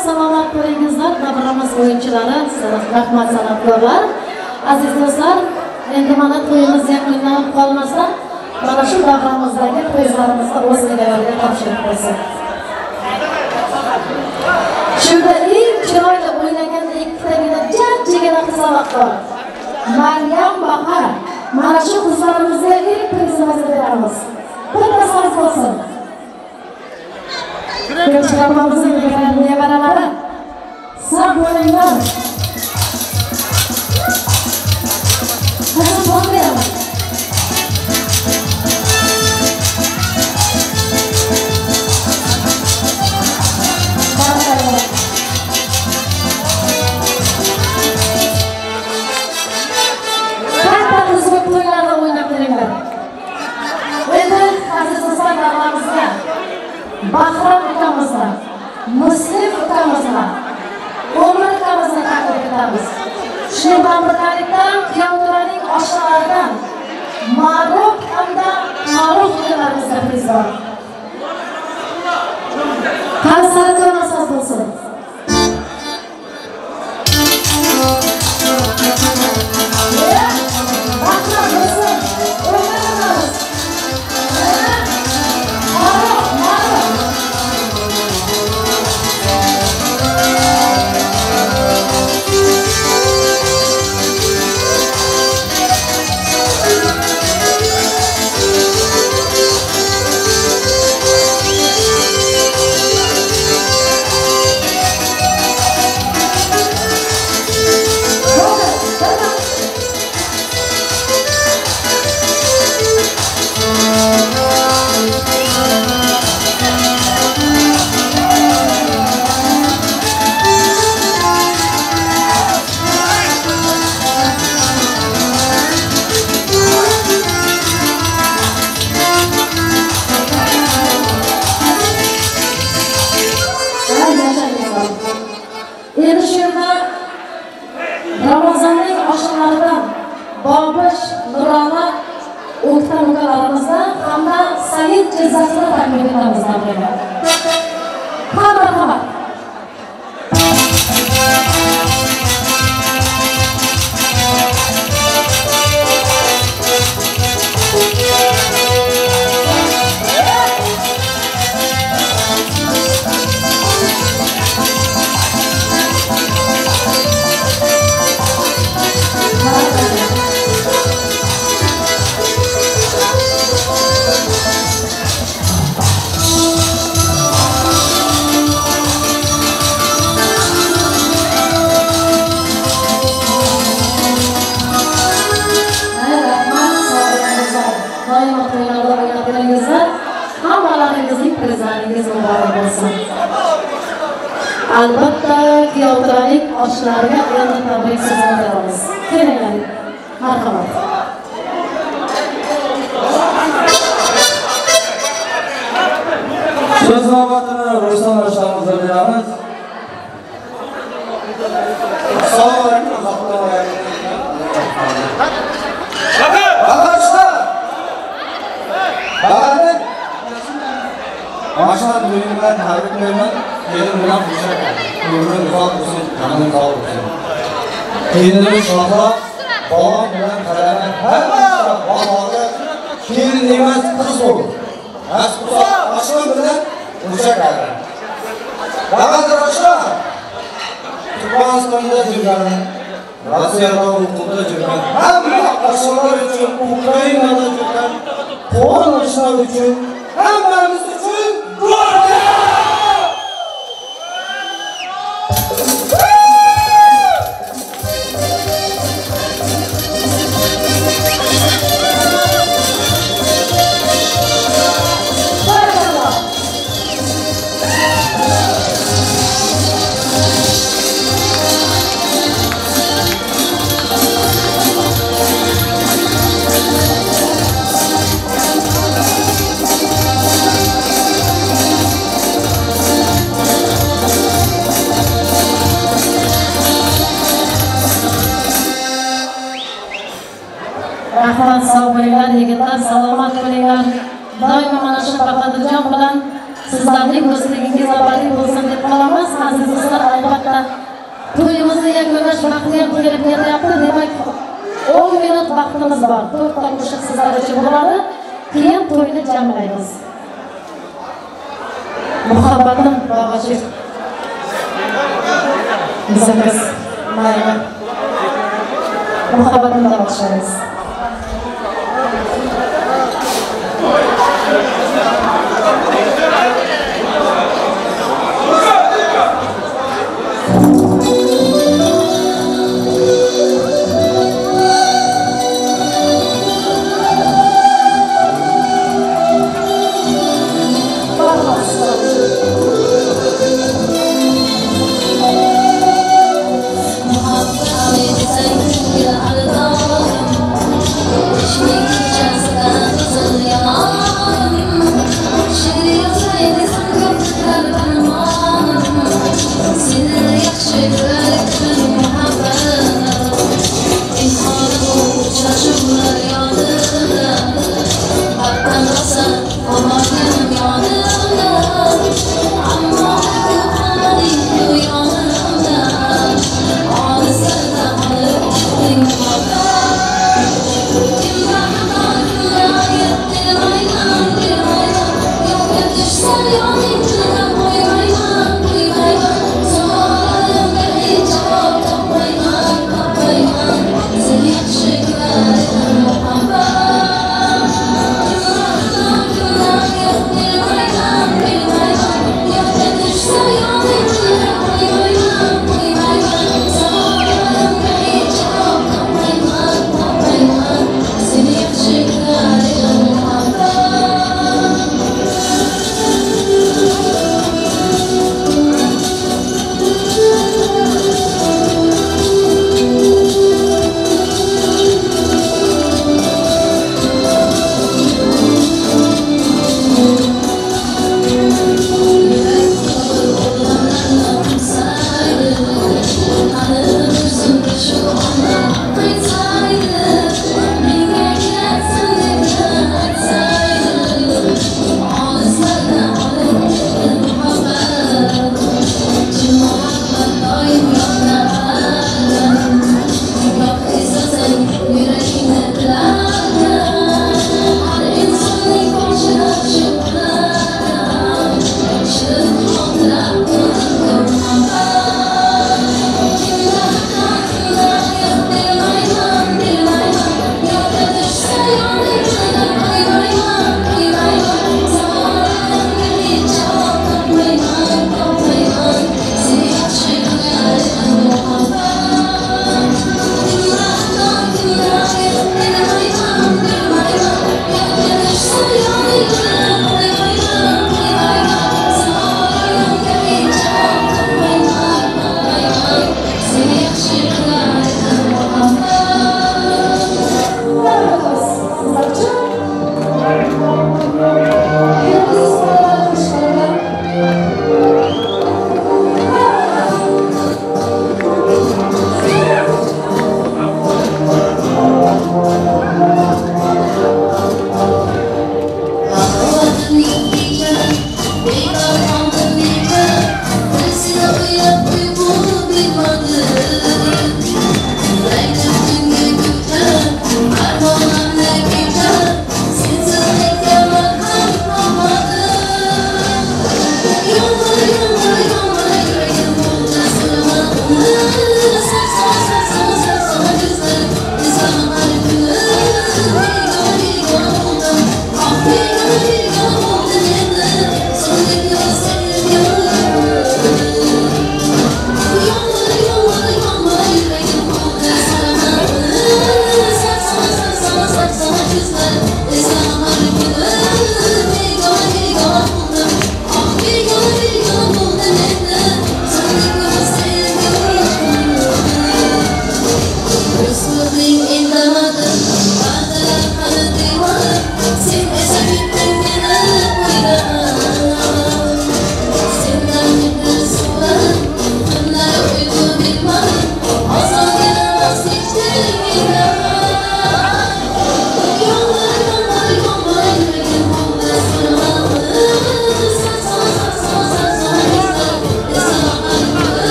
Selamat ko'ringizlar, nabramiz o'yinchilari, rahmat san'atkorlar. Aziz do'stlar, endi mana to'yimiz yakunlanib qolmasdan, mana shu davramizdagi to'ylarimizni o'z egalariga topshirib qo'ysak. Shunda eng chiroyli o'ynaganda ikkitagina jajjigina qizaloq bor. Maryam, Bahar. Mana shu qizlarimizga ilk prizimizni beramiz. Bitta so'z bo'lsin. Ko'chirmamizning nevaralari sog' bo'linglar. Qizim bo'lmayapti. Katta qizim to'ylarda o'ynab beringlar. Endi aziz do'stlar, davramizga Bahrom ukamizga, Muslim ukamizga, Umar ukamizga taklif etamiz. Shuning bilan birgalikda Kuyovto'raning oshxonalaridan ma'ruf hamda ma'ruf ukamizga priz bor. Qanday ko'rsangiz bo'lsin. muhtaramlarımızda hamda Said Jizzasini taklif etamiz navbatda. Marhamat. Albatta kuyovtiralik oshlariga yana tabrik so'zini beramiz. Kelinglar. Marhamat. Söz navbatini Rustam Rustamimizga beramiz. Assalomu alaykum. Arkadaşlar. Bakın. Maşallah düğünler tebriklerler. Gelin bilan buluşak. Ömrün uzak olsun, canın sağ olsun. Keyinli şahla, babam bilan karayan hamma vallahi kelin emas qiz olur. Asbusa aşkım bilan buluşak aylar. Bakın arkadaşlar. Turkmenistonda жүрген, Rossiyada o'quvda жүрген, hamma ashxonalar uchun, Ukrainada жүрген, qo'nishlar uchun, hammamiz uchun duo Rahmat, sog' bo'linglar yigitlar, salomat bo'linglar. Doimo mana shu Bahodirjon bilan sizlarning do'stligingiz abadiy bo'lsin deb qolamiz. Aziz do'stlar, albatta to'yimizni yakunlash vaqti ham kelib ketyapti. Demak, 10 minut vaqtimiz bor. 4 ta qo'shiq sizlar uchun bo'ladi. Keyin to'yni jamlaymiz. Muhabbatim bag'ishib. Bizimiz mayli. Muhabbatimni bag'ishlaymiz.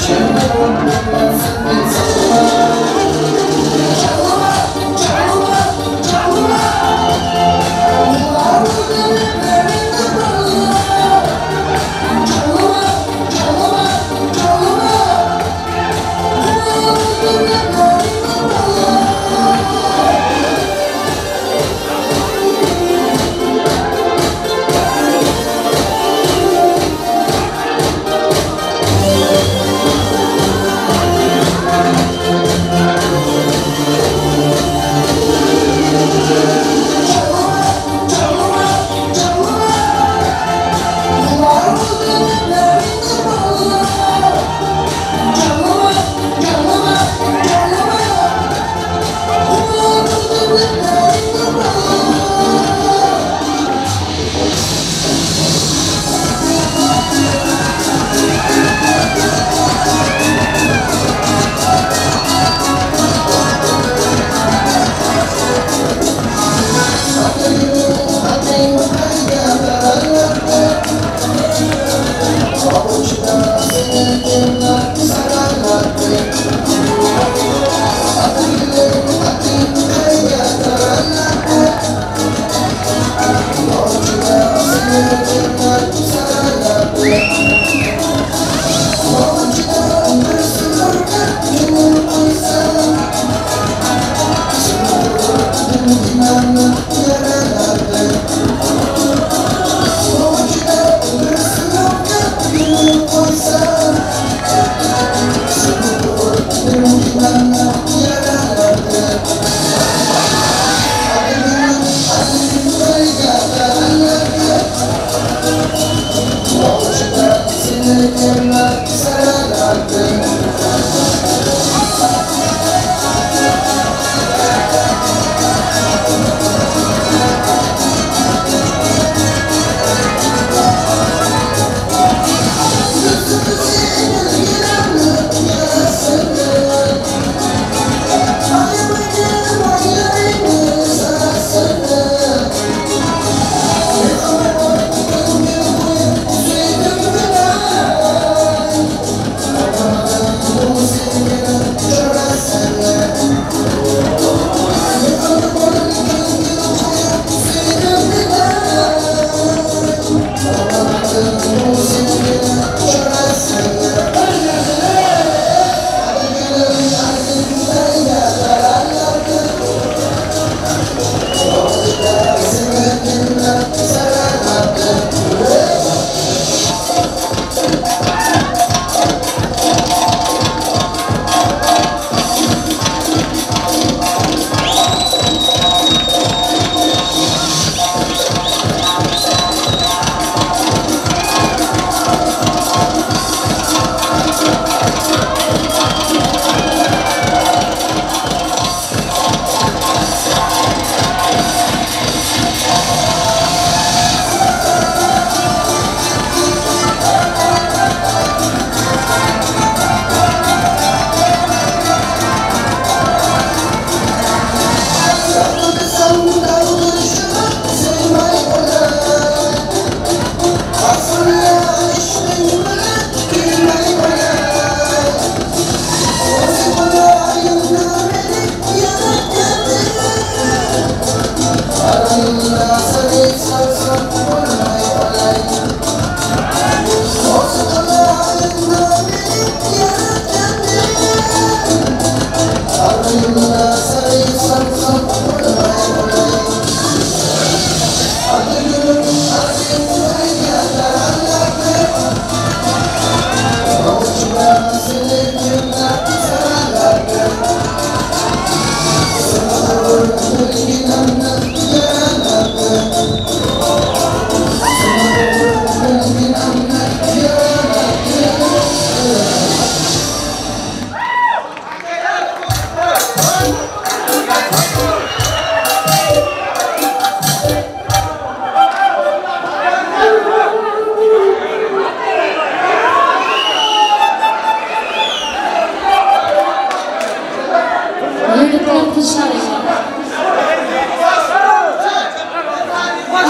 Canım,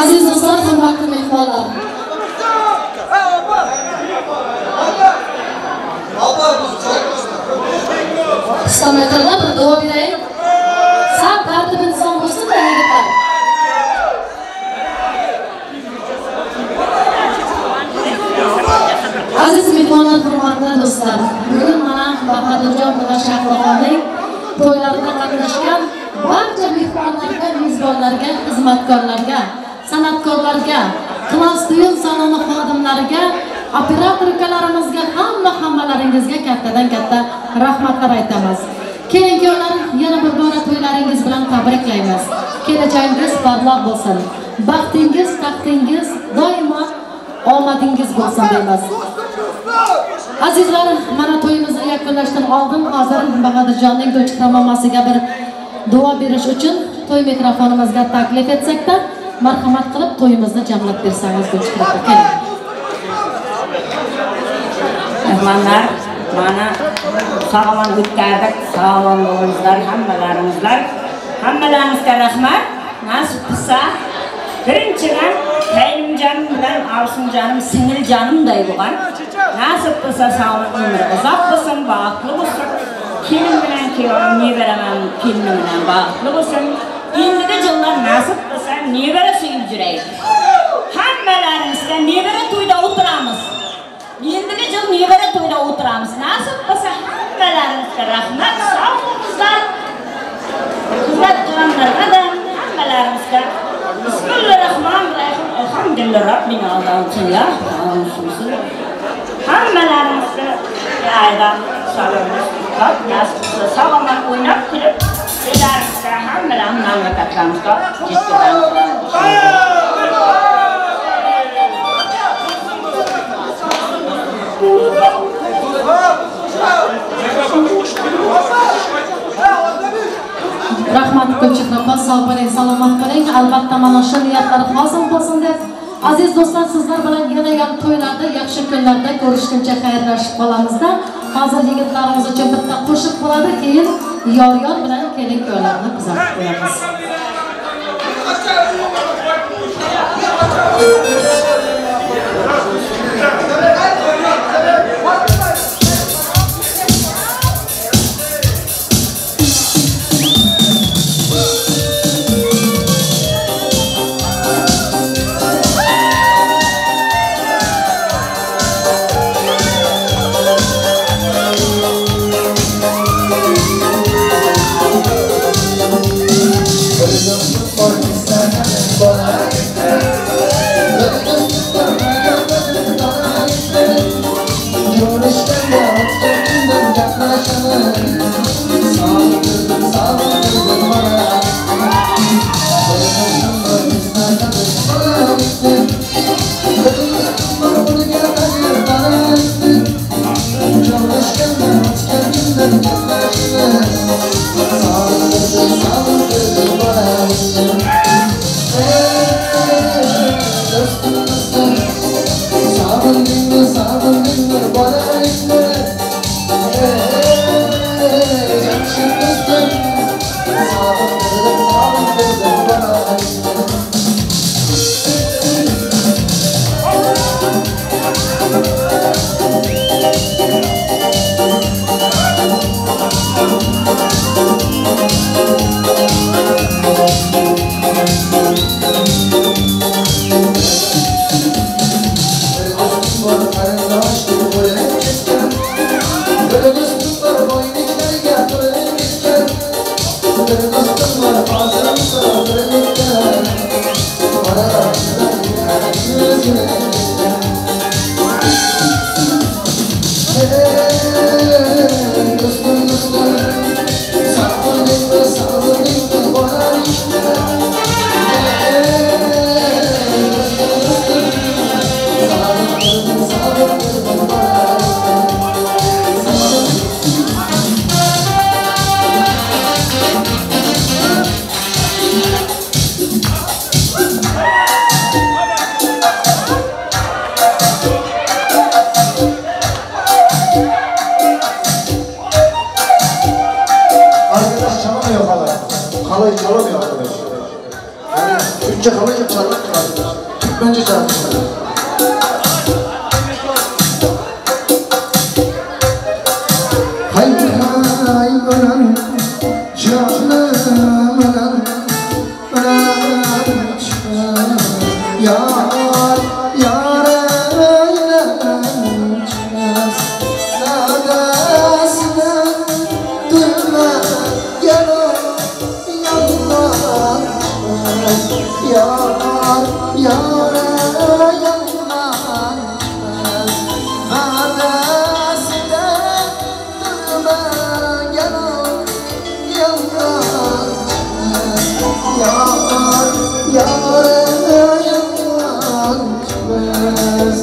Aziz dostlar, hurmatli mehmonlar. Istomatorlar bir duo beraylik. Sal tartib inson bo'lsin da yigitlar. Aziz mehmonlar, hurmatli do'stlar. Bugun mana Bahodirjon bilan Shahroxonning to'ylarida qatnashgan barcha mehmonlarga, mezbonlarga, xizmatkorlarga, san'atkorlarga, Klass To'yin saloni xodimlariga, operator ukalarimizga, hammalaringizga kattadan katta rahmatlar aytamiz. Keyingi oylar yana bir bora to'ylaringiz bilan tabriklaymiz. Kelajagingiz porloq bo'lsin. Baxtingiz, taxtingiz doimo omadingiz bo'lsin deymiz. Azizlar, mana to'yimizni yakunlashdan oldin hozir Bahodirjonning do'chqa momasiga bir duo berish uchun to'y mikrofonimizga taklif etsakda, marhamat qilib to'yimizni jamlab bersangiz do'chqa aka. Mehmonlar, mana sog'lom o'tkardik, sog'lom bo'linglar hammalaringizga rahmat. Nasib qilsa, birinchidan Kaynimjonim bilan Avsunjonim singiljonimday bo'lgan. Nasib qilsa sog'lom umr uzoq bo'lsin, baxtli bo'lsin. Kelin bilan kuyovim nevaraman, kelinim bilan baxtli bo'lsin. Endigi yillar nasib qilsa nevara suyib yuraylik. Hammalaringizga nevara to'yda o'tiramiz. Endigi yil nevara to'yda o'tiramiz. Nasib qilsa hammalaringizga rahmat, sog' bo'linglar. Xizmat qilanlarga hammalaringizga Bismillahirrahmanirrahim. Alhamdulillah Rabbil alamin. Hammalaringizga aydan salomlar, nasib salomat o'ynab kelib, sizlarga hammalarning mamlakatlarimizga yetkazamiz. Rahmat ko'chib sog' bo'ling, salomat bo'ling. Albatta mana shu niyatlar hosil bo'lsin deb aziz do'stlar, sizlar bilan yana to'ylarda, yaxshi kunlarda ko'rishguncha xayrlashib qolamizda. Hozir yigitlarimiz uchun bitta qo'shiq bo'ladi, keyin yor bilan kelin kuyovlarni kuzatib qo'yamiz. Arkadaş çalamıyor halay. Halayı çalamıyor arkadaş. Yani Türkçe halay yaparlar. Türkmence çalmışlar. Hay hay anan, canım anan, anan çıkar. Yar, yar anan çıkmaz. Sadasına durma, gel o yandan çıkmaz. Yar, yar yandan çıkmaz. Sadasına durma, gel o yandan çıkmaz. Yar, yar yandan çıkmaz.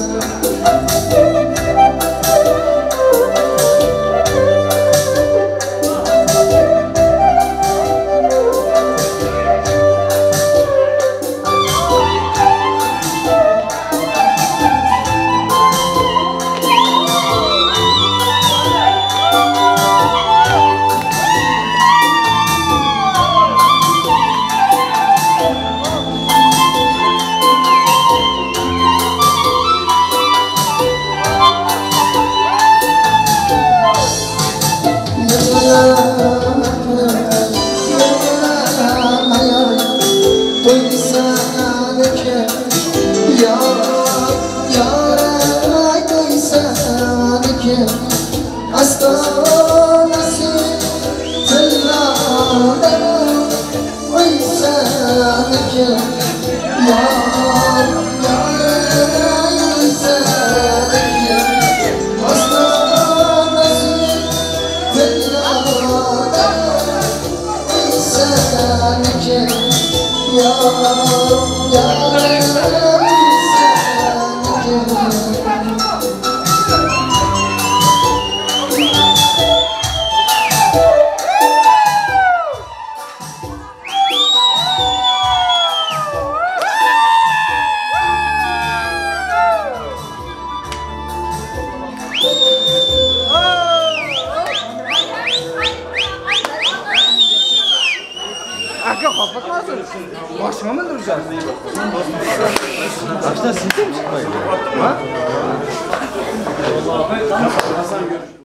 Aka kapatmasın. Başıma mı duracağız? Başta sizde mi çıkmayın? Ha?